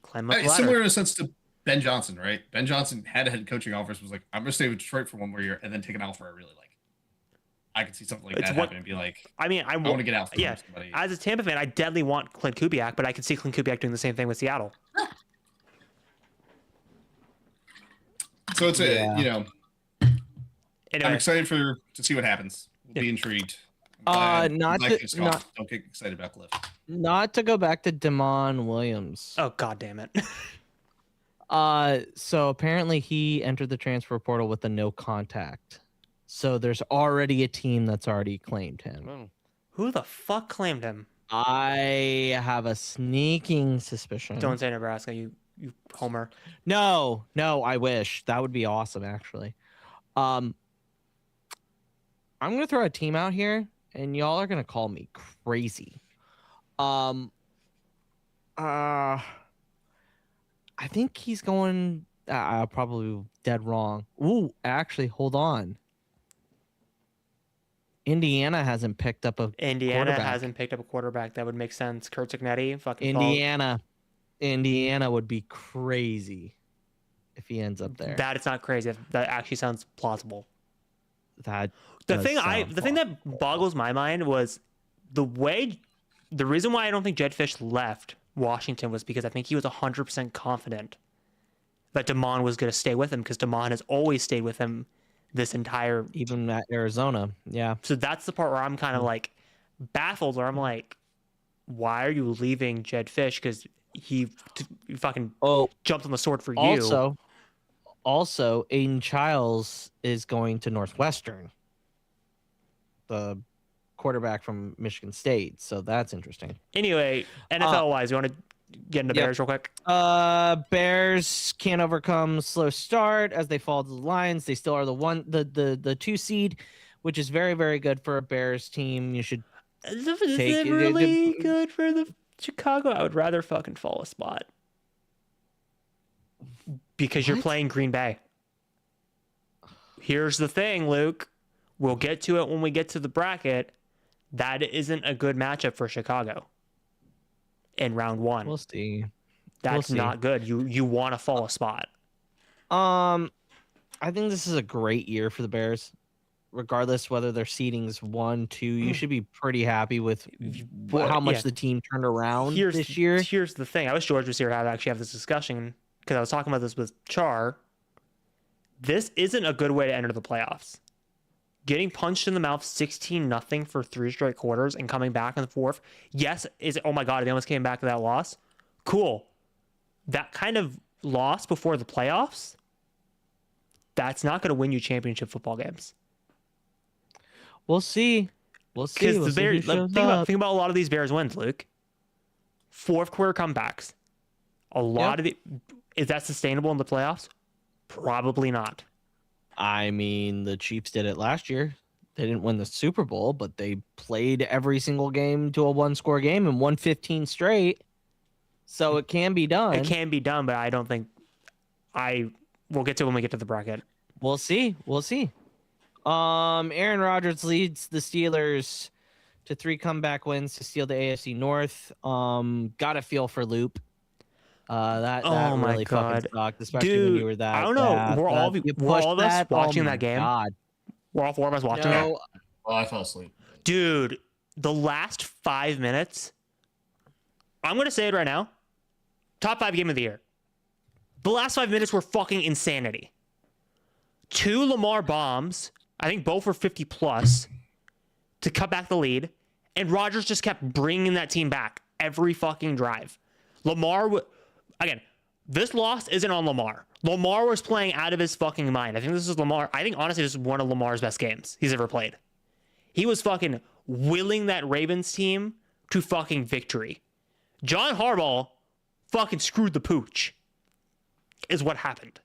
B: climb up the ladder.
C: Similar in a sense to Ben Johnson, right? Ben Johnson had a head coaching offers, was like, I'm going to stay with Detroit for 1 more year and then take an offer I really like. I could see something like that happen and be like, I want to get out.
B: Yeah. Somebody. As a Tampa fan, I deadly want Clint Kubiak, but I could see Clint Kubiak doing the same thing with Seattle.
C: So it's anyway. I'm excited to see what happens. We'll be intrigued.
A: Don't get
C: excited about Cliff.
A: Not to go back to Damon Williams.
B: Oh, God damn it.
A: So apparently he entered the transfer portal with a no contact. So there's already a team that's already claimed him.
D: Oh.
B: Who the fuck claimed him?
A: I have a sneaking suspicion.
B: Don't say Nebraska, you homer.
A: No, I wish. That would be awesome, actually. I'm gonna throw a team out here, and y'all are gonna call me crazy. I think he's going. Probably dead wrong. Ooh, actually, hold on. Indiana hasn't picked up a
B: quarterback. That would make sense. Kurt Cignetti, fucking
A: Indiana would be crazy if he ends up there.
B: That it's not crazy. That actually sounds plausible.
A: The
B: thing that boggles my mind was the reason why I don't think Jedd Fisch left Washington was because I think he was 100% confident that Damon was going to stay with him, because Damon has always stayed with him this entire,
A: even at Arizona. Yeah.
B: So that's the part where I'm kind of like baffled, where I'm like, why are you leaving Jedd Fisch? Because he fucking jumped on the sword for you.
A: Also, Aiden Childs is going to Northwestern, the quarterback from Michigan State. So that's interesting.
B: Anyway, NFL wise, you want to get into Bears real quick?
A: Bears can't overcome slow start as they fall to the Lions. They still are the 2 seed, which is very, very good for a Bears team. You should
B: Is it really good for the Chicago? I would rather fucking fall a spot. Because you're playing Green Bay. Here's the thing, Luke. We'll get to it when we get to the bracket. That isn't a good matchup for Chicago in round 1.
A: We'll see.
B: That's not good. You want to fall a spot.
A: I think this is a great year for the Bears. regardless whether their seeding's 1, 2, you should be pretty happy with how much the team turned around this year.
B: Here's the thing. I wish George was here to actually have this discussion because I was talking about this with Char. This isn't a good way to enter the playoffs. Getting punched in the mouth 16-0 for 3 straight quarters and coming back in the fourth. Yes, oh my God, they almost came back to that loss. Cool. That kind of loss before the playoffs, that's not going to win you championship football games.
A: We'll see. Because
B: the Bears, think about a lot of these Bears wins, Luke. Fourth quarter comebacks. A lot of it. Is that sustainable in the playoffs? Probably not.
A: I mean, the Chiefs did it last year. They didn't win the Super Bowl, but they played every single game to a 1-score game and won 15 straight. So it can be done.
B: It can be done, but I don't think we'll get to it when we get to the bracket.
A: We'll see. Aaron Rodgers leads the Steelers to 3 comeback wins to steal the AFC North. Got a feel for Loop. That
B: oh my
A: really
B: God.
A: fucking sucked, especially
B: Dude,
A: when you were that.
B: I don't know.
A: bad.
B: We're all of us watching that game.
A: God.
B: We're all 4 of us watching it.
C: Well, I fell asleep.
B: Dude, the last 5 minutes, I'm going to say it right now. Top 5 game of the year. The last 5 minutes were fucking insanity. 2 Lamar bombs, I think both were 50 plus, to cut back the lead. And Rodgers just kept bringing that team back every fucking drive. Again, this loss isn't on Lamar. Lamar was playing out of his fucking mind. I think this is Lamar. I think honestly, this is one of Lamar's best games he's ever played. He was fucking willing that Ravens team to fucking victory. John Harbaugh fucking screwed the pooch, is what happened.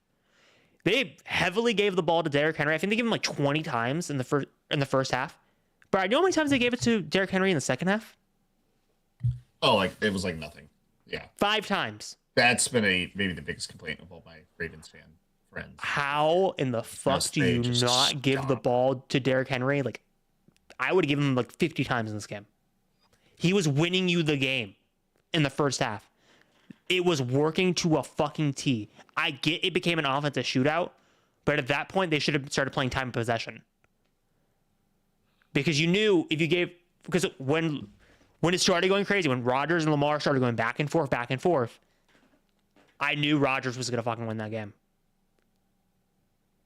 B: They heavily gave the ball to Derrick Henry. I think they gave him like 20 times in the first half. But I know how many times they gave it to Derrick Henry in the second half?
C: Oh, like it was like nothing. Yeah.
B: 5 times.
C: That's been maybe the biggest complaint of all my Ravens fan friends.
B: How in the fuck do you not give the ball to Derrick Henry? Like, I would give him like 50 times in this game. He was winning you the game in the first half. It was working to a fucking T. I get it became an offensive shootout, but at that point they should have started playing time of possession. Because you knew because when it started going crazy, when Rodgers and Lamar started going back and forth, I knew Rodgers was going to fucking win that game.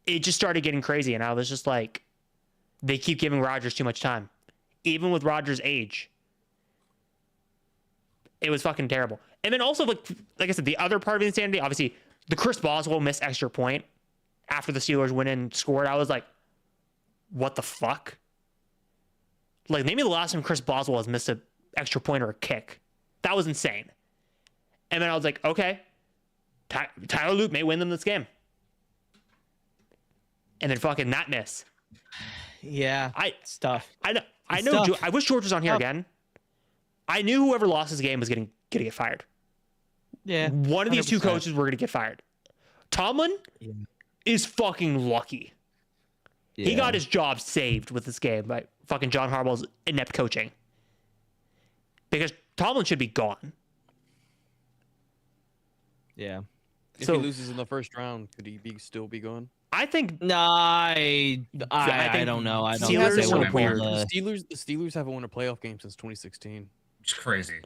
B: It just started getting crazy, and I was just like, they keep giving Rodgers too much time. Even with Rodgers' age. It was fucking terrible. And then also, like I said, the other part of insanity, obviously, the Chris Boswell missed extra point after the Steelers went in and scored. I was like, what the fuck? Like, maybe the last time Chris Boswell has missed an extra point or a kick. That was insane. And then I was like, okay, Tyler Luke may win them this game. And then fucking that miss.
A: Yeah, it's tough.
B: I know. I wish George was on here again. I knew whoever lost this game was going to get fired.
A: Yeah.
B: One of these 2 coaches were going to get fired. Tomlin is fucking lucky. Yeah. He got his job saved with this game by fucking John Harbaugh's inept coaching. Because Tomlin should be gone.
D: Yeah. If he loses in the first round, could he still be gone?
B: I think.
A: No, I don't know. I don't
B: think
A: they
B: Steelers
A: would
B: weird.
A: pull
D: The Steelers haven't won a playoff game since 2016.
C: It's crazy.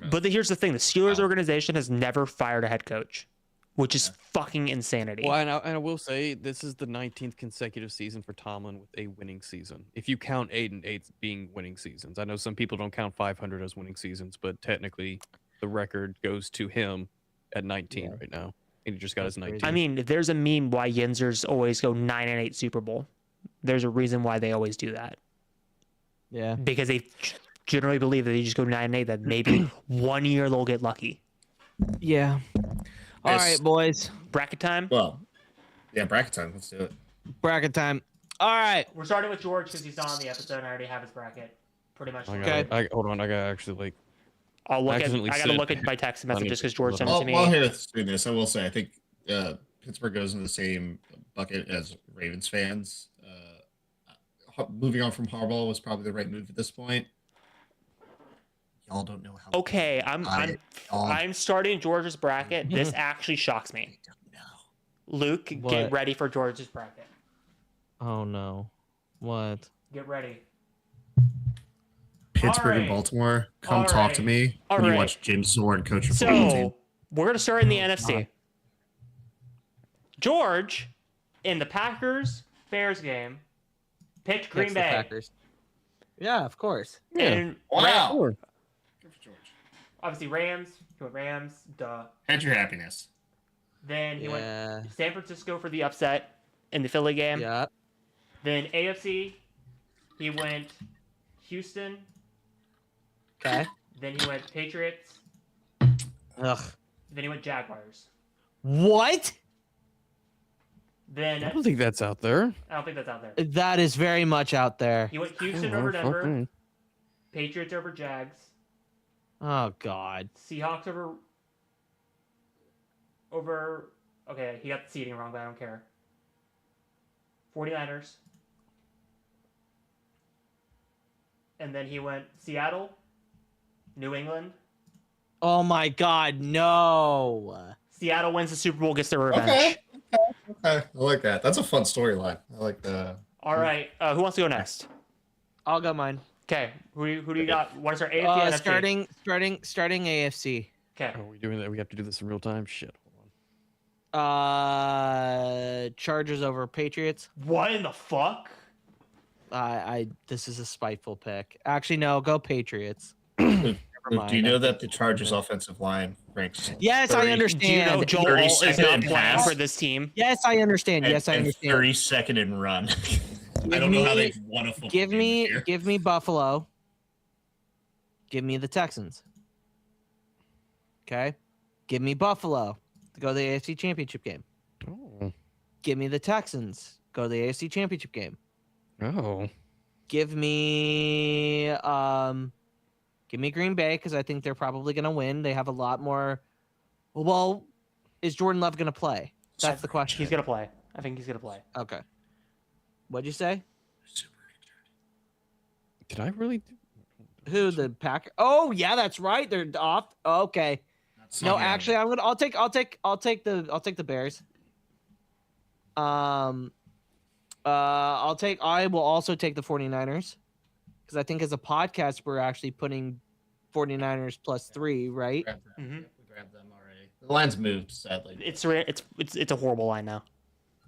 B: But here's the thing: the Steelers organization has never fired a head coach, which is fucking insanity.
D: Well, and I will say this is the 19th consecutive season for Tomlin with a winning season. If you count 8-8 being winning seasons, I know some people don't count 500 as winning seasons, but technically, the record goes to him at 19 right now. And he just got his 19.
B: I mean, there's a meme why Yinzers always go 9-8 Super Bowl. There's a reason why they always do that.
A: Yeah.
B: Because they generally believe that they just go 9-8, that maybe one year they'll get lucky.
A: Yeah. All right, boys.
B: Bracket time?
C: Well, yeah, bracket time. Let's do it.
A: Bracket time. All right.
B: We're starting with George because he's not on the episode and I already have his bracket. Pretty much.
D: Hold on. I gotta actually
B: I gotta look at my text messages because George sent it to me.
C: While here doing this, I will say I think Pittsburgh goes in the same bucket as Ravens fans. Moving on from Harbaugh was probably the right move at this point. Y'all don't know how.
B: Okay, I'm starting George's bracket. This actually shocks me.
C: I don't know.
B: Luke, get ready for George's bracket.
A: Oh no. What?
B: Get ready.
C: Pittsburgh and
B: right.
C: Baltimore, come
B: All
C: talk to
B: right.
C: me
B: All
C: when you
B: right.
C: watch James Zorn coach your football team.
B: So we're gonna start in the
A: Oh,
B: NFC.
A: God.
B: George, in the Packers-Bears game, picked Green
A: Picks
B: Bay.
A: the Packers. Yeah, of course.
B: And
C: Wow.
D: Sure.
C: Good for George.
B: obviously Rams. He went Rams. Duh.
C: Hedge your happiness.
B: Then he
A: Yeah.
B: went San Francisco for the upset in the Philly game.
A: Yeah.
B: Then AFC, he went Houston.
A: Okay.
B: Then he went Patriots.
A: Ugh.
B: Then he went Jaguars.
A: What?
B: Then
D: I don't think that's out there.
B: I don't think that's out there.
A: That is very much out there.
B: He went Houston
D: Oh,
B: over
D: fuck
B: Denver.
D: me.
B: Patriots over Jags.
A: Oh God.
B: Seahawks over. Okay, he got the seating wrong, but I don't care. 49ers. And then he went Seattle, New England.
A: Oh my God. No.
B: Seattle wins the Super Bowl, gets their revenge.
C: Okay. I like that. That's a fun storyline. I like the.
B: All right, who wants to go next?
A: I'll go mine.
B: Okay, who do you got? What is our AFC and NFC?
A: Starting AFC.
B: Okay,
D: Are we doing that? We have to do this in real time? Shit. Hold on.
A: Chargers over Patriots.
B: what in the fuck?
A: This is a spiteful pick. Actually, no, go Patriots.
C: Do
A: mind.
C: you know that the Chargers' offensive line ranks?
A: Yes, I
C: 30
A: understand.
B: Do you know Joel
C: 30
B: is
C: second
B: not
C: and
B: playing
C: pass.
B: for this team?
A: Yes, I understand. Yes, I
C: and
A: understand.
C: 32nd and run. I don't know how they've won a football
A: Give
C: game
A: me,
C: this year.
A: give me Buffalo. Give me the Texans. Okay, give me Buffalo to go to the AFC Championship game.
D: Oh.
A: Give me the Texans. Go to the AFC Championship game.
D: Oh.
A: Give me Green Bay because I think they're probably gonna win. They have a lot more. Well, is Jordan Love gonna play? That's the question.
B: He's gonna play. I think he's gonna play.
A: Okay. What'd you say?
D: Did I really?
A: Who the Pack? Oh yeah, that's right. They're off. Okay.
C: That's
A: No,
C: not the
A: actually, I'll take the Bears. I will also take the 49ers because I think as a podcast we're actually putting 49ers +3, right?
C: Grab them.
B: Mhm.
C: Yep, we grabbed them already. The line's moved, sadly.
B: It's a horrible line now.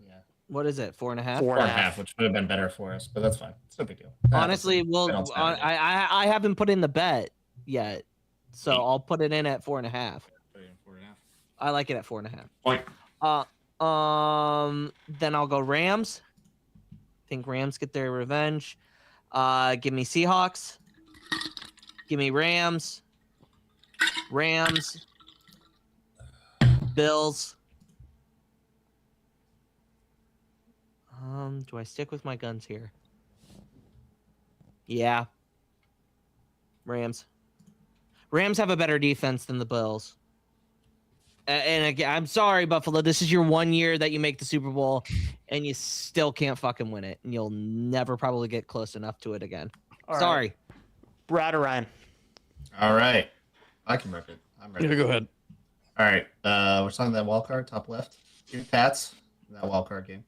C: Yeah.
A: What is it? 4.5.
B: 4.5.
C: Which would have been better for us, but that's fine. It's no big deal.
A: Honestly, well,
C: Right on Saturday.
A: I haven't put in the bet yet, so
C: Eight.
A: I'll put it in at 4.5.
C: Put it in 4.5.
A: I like it at 4.5.
C: Point.
A: Then I'll go Rams. I think Rams get their revenge. Give me Seahawks. Give me Rams. Rams. Bills. Do I stick with my guns here? Yeah. Rams. Rams have a better defense than the Bills. And again, I'm sorry, Buffalo. This is your one year that you make the Super Bowl, and you still can't fucking win it, and you'll never probably get close enough to it again.
B: All right.
A: Sorry.
B: Brad or Ryan?
C: All right. I can rip it. I'm ready.
D: Yeah, go ahead.
C: All right. We're talking that wild card, top left. Give me Pats in that wild card game.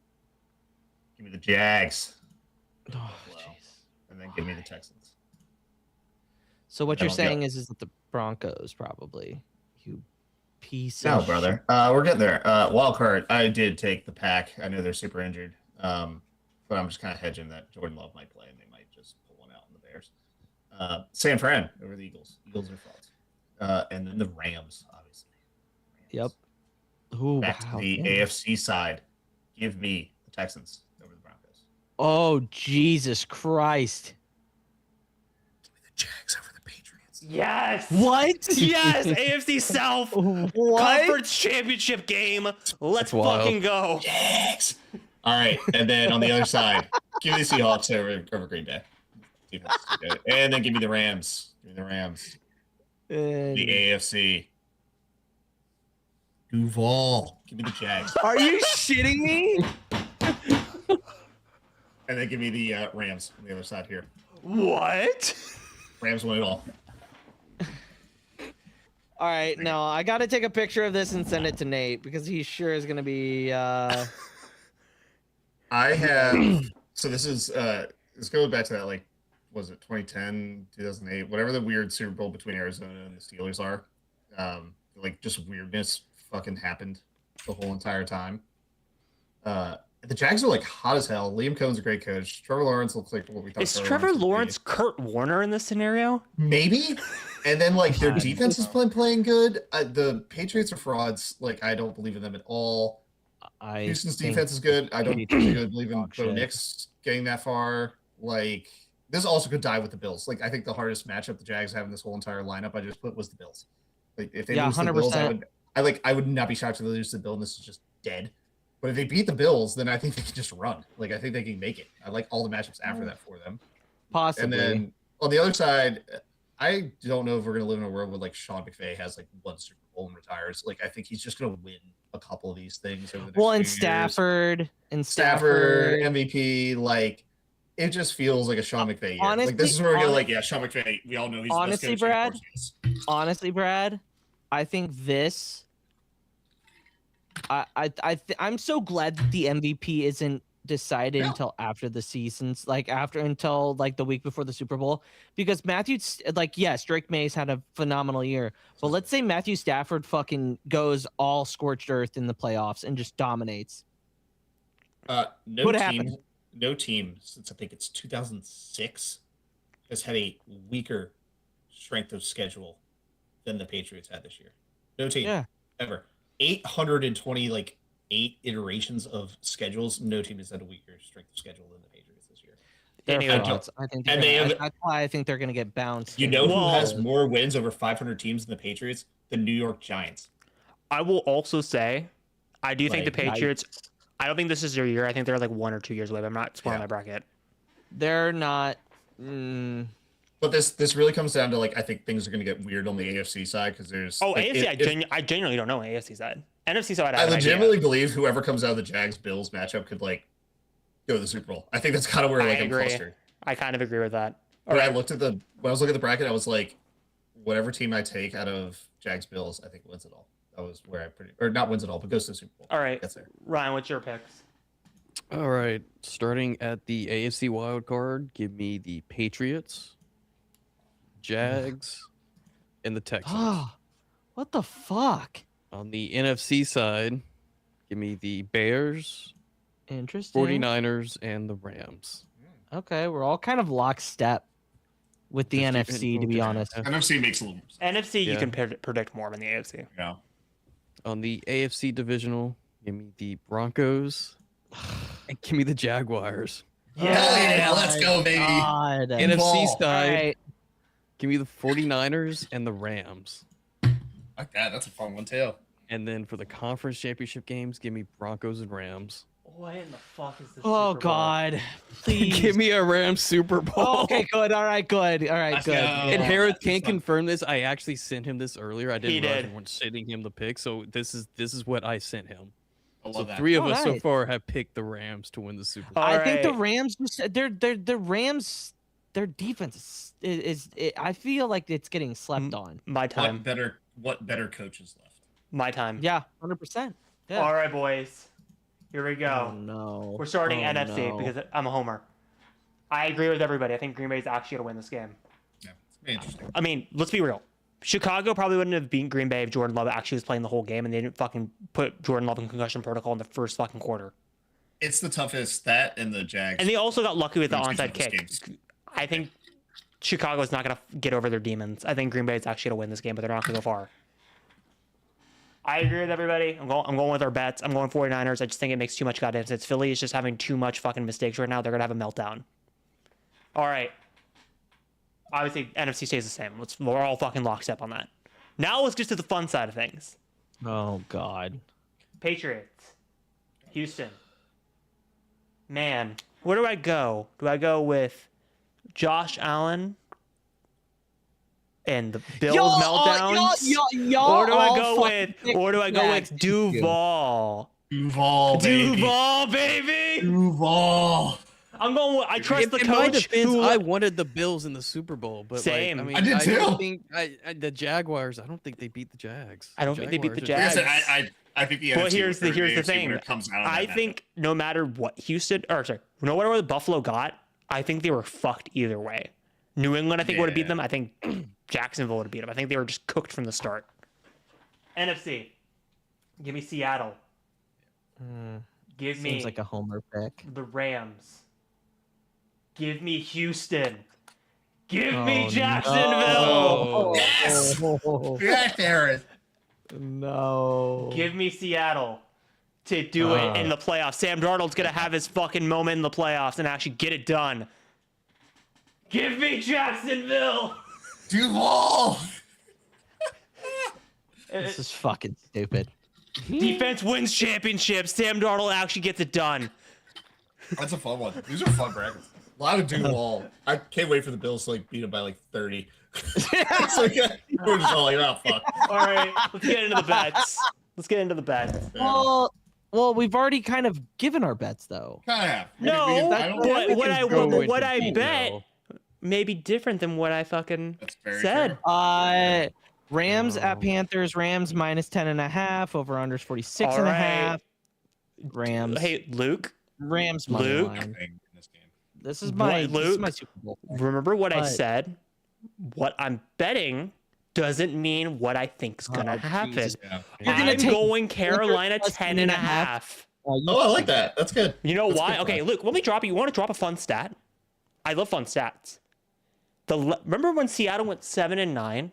C: Give me the Jags.
A: Oh,
C: Well,
A: jeez.
C: and then give me the Texans.
A: So what
C: I
A: you're
C: don't
A: saying
C: get-
A: is that the Broncos probably, you piece
C: No,
A: of
C: brother. We're getting there. Wild card. I did take the Pack. I know they're super injured. But I'm just kind of hedging that Jordan Love might play and they might just pull one out on the Bears. San Fran over the Eagles. Eagles are fault. And then the Rams, obviously.
A: Yep. Ooh,
C: Back
A: wow.
C: to the AFC side. Give me the Texans over the Broncos.
A: Oh, Jesus Christ.
C: Give me the Jags over the Patriots.
B: Yes.
A: What?
B: Yes. AFC South
A: What?
B: Conference Championship game. Let's
D: That's wild.
B: fucking go.
C: Jags. All right. And then on the other side, give me the Seahawks over Green Bay. Defense is good. And then give me the Rams. Give me the Rams. The AFC. Duval. Give me the Jags.
A: Are you shitting me?
C: And then give me the Rams on the other side here.
B: What?
C: Rams win it all.
A: All right, no, I got to take a picture of this and send it to Nate because he sure is going to be.
C: I have. So this is this goes back to that, like, was it 2010, 2008, whatever the weird Super Bowl between Arizona and the Steelers are. Like, just weirdness fucking happened the whole entire time. The Jags are like hot as hell. Liam Cohen's a great coach. Trevor Lawrence looks like what we thought.
B: Is Trevor Lawrence Kurt Warner in this scenario?
C: Maybe. And then like their defense is playing good. The Patriots are frauds. Like I don't believe in them at all. Houston's defense is good. I don't really believe in Bo Nix getting that far. Like this also could die with the Bills. Like I think the hardest matchup the Jags have in this whole entire lineup I just put was the Bills. Like if they lose 100%. The Bills, I would not be shocked if they lose the Bills and this is just dead. But if they beat the Bills, then I think they can just run. Like I think they can make it. I like all the matchups after that for them.
A: Possibly.
C: And then on the other side, I don't know if we're gonna live in a world where like Sean McVay has like one Super Bowl and retires. Like I think he's just gonna win a couple of these things over the next
A: and
C: few
A: Stafford
C: years.
A: and
C: Stafford MVP. Like it just feels like a Sean McVay year.
A: Honestly,
C: like this is where we're gonna like, yeah, Sean McVay. We all know he's
A: honestly,
C: the best coach.
A: Honestly, Brad, I think this. I'm so glad that the MVP isn't decided until after the seasons, until the week before the Super Bowl, because yes, Drake May's had a phenomenal year, but let's say Matthew Stafford fucking goes all scorched earth in the playoffs and just dominates.
C: No team since I think it's 2006 has had a weaker strength of schedule than the Patriots had this year. No team ever. 828 iterations of schedules. No team has had a weaker strength of schedule than the Patriots this year.
A: That's why I think they're going to get bounced.
C: You know who has more wins over 500 teams than the Patriots? The New York Giants.
B: I will also say, I do think the Patriots. I don't think this is their year. I think they're like 1 or 2 years away. But I'm not spoiling my bracket.
A: They're not.
C: But this really comes down to I think things are going to get weird on the AFC side because there's
B: AFC. I genuinely don't know AFC side. NFC side.
C: I legitimately believe whoever comes out of the Jags Bills matchup could go to the Super Bowl. I think that's kind of where I'm clustered.
B: I kind of agree with that.
C: When I was looking at the bracket, I was like, whatever team I take out of Jags Bills, I think wins it all. That was where not wins it all, but goes to the Super Bowl.
B: All right,
C: that's there.
B: Ryan, what's your picks?
D: All right, starting at the AFC wild card, give me the Patriots, Jags, and the Texans.
A: What the fuck?
D: On the NFC side, give me the Bears,
A: interesting,
D: 49ers, and the Rams.
A: Okay, we're all kind of lockstep with the NFC, to be honest.
C: NFC makes a little more sense.
B: NFC, you can predict more than the AFC.
C: Yeah.
D: On the AFC divisional, give me the Broncos, and give me the Jaguars.
C: Yeah, let's go, baby.
A: God.
D: NFC side, give me the 49ers and the Rams.
C: Like that. That's a fun one, too.
D: And then for the conference championship games, give me Broncos and Rams.
B: What in the fuck is this?
A: Oh,
B: Super Bowl?
A: God. Please.
D: Give me a Rams Super Bowl.
A: Oh, okay, good. All right, good.
C: Let's
A: Good.
C: go.
D: And Harris can't confirm this. I actually sent him this earlier. I didn't realize we weren't sending him the pick. So this is what I sent him.
C: I love
D: so
C: that.
D: 3 of us so far have picked the Rams to win the Super Bowl.
A: I think the Rams, the Rams, their defense is I feel like it's getting slept on.
B: My time.
C: What better coaches left?
B: My time.
A: Yeah, 100%. Yeah.
B: All right, boys. Here we go.
A: Oh, no.
B: We're starting NFC because I'm a homer. I agree with everybody. I think Green Bay's actually going to win this game.
C: Yeah, it's gonna be interesting.
B: I mean, let's be real. Chicago probably wouldn't have beaten Green Bay if Jordan Love actually was playing the whole game and they didn't fucking put Jordan Love in concussion protocol in the first fucking quarter.
C: It's the toughest, that and the Jags.
B: And they also got lucky with the onside kick. I think Chicago's not going to get over their demons. I think Green Bay's actually going to win this game, but they're not going to go far. I agree with everybody. I'm going with our bets. I'm going 49ers. I just think it makes too much goddamn sense. Philly is just having too much fucking mistakes right now. They're going to have a meltdown. All right. Obviously, NFC stays the same. We're all fucking lockstep on that. Now let's get to the fun side of things.
A: Oh, God.
B: Patriots. Houston. Man, where do I go? Do I go with Josh Allen and the Bills meltdowns? Or do I go with Duval?
C: Duval,
B: baby.
C: Duval.
B: I'm going. I trust the
D: in my
B: coach.
D: defense, I wanted the Bills in the Super Bowl, but
B: Same.
C: I did too.
D: don't think the Jaguars. I don't think they beat the Jags.
B: I don't think they beat the Jags.
C: I think the
B: But
C: NFC
B: here's the thing.
C: comes out on
B: I think no matter what no matter what Buffalo got, I think they were fucked either way. New England, I think, would have beat
C: Yeah.
B: them. I think Jacksonville would have beat them. I think they were just cooked from the start. NFC. Give me Seattle. Give me
A: Seems like a homer pick.
B: the Rams. Give me Houston. Give me Jacksonville.
A: No.
C: Yes! Yes, Aaron.
A: No.
B: Give me Seattle to do it in the playoffs. Sam Darnold's going to have his fucking moment in the playoffs and actually get it done. Give me Jacksonville.
C: Duval.
A: This is fucking stupid.
B: Defense wins championships. Sam Darnold actually gets it done.
C: That's a fun one. These are fun brackets. A lot of Duval. I can't wait for the Bills to like beat him by like 30. It's like we're just all like, oh fuck.
B: All right, let's get into the bets.
A: Well, we've already kind of given our bets though.
C: Kind of.
B: No,
A: that's-
B: what I bet may be different than what I fucking
C: That's very
B: said.
C: true.
A: Rams at Panthers. Rams minus 10.5. Over unders 46.5. Rams.
B: Hey, Luke.
A: Rams money
B: Luke?
A: line.
C: In this game.
A: This is my Super Bowl.
B: Remember what I
A: But-
B: said? What I'm betting doesn't mean what I think's gonna happen.
A: Jesus.
C: Yeah.
A: You're gonna
B: I'm
A: take
B: going Carolina
A: plus
B: 10.5.
C: Oh, I like that. That's good.
B: You know
C: That's
B: why?
C: good.
B: Okay, Luke, let me drop you. You want to drop a fun stat? I love fun stats. Remember when Seattle went 7-9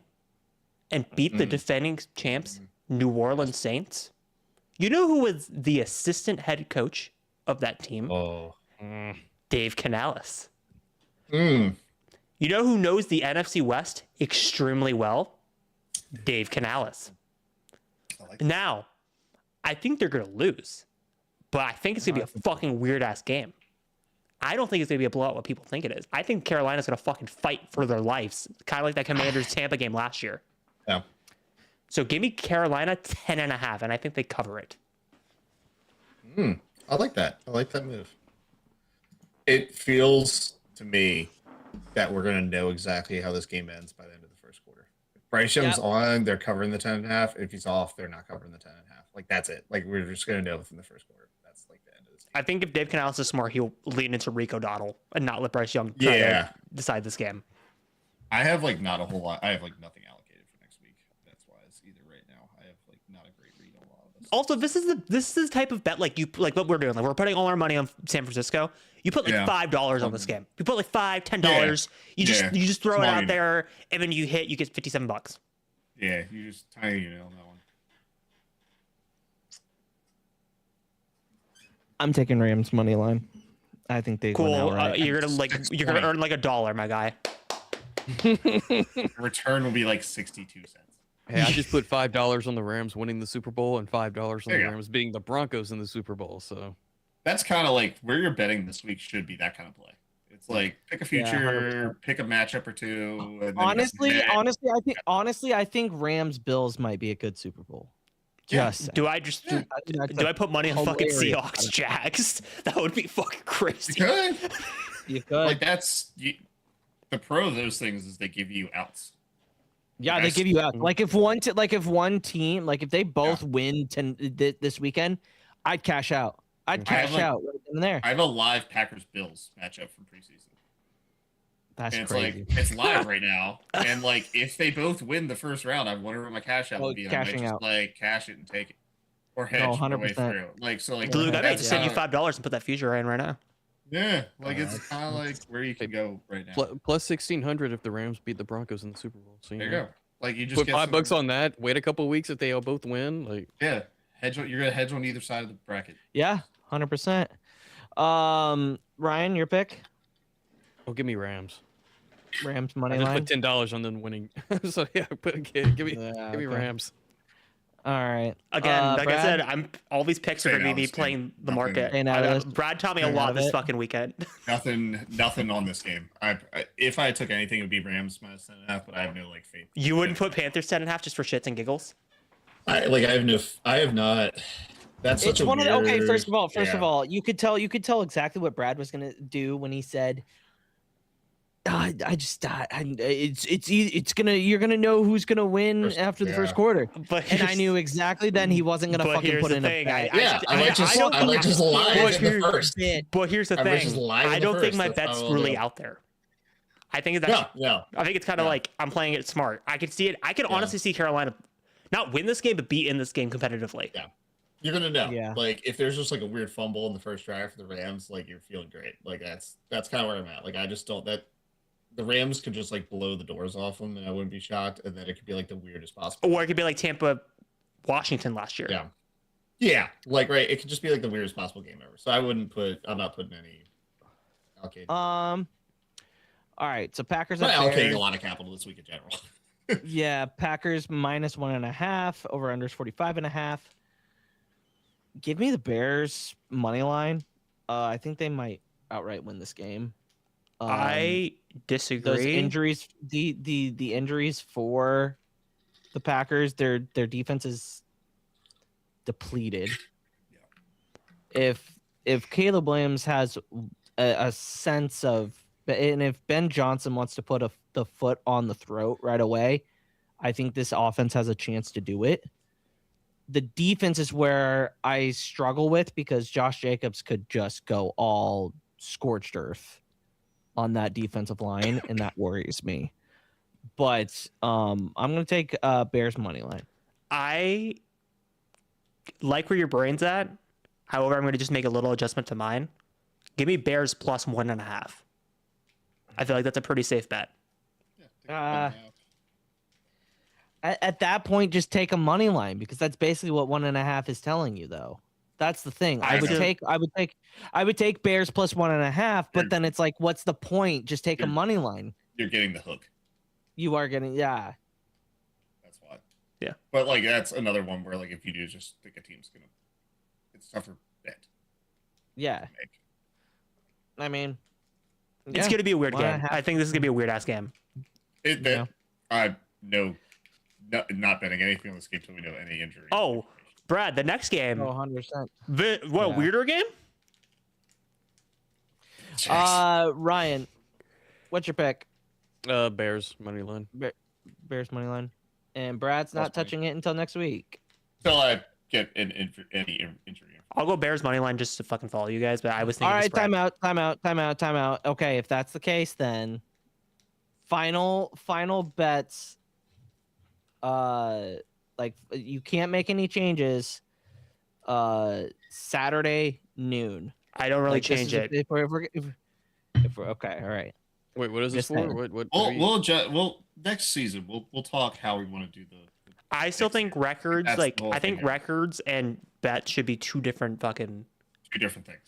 B: and beat the defending champs, New Orleans Saints? You know who was the assistant head coach of that team?
C: Oh.
B: Dave Canales.
C: Mm.
B: You know who knows the NFC West extremely well? Dave Canales.
C: I like that.
B: Now, I think they're going to lose, but I think it's going to be a fucking weird ass game. I don't think it's going to be a blowout what people think it is. I think Carolina's going to fucking fight for their lives, kind of like that Commanders Tampa game last year.
C: Yeah.
B: So give me Carolina 10.5, and I think they cover it.
C: I like that. I like that move. It feels to me that we're going to know exactly how this game ends by the end of the first quarter. If Bryce Young's on, they're covering the 10.5. If he's off, they're not covering the 10.5. Like, that's it. Like, we're just going to know within the first quarter. That's like the end of this game.
B: I think if Dave Canales is smart, he'll lean into Rico Dottle and not let Bryce Young try to decide this game.
C: I have like not a whole lot. I have like nothing allocated for next week. That's why it's either right now. I have like not a great read on a lot of this.
B: Also, this is the type of bet like what we're doing. Like we're putting all our money on San Francisco. You put like $5 on this game. You put like $5, $10. You just throw it out there, and when you hit, you get $57.
C: Yeah, you just tiny on that one.
A: I'm taking Rams money line. I think they win
B: Cool.
A: outright.
B: You're gonna earn like $1, my guy.
C: The return will be like 62 cents.
D: Hey, I just put $5 on the Rams winning the Super Bowl and $5 on
C: There
D: the
C: you go.
D: Rams beating the Broncos in the Super Bowl. So
C: That's kind of like where you're betting this week should be that kind of play. It's like pick a future, pick a matchup or two. And then
A: Honestly, I think Rams Bills might be a good Super Bowl. Just
B: Do I put money on fucking
A: hilarious.
B: Seahawks Jags? That would be fucking crazy.
C: you could.
A: you could.
C: Like the pro of those things is they give you outs.
A: Yeah, they give you out. Like if one team, like if they both win this weekend, I'd cash out. I'd cash out right then and there.
C: I have a live Packers Bills matchup from preseason.
A: That's
C: And it's
A: crazy.
C: like it's live right now. And like if they both win the first round, I wonder what my cash out would be. And I might
A: cashing
C: just
A: out.
C: like cash it and take it. Or hedge
A: No,
C: my way
A: 100%.
C: through. Like so like
B: Luke, I might
C: that's
B: just send you
C: kinda-
B: $5 and put that future in right now.
C: Yeah, like it's kind of like where you can go right now.
D: plus 1,600 if the Rams beat the Broncos in the Super Bowl. So
C: There you go. Like you just
D: Put
C: get some-
D: $5 on that. Wait a couple weeks if they all both win. Like
C: Yeah, you're gonna hedge on either side of the bracket.
A: Yeah, 100%. Ryan, your pick?
D: oh, give me Rams.
A: Rams
D: I
A: money
D: just
A: line.
D: put $10 on them winning. So yeah, give me
A: Okay.
D: Rams.
A: All right.
B: Again, like I
A: Brad?
B: said, all these picks are
C: Staying
B: going
C: out
B: to
C: of
B: be
C: this
B: playing
C: game.
B: the
C: Nothing.
B: market.
A: Staying out of this.
B: Brad taught me a
A: Staying
B: lot
A: out of
B: this
A: it.
B: fucking weekend.
C: Nothing on this game. If I took anything, it would be Rams minus 10.5. But I have no like faith.
B: You wouldn't put Panthers 10.5 just for shits and giggles?
C: I have not. That's such
A: It's
C: a
A: one of
C: weird,
A: the, okay. First of
C: yeah.
A: all, you could tell exactly what Brad was gonna do when he said you're gonna know who's gonna win after the first quarter.
B: But
A: And I
B: here's-
A: knew exactly then he wasn't gonna
B: but
A: fucking
B: here's
A: put
B: the
A: in
B: thing,
A: a bet.
C: I might just lie
B: but
C: in the
B: here-
C: first.
B: But here's the
C: I might just
B: thing.
C: lie in
B: I
C: the
B: don't think
C: first.
B: my
C: That's
B: bet's
C: how I'll
B: really
C: do.
B: out there. I think it's actually,
C: No.
B: I think it's kind of
C: No.
B: like I'm playing it smart. I can see it. I can honestly see Carolina not win this game, but be in this game competitively.
C: Yeah. You're gonna know.
A: Yeah.
C: Like if there's just like a weird fumble in the first drive for the Rams, like you're feeling great. Like that's kind of where I'm at. Like I just don't that the Rams could just like blow the doors off them, and I wouldn't be shocked. And then it could be like the weirdest possible.
B: Or it could be like Tampa, Washington last year.
C: Yeah. Yeah. Like right. It could just be like the weirdest possible game ever. So I'm not putting any allocated.
A: All right, so Packers
C: I'm
A: at
C: not allocating
A: Bears.
C: a lot of capital this week in general.
A: Yeah, Packers -1.5, over under 45.5. Give me the Bears money line. I think they might outright win this game.
B: I disagree.
A: Those injuries, the injuries for the Packers, their defense is depleted. If Caleb Williams has a sense of, and if Ben Johnson wants to put the foot on the throat right away, I think this offense has a chance to do it. The defense is where I struggle with because Josh Jacobs could just go all scorched earth on that defensive line, and that worries me. But I'm going to take Bears money line.
B: I like where your brain's at. However, I'm going to just make a little adjustment to mine. Give me Bears +1.5. I feel like that's a pretty safe bet.
A: At that point, just take a money line because that's basically what 1.5 is telling you, though. That's the thing. I would take Bears +1.5, but then it's like, what's the point? Just take a money line.
C: You're getting the hook.
A: You are getting, yeah.
C: That's why.
B: Yeah.
C: But like that's another one where like if you do just think a team's gonna, it's tougher bet.
A: Yeah. I mean,
B: It's going to be a weird game.
A: 1.5.
B: I think this is going to be a weird ass game.
C: I no, not betting anything on this game until we know any injury.
B: Oh, Brad, the next game.
A: 100%.
B: What, weirder game?
A: Ryan, what's your pick?
D: Bears money line.
A: Bears money line. And Brad's not touching it until next week.
C: Until I get any injury.
B: I'll go Bears money line just to fucking follow you guys, but I was thinking.
A: All right,
B: spread.
A: time out. Okay, if that's the case, then final bets. Like you can't make any changes. Saturday noon.
B: I don't really
A: Like, this
B: change
A: is-
B: it.
A: If we're okay, all right.
D: Wait, what is this
A: Just
D: for?
A: saying.
D: What?
C: We'll next season we'll talk how we want to do the.
B: I still think records,
C: That's
B: like
C: the whole
B: I think
C: thing.
B: records and bets should be two different
C: Two different things.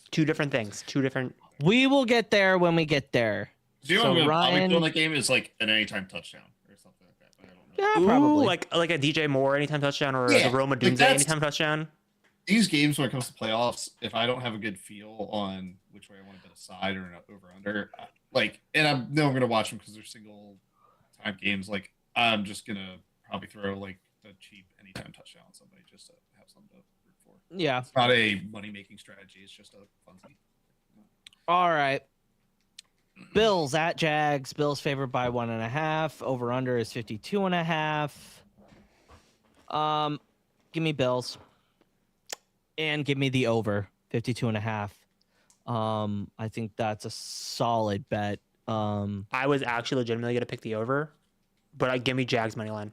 B: things. Two different.
A: We will get there when we get there.
C: Do you know
A: So
C: what I'm probably
A: Ryan-
C: doing that game is like an anytime touchdown or something like that. But I don't know.
A: Yeah, probably.
B: Ooh, like a DJ Moore anytime touchdown or
C: Yeah,
B: the Roma
C: like
B: Dunze
C: that's-
B: anytime touchdown.
C: These games when it comes to playoffs, if I don't have a good feel on which way I want to bet a side or an over under, like, and I'm gonna watch them because they're single time games. Like, I'm just gonna probably throw like a cheap anytime touchdown on somebody just to have something to root for.
A: Yeah.
C: It's not a money making strategy. It's just a fun thing.
A: All right. Bills at Jags. Bills favored by 1.5. Over under is 52.5. Give me Bills. And give me the over 52.5. I think that's a solid bet.
B: I was actually legitimately gonna pick the over, but give me Jags money line.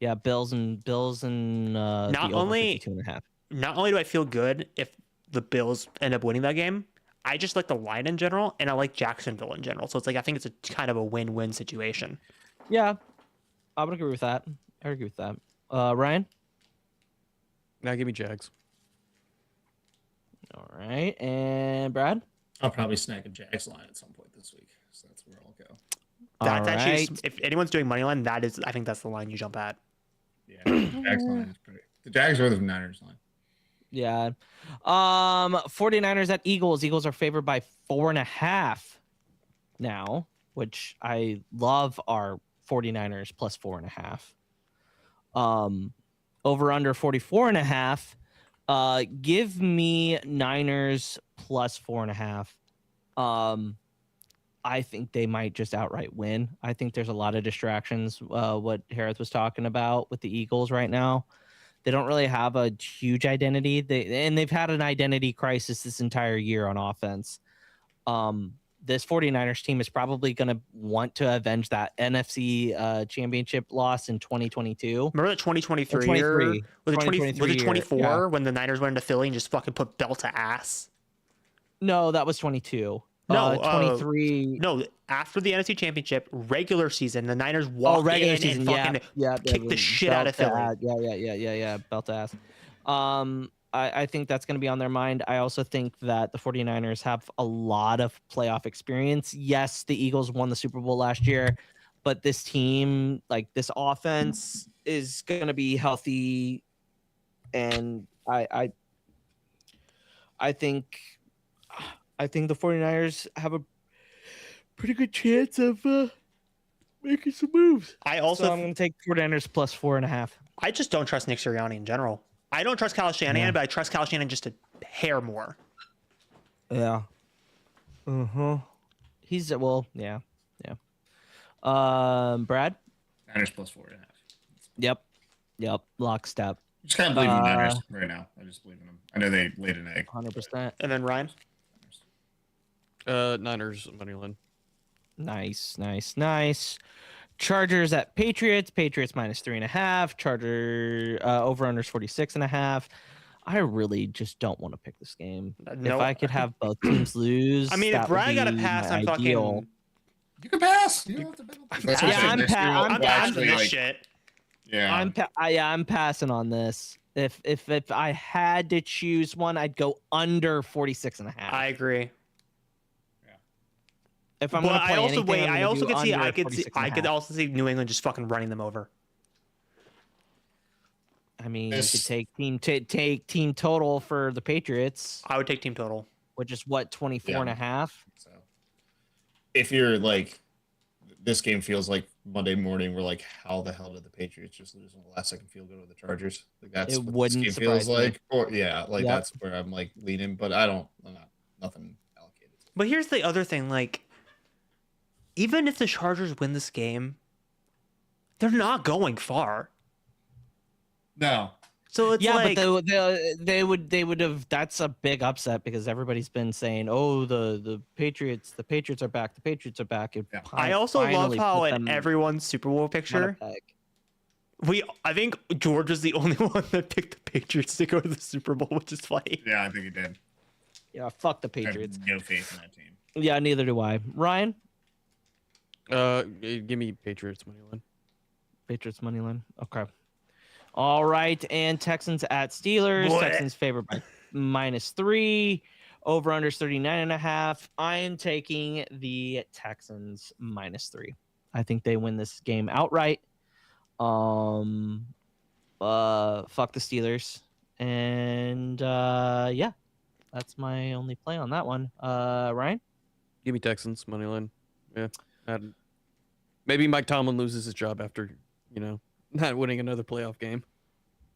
A: Yeah, Bills and the over
B: only-
A: 52.5.
B: Not only do I feel good if the Bills end up winning that game, I just like the line in general, and I like Jacksonville in general. So it's like I think it's a kind of a win-win situation.
A: Yeah, I would agree with that. Ryan.
D: Now give me Jags.
A: All right, and Brad.
C: I'll probably snag a Jags line at some point this week, so that's where I'll go.
B: That's
A: All
B: actually,
A: right.
B: if anyone's doing money line, I think that's the line you jump at.
C: Yeah, Jags line is pretty. The Jags are the Niners line.
A: Yeah. 49ers at Eagles. Eagles are favored by 4.5 now, which I love our 49ers plus 4.5. Over under 44.5. Give me Niners plus 4.5. I think they might just outright win. I think there's a lot of distractions. What Harris was talking about with the Eagles right now, they don't really have a huge identity. They've had an identity crisis this entire year on offense. This 49ers team is probably going to want to avenge that NFC championship loss in 2022.
B: Remember that 2023 year? Was it 24
A: yeah.
B: when the Niners went into Philly and just fucking put belt to ass?
A: No, that was 22.
B: No,
A: 23.
B: No, after the NFC Championship, regular season, the Niners walked
A: regular
B: in
A: season,
B: and fucking kicked the shit out of Philly.
A: Yeah. Belt to ass. I think that's going to be on their mind. I also think that the 49ers have a lot of playoff experience. Yes, the Eagles won the Super Bowl last year, but this team, like this offense, is going to be healthy, and I think the 49ers have a pretty good chance of making some moves.
B: I'm
A: going to take 49ers plus 4.5.
B: I just don't trust Nick Sirianni in general. I don't trust Kyle Shanahan, but I trust Kyle Shanahan just a hair more.
A: Yeah. He's yeah. Brad?
C: Niners plus 4.5.
A: Yep. Lockstep.
C: Just kind of believe in the Niners right now. I just believe in them. I know they laid an egg.
A: 100%.
B: And then Ryan?
D: Niners money line.
A: Nice. Chargers at Patriots. Patriots minus 3.5. Charger over unders 46.5. I really just don't want to pick this game.
B: No.
A: If I could have both teams lose,
B: I mean, if Ryan got to pass on fucking...
C: You can pass. You don't have to bet on this.
B: I'm passing this shit.
C: Yeah.
A: I'm passing on this. If I had to choose one, I'd go under 46.5.
B: I agree.
A: If I'm going to play anything,
B: I could also see New England just fucking running them over.
A: I mean, you could take team total for the Patriots.
B: I would take team total,
A: which is what 24.5.
C: So, if you're like, this game feels like Monday morning, we're like, how the hell did the Patriots just lose on the last second field goal to the Chargers? Like that's
A: it
C: what this game feels
A: me.
C: like. Or that's where I'm like leaning, but I'm not nothing allocated.
B: But here's the other thing, like. Even if the Chargers win this game, they're not going far.
C: No.
B: So it's like,
A: but they would have. That's a big upset because everybody's been saying, "Oh, the Patriots are back. The Patriots are back."
B: I also love how in everyone's Super Bowl picture, I think George was the only one that picked the Patriots to go to the Super Bowl, which is funny.
C: Yeah, I think he did.
A: Yeah, fuck the Patriots.
C: I have no faith in that team.
A: Yeah, neither do I. Ryan.
D: Give me Patriots money line.
A: Patriots money line. Okay. All right, and Texans at Steelers.
B: What?
A: Texans favored by -3. Over unders 39.5. I am taking the Texans -3. I think they win this game outright. Fuck the Steelers. And yeah, that's my only play on that one. Ryan?
D: Give me Texans money line. Yeah. Maybe Mike Tomlin loses his job after, not winning another playoff game.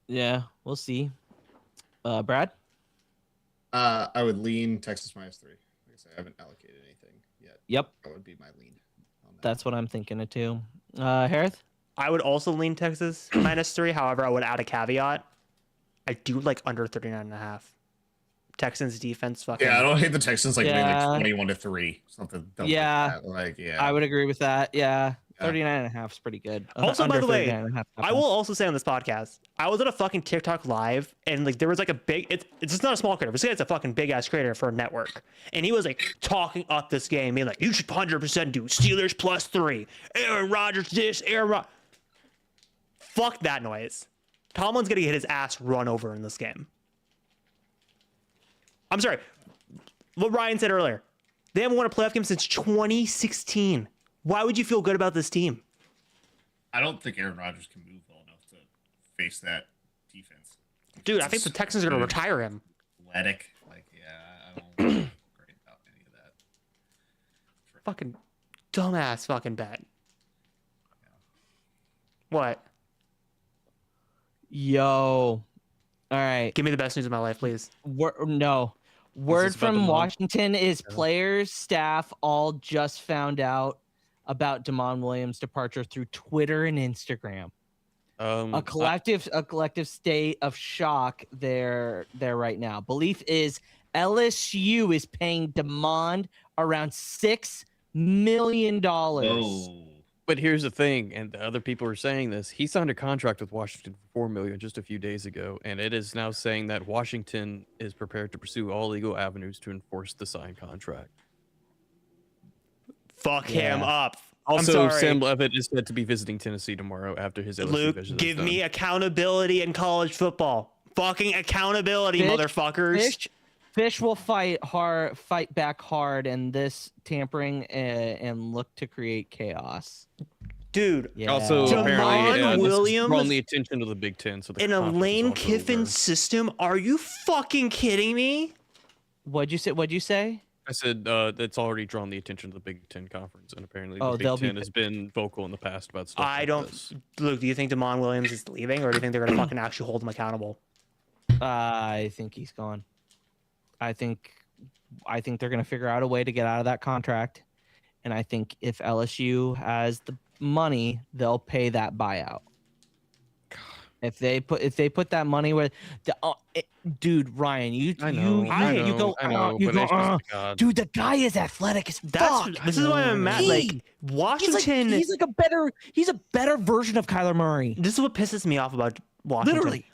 A: Yeah, we'll see. Brad?
C: I would lean Texas -3. Like I said, I haven't allocated anything yet.
A: Yep.
C: That would be my lean on that.
A: That's what I'm thinking of too. Harith?
B: I would also lean Texas -3. However, I would add a caveat. I do like under 39.5. Texans defense fucking.
C: Yeah, I don't hate the Texans like winning like 21-3. Something dumb like that.
A: I would agree with that. Yeah. 39.5 is pretty good.
B: Also, by the way, I will also say on this podcast, I was at a fucking TikTok live and like there was like a big, it's just not a small creator, but it's a fucking big ass creator for a network. And he was like talking up this game, being like, you should 100% do Steelers +3. Aaron Rodgers this, Fuck that noise. Tomlin's gonna get his ass run over in this game. I'm sorry. What Ryan said earlier. They haven't won a playoff game since 2016. Why would you feel good about this team?
C: I don't think Aaron Rodgers can move well enough to face that defense.
B: Dude, I think the Texans are going to retire him.
C: Athletic. Like, I don't feel great about any of that.
B: Fucking dumbass fucking bet. Yeah. What?
A: Yo. All right.
B: Give me the best news of my life, please.
A: No. Word
D: about
A: from
D: Damon?
A: Washington is
D: Yeah.
A: players, staff all just found out about Damon Williams' departure through Twitter and Instagram. A collective state of shock there right now. Belief is LSU is paying Damon around $6 million.
C: Whoa.
D: But here's the thing, and the other people are saying this. He signed a contract with Washington for $4 million just a few days ago, and it is now saying that Washington is prepared to pursue all legal avenues to enforce the signed contract.
B: Fuck him up.
D: Also,
B: I'm sorry.
D: Sam Levitt is said to be visiting Tennessee tomorrow after his LSU
B: Luke,
D: visit is
B: give
D: done.
B: me accountability in college football. Fucking accountability, motherfuckers.
A: Fish will fight back hard, and this tampering and look to create chaos.
B: Dude,
A: Yeah.
D: Also,
B: Damon
D: apparently, this is
B: Williams
D: drawing the attention of the Big Ten. So the
B: in a
D: conference is
B: Lane
D: also
B: Kiffin
D: over.
B: system? Are you fucking kidding me?
A: What'd you say?
D: I said that's already drawn the attention of the Big Ten conference, and apparently
A: Oh,
D: the
A: they'll
D: Big
A: be-
D: Ten has been vocal in the past about stuff.
B: I
D: like
B: don't.
D: this.
B: Luke, do you think Damon Williams is leaving, or do you think they're gonna fucking actually hold him accountable?
A: I think he's gone. I think they're gonna figure out a way to get out of that contract, and I think if LSU has the money, they'll pay that buyout. If they put that money where, dude, Ryan, you go, dude, the guy is athletic as fuck.
B: This is why I'm mad. Like Washington,
A: he's a better version of Kyler Murray.
B: this is what pisses me off about Washington.
A: Literally.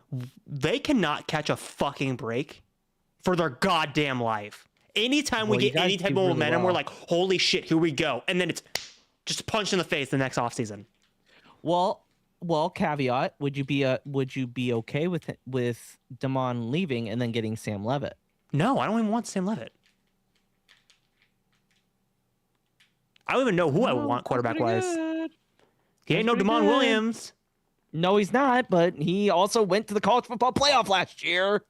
B: They cannot catch a fucking break for their goddamn life. Anytime
A: Well,
B: we
A: you
B: get any
A: guys
B: type of
A: do really
B: momentum, we're
A: well.
B: like, holy shit, here we go. And then it's just a punch in the face the next offseason.
A: Well, caveat: would you be okay with Damon leaving and then getting Sam Levitt?
B: No, I don't even want Sam Levitt. I don't even know who I want quarterback wise. He ain't no
A: pretty
B: Damon
A: good.
B: Williams.
A: No, he's not. But he also went to the college football playoff last year.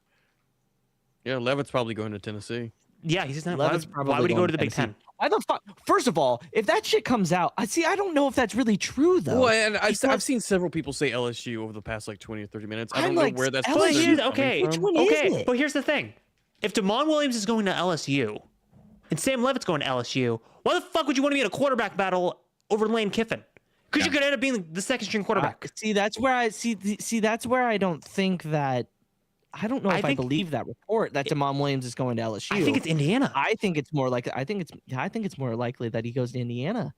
D: Yeah, Levitt's probably going to Tennessee.
B: Yeah, he's not.
A: Levitt's
B: Why
A: probably
B: would he go
A: going
B: to the Big
A: Tennessee.
B: Ten?
A: Why the fuck? First of all, if that shit comes out, I don't know if that's really true though.
D: Well, and
A: Because-
D: I've seen several people say LSU over the past like 20 or 30 minutes. I
A: I'm
D: don't know
A: like,
D: where that's
A: LSU
B: But here's,
D: coming
B: okay,
A: Which one
D: from.
A: is
B: okay.
A: it?
B: But here's the thing: if Damon Williams is going to LSU, and Sam Levitt's going to LSU, why the fuck would you want to be in a quarterback battle over Lane Kiffin? Because you could end up being the second string quarterback.
A: see, that's where I don't think that. I don't know if I
B: think-
A: believe that report that Damon Williams is going to LSU.
B: I think it's Indiana.
A: I think it's more like I think it's more likely that he goes to Indiana.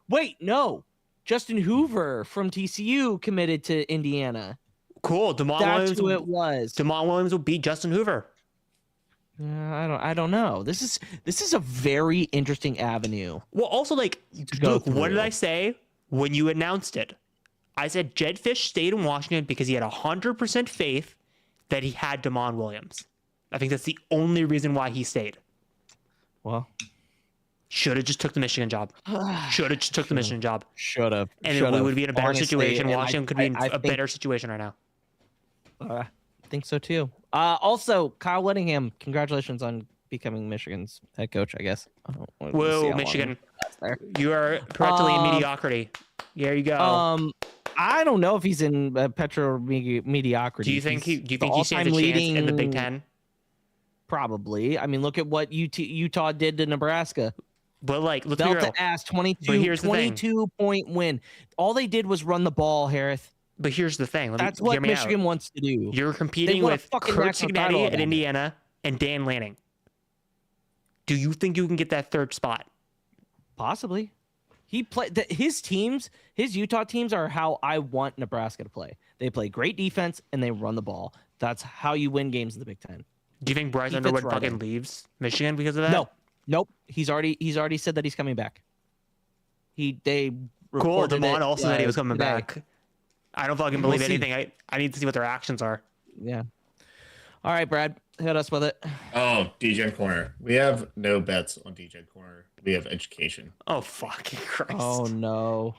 A: Wait, no. Justin Hoover from TCU committed to Indiana.
B: Cool. Damon
A: That's
B: Williams.
A: who it was.
B: Damon Williams will beat Justin Hoover.
A: I don't know. This is a very interesting avenue.
B: Well, also like,
A: go
B: Luke, what did
A: through.
B: I say when you announced it? I said Jed Fish stayed in Washington because he had 100% faith that he had Damon Williams. I think that's the only reason why he stayed.
A: Well,
B: Should have just took the Michigan job. Should have just took the Michigan job.
A: should have.
B: And then we would be in a better situation.
A: and
B: Washington could be in
A: I
B: a
A: think-
B: better situation right now.
A: I think so too. Also, Kyle Whittingham, congratulations on becoming Michigan's head coach. I guess. We'll see
B: Whoa,
A: how long
B: Michigan.
A: that's there.
B: You are perpetually in mediocrity. There you go.
A: I don't know if he's in mediocrity.
B: do you think
A: He's
B: he
A: the
B: stands a
A: all-time
B: chance in the Big
A: leading-
B: Ten?
A: Probably. I mean, look at what Utah did to Nebraska.
B: But like, let's be
A: Belt
B: real.
A: to ass,
B: But here's the thing.
A: 22-point win. All they did was run the ball, Harris.
B: But here's the thing. Let me
A: That's
B: hear
A: what
B: me
A: Michigan
B: out.
A: wants to do.
B: You're competing
A: won a
B: with
A: fucking
B: Kurt
A: national title
B: Cignetti
A: at
B: at
A: that.
B: Indiana and Dan Lanning. Do you think you can get that third spot?
A: Possibly. He played his teams. His Utah teams are how I want Nebraska to play. They play great defense and they run the ball. That's how you win games in the Big Ten.
B: Do you think Bryce
A: He fits
B: Underwood
A: right
B: fucking
A: in.
B: leaves Michigan because of that?
A: Nope. He's already said that he's coming back. They
B: Cool.
A: reported
B: Damon
A: it,
B: also said he was coming
A: today.
B: back. I don't fucking
A: We'll
B: believe
A: see.
B: anything. I need to see what their actions are.
A: Yeah. All right, Brad, hit us with it.
C: Oh, DJ Corner. We have no bets on DJ Corner. We have education.
B: Oh fucking Christ!
A: Oh no.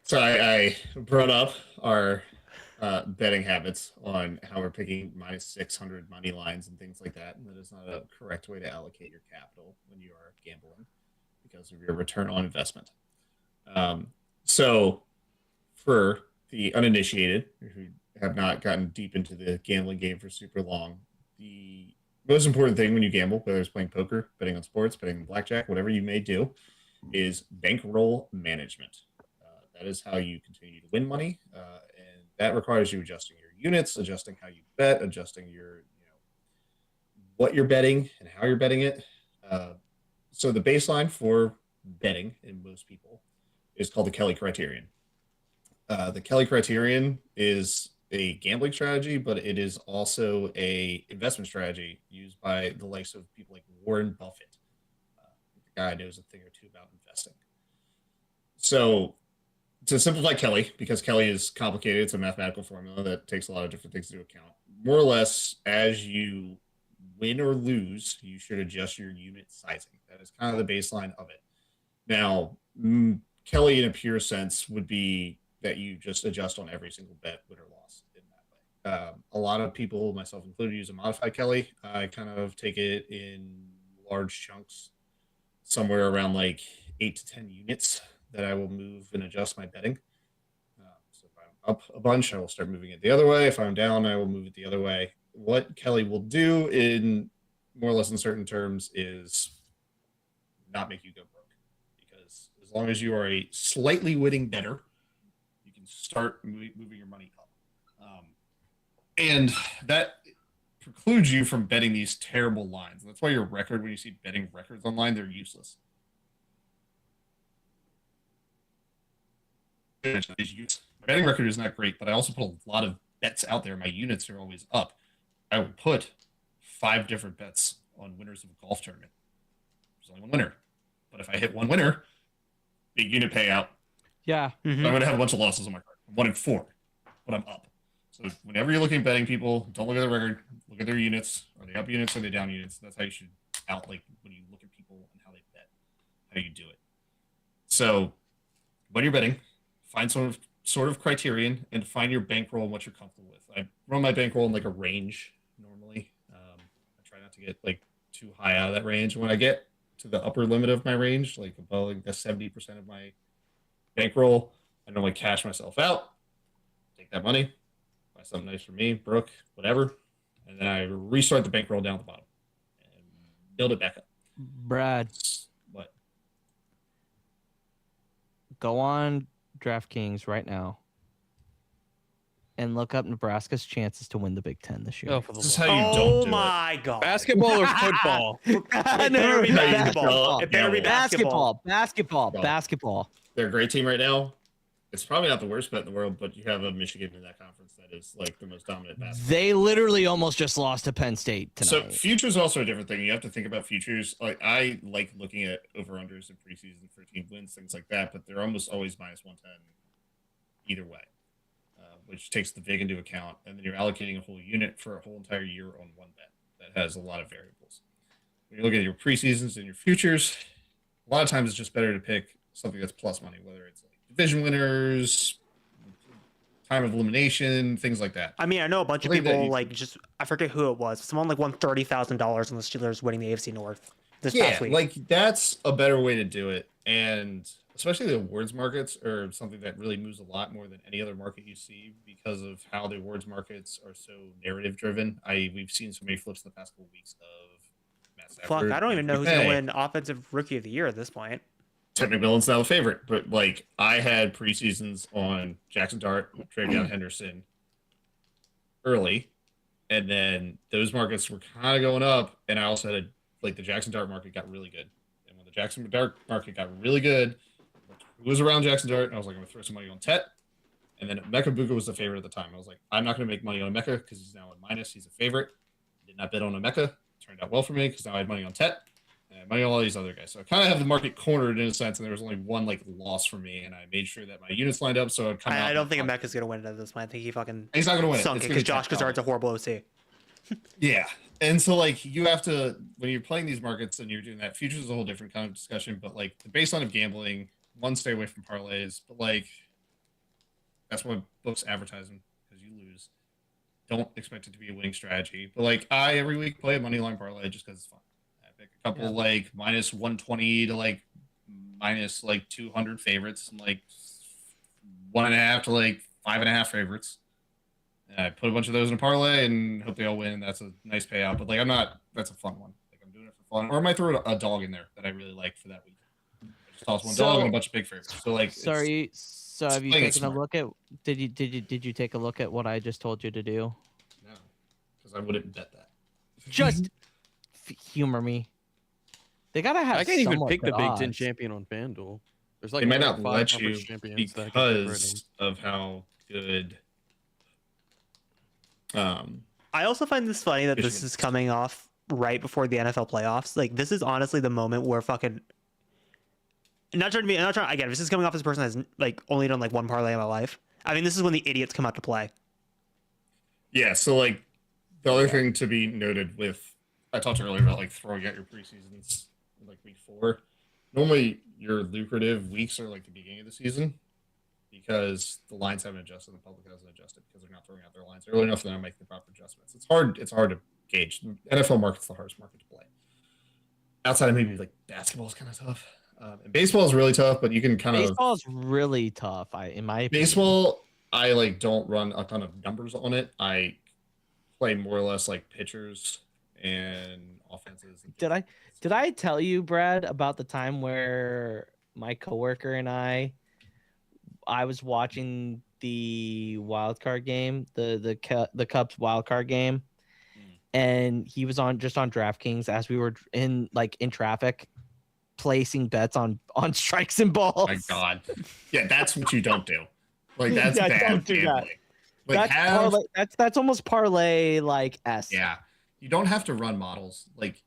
C: So I brought up our betting habits on how we're picking -600 money lines and things like that. And that is not a correct way to allocate your capital when you are gambling because of your return on investment. So for the uninitiated who have not gotten deep into the gambling game for super long, the most important thing when you gamble, whether it's playing poker, betting on sports, betting on blackjack, whatever you may do, is bankroll management. That is how you continue to win money, and that requires you adjusting your units, adjusting how you bet, adjusting your what you're betting and how you're betting it. So the baseline for betting in most people is called the Kelly criterion. The Kelly criterion is a gambling strategy, but it is also a investment strategy used by the likes of people like Warren Buffett. The guy knows a thing or two about investing. So to simplify Kelly, because Kelly is complicated, it's a mathematical formula that takes a lot of different things into account. More or less, as you win or lose, you should adjust your unit sizing. That is kind of the baseline of it. Now, Kelly in a pure sense would be that you just adjust on every single bet, win or loss in that way. A lot of people, myself included, use a modified Kelly. I kind of take it in large chunks, somewhere around like 8 to 10 units that I will move and adjust my betting. So if I'm up a bunch, I will start moving it the other way. If I'm down, I will move it the other way. What Kelly will do in more or less in certain terms is not make you go broke, because as long as you are a slightly winning bettor, you can start moving your money up. And that precludes you from betting these terrible lines. And that's why your record, when you see betting records online, they're useless. My betting record is not great, but I also put a lot of bets out there. My units are always up. I will put 5 different bets on winners of a golf tournament. There's only one winner. But if I hit one winner, big unit payout.
A: Yeah.
C: I'm going to have a bunch of losses on my card. I'm 1 in 4, but I'm up. So whenever you're looking at betting people, don't look at their record. Look at their units. Are they up units or are they down units? That's how you should when you look at people and how they bet, how you do it. So when you're betting, find sort of criterion and find your bankroll and what you're comfortable with. I run my bankroll in like a range normally. I try not to get like too high out of that range. When I get to the upper limit of my range, like above like the 70% of my bankroll, I normally cash myself out, take that money, buy something nice for me, Brooke, whatever, and then I restart the bankroll down at the bottom and build it back up.
A: Brad,
C: What?
A: go on DraftKings right now and look up Nebraska's chances to win the Big Ten this year.
D: Oh, for the
C: This is
D: love.
C: how you don't do
B: my god!
D: Basketball or football?
B: It better be basketball. It better be basketball.
A: Basketball.
C: They're a great team right now. It's probably not the worst bet in the world, but you have a Michigan in that conference that is like the most dominant basketball.
A: They literally almost just lost to Penn State tonight.
C: So futures also a different thing. You have to think about futures. Like I like looking at over-unders in preseason for team wins, things like that, but they're almost always minus 110 either way, which takes the VIG into account. And then you're allocating a whole unit for a whole entire year on one bet. That has a lot of variables. When you look at your preseasons and your futures, a lot of times it's just better to pick something that's plus money, whether it's like division winners, time of elimination, things like that.
B: I mean, I know a bunch of people I forget who it was. Someone like won $30,000 on the Steelers winning the AFC North this past week.
C: Like that's a better way to do it, and especially the awards markets are something that really moves a lot more than any other market you see because of how the awards markets are so narrative driven. We've seen so many flips in the past couple weeks of Matt Stafford.
B: Fuck, I don't even know who's going to win Offensive Rookie of the Year at this point.
C: Ted McMillan's now a favorite, but like I had preseasons on Jackson Dart, Travion Henderson early, and then those markets were kind of going up, and I also had the Jackson Dart market got really good, and when the Jackson Dart market got really good, who was around Jackson Dart, and I was like, I'm gonna throw some money on Tet, and then Emeka Buka was the favorite at the time. I was like, I'm not gonna make money on Emeka because he's now a minus. He's a favorite. I did not bet on Emeka. Turned out well for me because now I had money on Tet. Money on all these other guys. So I kind of have the market cornered in a sense, and there was only one loss for me, and I made sure that my units lined up. So
B: I don't think Emeka's gonna win it at this point. I think he's
C: not gonna win
B: sunk it because Josh Gazard's a horrible OC.
C: Yeah, and so you have to, when you're playing these markets and you're doing that, futures is a whole different kind of discussion. But the baseline of gambling, one, stay away from parlays, but that's why books advertise them because you lose. Don't expect it to be a winning strategy. But I every week play a money line parlay just because it's fun. A couple minus 120 to minus 200 favorites and 1.5 to 5.5 favorites, And I put a bunch of those in a parlay and hope they all win. That's a nice payout. But like, that's a fun one. Like I'm doing it for fun. Or I might throw a dog in there that I really like for that week. I just toss one dog and a bunch of big favorites. So like,
A: sorry. So have you
C: playing it
A: taken a
C: smart.
A: look at? Did you take a look at what I just told you to do?
C: No, because I wouldn't bet that.
A: Just humor me. They gotta have.
D: I can't even
A: somewhat
D: pick the
A: good
D: Big Ten
A: odds.
D: champion on FanDuel. There's like
C: They might
D: only
C: not
D: 5
C: let
D: conference
C: you
D: champions that can
C: because of how good.
B: I also find this funny that this
C: Michigan.
B: is coming off right before the NFL playoffs. Like this is honestly the moment where fucking. I'm not trying. Again, this is coming off as a person that's like only done like one parlay in my life. I mean, this is when the idiots come out to play.
C: Yeah. So like, the other thing to be noted with, I talked earlier about like throwing out your preseasons like week 4. Normally, your lucrative weeks are like the beginning of the season because the lines haven't adjusted, the public hasn't adjusted because they're not throwing out their lines early enough for them to make the proper adjustments. It's hard to gauge. The NFL market's the hardest market to play. Outside of maybe like basketball is kind of tough. And baseball is really tough, but you can kind of
A: Baseball is really tough. In my opinion.
C: baseball. I like don't run a ton of numbers on it. I play more or less like pitchers and offenses. And
A: Did I tell you, Brad, about the time where my coworker and I was watching the wild card game, the Cubs wild card game, and he was on DraftKings as we were in traffic, placing bets on strikes and balls.
C: Oh my God, yeah, that's what you don't do. Like that's
A: Yeah,
C: bad
A: don't do that.
C: gambling. Like
A: That's parlay, that's almost parlay like S.
C: Yeah, you don't have to run models. Like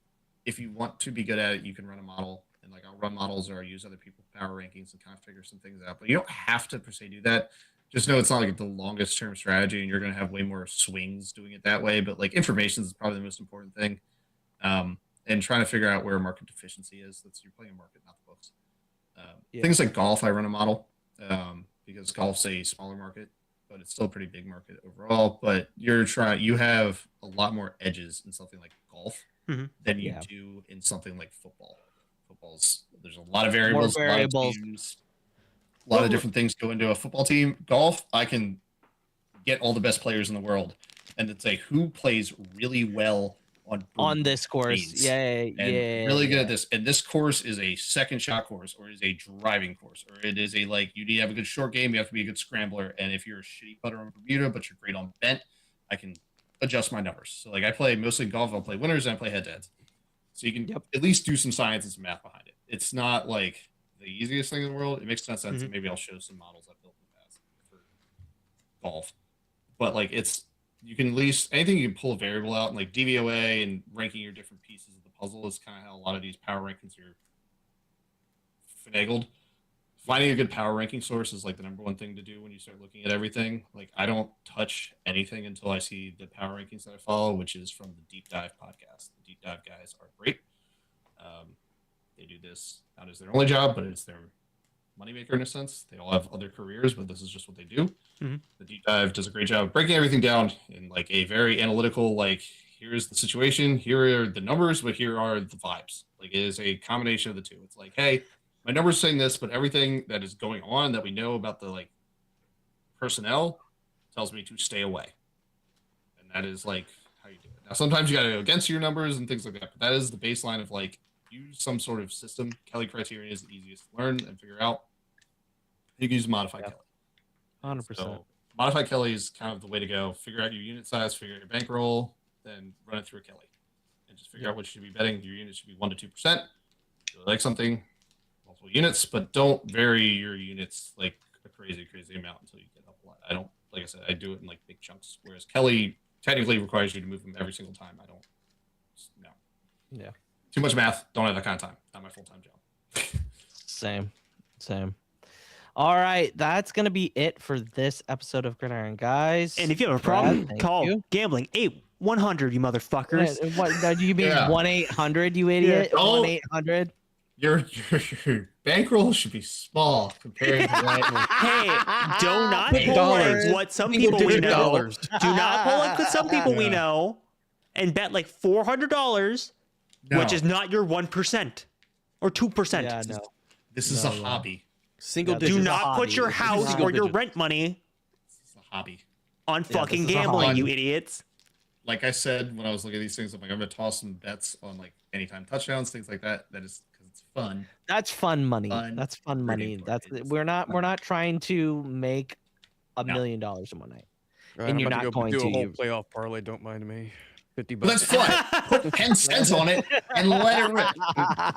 C: if you want to be good at it, you can run a model, and like I'll run models or I'll use other people's power rankings and kind of figure some things out. But you don't have to per se do that. Just know it's not like the longest term strategy, and you're going to have way more swings doing it that way. But like information is probably the most important thing, and trying to figure out where market deficiency is. That's you're playing a market, not the books. Things like golf, I run a model because golf's a smaller market, but it's still a pretty big market overall. But you have a lot more edges in something like golf than you do in something like football. There's a lot of variables, a lot of teams, a lot of different things go into a football team. Golf, I can get all the best players in the world and then say who plays really well on
A: this course.
C: Really good at this. And this course is a second shot course, or is a driving course, or it is a like you need to have a good short game, you have to be a good scrambler. And if you're a shitty putter on Bermuda, but you're great on bent, I can adjust my numbers. So like I play mostly golf, I'll play winners and I play head-to-heads. So you can at least do some science and some math behind it. It's not like the easiest thing in the world. It makes no sense. And maybe I'll show some models I've built in the past for golf. But like you can at least anything you can pull a variable out, and like DVOA and ranking your different pieces of the puzzle is kind of how a lot of these power rankings are finagled. Finding a good power ranking source is like the number one thing to do when you start looking at everything. Like I don't touch anything until I see the power rankings that I follow, which is from the Deep Dive podcast. The Deep Dive guys are great. They do this not as their only job, but it's their moneymaker in a sense. They all have other careers, but this is just what they do. The Deep Dive does a great job of breaking everything down in like a very analytical, like here's the situation, here are the numbers, but here are the vibes. Like it is a combination of the two. It's like, hey, my numbers saying this, but everything that is going on that we know about the like personnel tells me to stay away. And that is like how you do it. Now, sometimes you got to go against your numbers and things like that, but that is the baseline of like use some sort of system. Kelly criterion is the easiest to learn and figure out. You can use Modify Kelly.
A: 100%.
C: So Modify Kelly is kind of the way to go. Figure out your unit size, figure out your bankroll, then run it through a Kelly. And just figure out what you should be betting. Your unit should be 1 to 2%. If you like something, multiple units, but don't vary your units like a crazy amount until you get up a lot. I don't, like I said, I do it in like big chunks, whereas Kelly technically requires you to move them every single time. I don't, no.
A: Yeah.
C: Too much math. Don't have that kind of time. Not my full-time job.
A: Same. All right, that's gonna be it for this episode of Gridiron Guys.
B: And if you have a problem,
A: Brad,
B: call Gambling 8100, you motherfuckers.
A: What do you mean 1-800, you idiot? 1-800.
C: Your bankroll should be small compared to what.
B: Hey, do not
D: Big
B: pull
D: dollars.
B: like what some people we know.
D: Dollars.
B: Do not pull like what some people we know and bet like $400, which is not your 1% or 2%.
A: Yeah, no.
C: This is a hobby.
D: Single
A: Yeah,
D: digits.
B: Do
A: is a
B: not
A: hobby.
B: put your
A: This is
B: house
D: single
B: or your
D: digits.
B: rent money.
C: This is a hobby.
B: on
A: Yeah,
B: fucking
A: this is a
B: gambling,
C: hard-
B: you idiots.
C: Like I said when I was looking at these things, I'm like, I'm gonna toss some bets on like anytime touchdowns, things like that. That is because it's fun.
A: That's fun money.
C: Fun
A: That's fun money.
C: reading
A: That's
C: for it. It's
A: we're
C: fun.
A: not trying to make $1
C: No.
A: million in one night.
D: Right,
A: And
D: I'm
A: you're
D: about
A: not
D: to go
A: going
D: do
A: to,
D: a whole
A: you-
D: playoff parlay. Don't mind me. $50.
C: But that's fun. Put 10 cents on it and let it rip.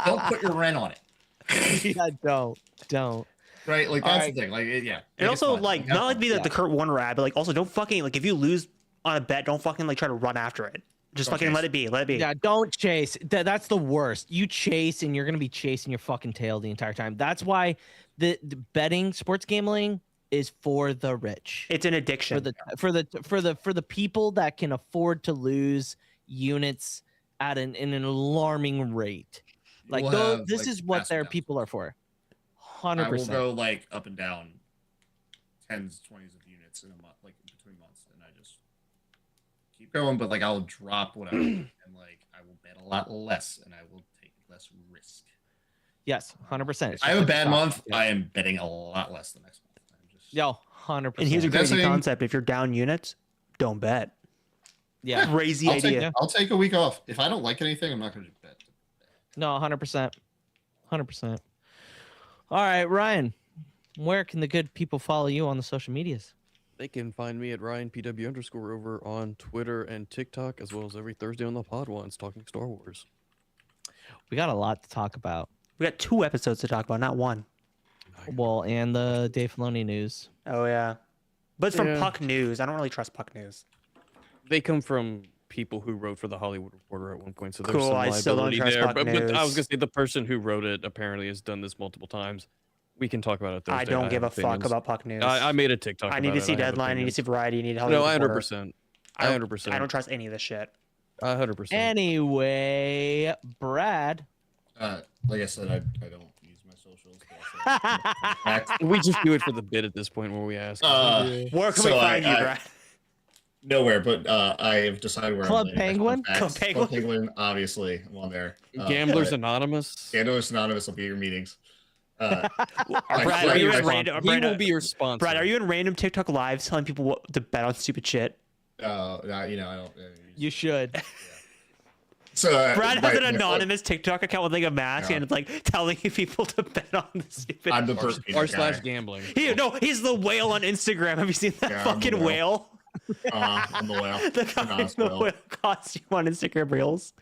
C: Don't put your rent on it.
A: Yeah, don't.
C: Right? Like
A: All
C: that's
A: right.
C: the thing. Like yeah.
B: And
C: make it
B: also,
C: fun.
B: like,
C: have
B: not like
C: fun.
B: be like
A: Yeah.
B: the Kurt Warner ad, but like also don't fucking like if you lose on a bet, don't fucking like try to run after it. Just
C: Don't
B: fucking
C: chase.
B: let it be. Let it be.
A: Yeah, don't chase. That's the worst. You chase and you're gonna be chasing your fucking tail the entire time. That's why the betting, sports gambling is for the rich.
B: It's an addiction.
A: For the people that can afford to lose units at an alarming rate. Like
C: We'll
A: those,
C: have,
A: this
C: like,
A: is what
C: pass
A: their
C: downs.
A: people are for.
C: I will
A: 100%.
C: go like up and down 10s, 20s of units in a month, like between months, and I just keep going. But like I'll drop what I and like I will bet a lot less, and I will take less risk.
A: Yes, 100%.
C: If I have a bad month, I am betting a lot less the next month. I'm just
A: Yo, 100%.
B: and here's a
C: That's
B: crazy
C: saying-
B: concept: if you're down units, don't bet.
A: yeah.
B: Crazy
C: I'll
B: idea.
C: take, I'll take a week off. If I don't like anything, I'm not going to bet.
A: No, 100%. 100%. All right, Ryan, where can the good people follow you on the social medias?
D: They can find me at RyanPW_ over on Twitter and TikTok, as well as every Thursday on the Pod Ones talking Star Wars.
A: We got a lot to talk about.
B: We got 2 episodes to talk about, not 1.
A: Well, and the Dave Filoni news.
B: Oh yeah, but it's from
D: Yeah.
B: Puck News. I don't really trust Puck News.
D: They come from people who wrote for the Hollywood Reporter at one point, so there's
B: Cool,
D: some
B: I still don't
D: liability
B: trust
D: there.
B: Puck
D: But I was
B: News.
D: gonna say the person who wrote it apparently has done this multiple times. We can talk about it Thursday.
B: I don't give a
D: have
B: fuck
D: opinions.
B: about Puck News.
D: I made a TikTok.
B: I need
D: about
B: to
D: it.
B: see
D: I have
B: Deadline. I need to
D: opinions.
B: see Variety. I need
D: No,
B: Hollywood
D: I
B: Reporter.
D: 100%.
B: I don't-
D: 100%.
B: I don't trust any of this shit.
D: 100%.
A: Anyway, Brad.
C: Like I said, I don't use my socials. But also,
D: We just do it for the bit at this point where we ask.
B: Where can
C: So
B: we find you, Brad?
C: nowhere, but I have decided where
A: Club
C: I'm landing.
A: Penguin?
C: Facts.
B: Club Penguin?
C: Club Penguin, obviously, I'm on there.
D: Gamblers
C: but
D: Anonymous.
C: Gamblers Anonymous will be at your meetings.
B: Brad,
C: Brad,
B: are you
C: you're
B: in random?
D: He
B: Brad,
D: will be your sponsor.
B: Brad, are you in random TikTok lives telling people what to bet on stupid shit?
C: you know, I don't.
A: You should.
C: So
B: Brad has an
C: my-
B: anonymous TikTok account with like a mask
C: Yeah.
B: and it's like telling people to bet on the stupid.
C: I'm the Burt Peanut guy.
D: / gambling.
B: He's the whale on Instagram. Have you seen that
C: Yeah, I'm the
B: fucking whale?
C: I'm the whale.
B: The guy in
C: Anonymous
B: the
C: whale.
B: whale costume on Instagram Reels.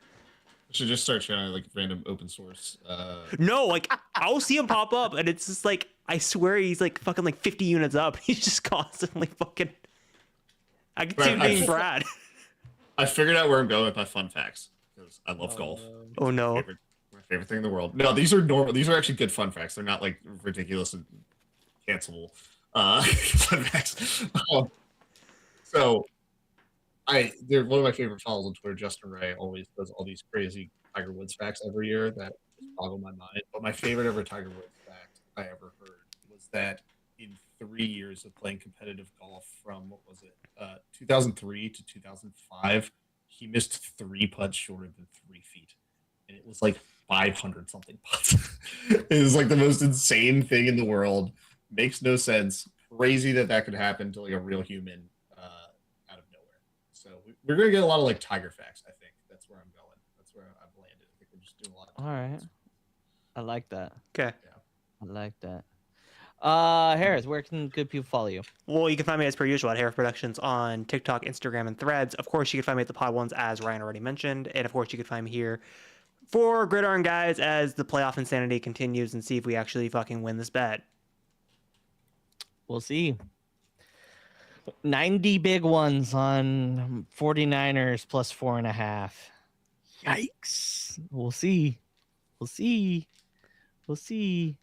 C: Should just start trying like random open source.
B: No, like I'll see him pop up and it's just like I swear he's like fucking like 50 units up. He's just constantly fucking. I can see him
C: Brad,
B: being Brad.
C: I figured out where I'm going with my fun facts because I love golf.
B: Oh no.
C: My favorite thing in the world. No, these are normal. These are actually good fun facts. They're not like ridiculous and cancelable fun facts. So, they're one of my favorite follows on Twitter. Justin Ray always does all these crazy Tiger Woods facts every year that just boggle my mind. But my favorite ever Tiger Woods fact I ever heard was that in 3 years of playing competitive golf, from what was it, 2003 to 2005, he missed 3 putts shorter than 3 feet, and it was like 500 something putts. It was like the most insane thing in the world. Makes no sense. Crazy that could happen to like a real human out of nowhere. So we're gonna get a lot of like Tiger facts. I think that's where I'm going. That's where I've landed. I think we're just doing a lot. Of
A: All right. I like that.
B: Okay.
A: I like that. Harris, where can good people follow you?
B: Well, you can find me as per usual at Harris Productions on TikTok, Instagram, and Threads. Of course, you can find me at the Pod Ones, as Ryan already mentioned. And of course, you can find me here for Gridiron Guys as the playoff insanity continues and see if we actually fucking win this bet.
A: We'll see. 90 big ones on 49ers plus 4.5. Yikes. We'll see. We'll see. We'll see.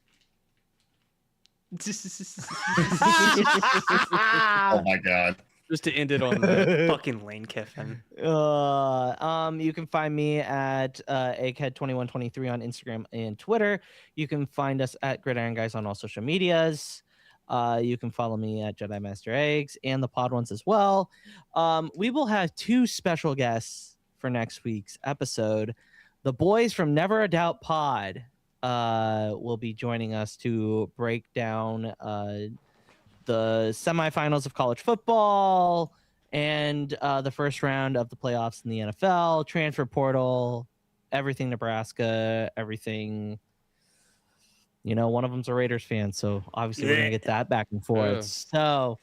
C: Oh my god.
D: Just to end it on that.
B: Fucking Lane Kiffin.
A: You can find me at egghead2123 on Instagram and Twitter. You can find us at Gridiron Guys on all social medias. You can follow me at Jedi Master Eggs and the Pod Ones as well. We will have 2 special guests for next week's episode. The boys from Never a Doubt Pod will be joining us to break down the semifinals of college football and the first round of the playoffs in the NFL, transfer portal, everything Nebraska, everything. One of them's a Raiders fan, so obviously we're gonna get that back and forth.
D: Yeah.
A: So,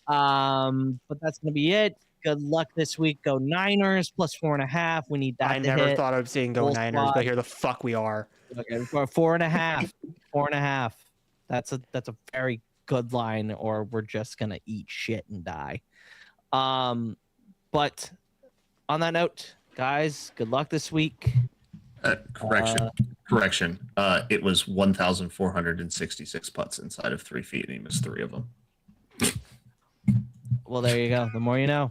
A: but that's gonna be it. Good luck this week. Go Niners plus 4.5. We need that.
B: I never thought of saying go
A: Full
B: Niners,
A: squad.
B: but here the fuck we are.
A: Okay, 4.5. 4.5. That's a very good line, or we're just gonna eat shit and die. But on that note, guys, good luck this week.
C: Correction. It was 1,466 putts inside of 3 feet, and he missed 3 of them.
A: Well, there you go. The more you know.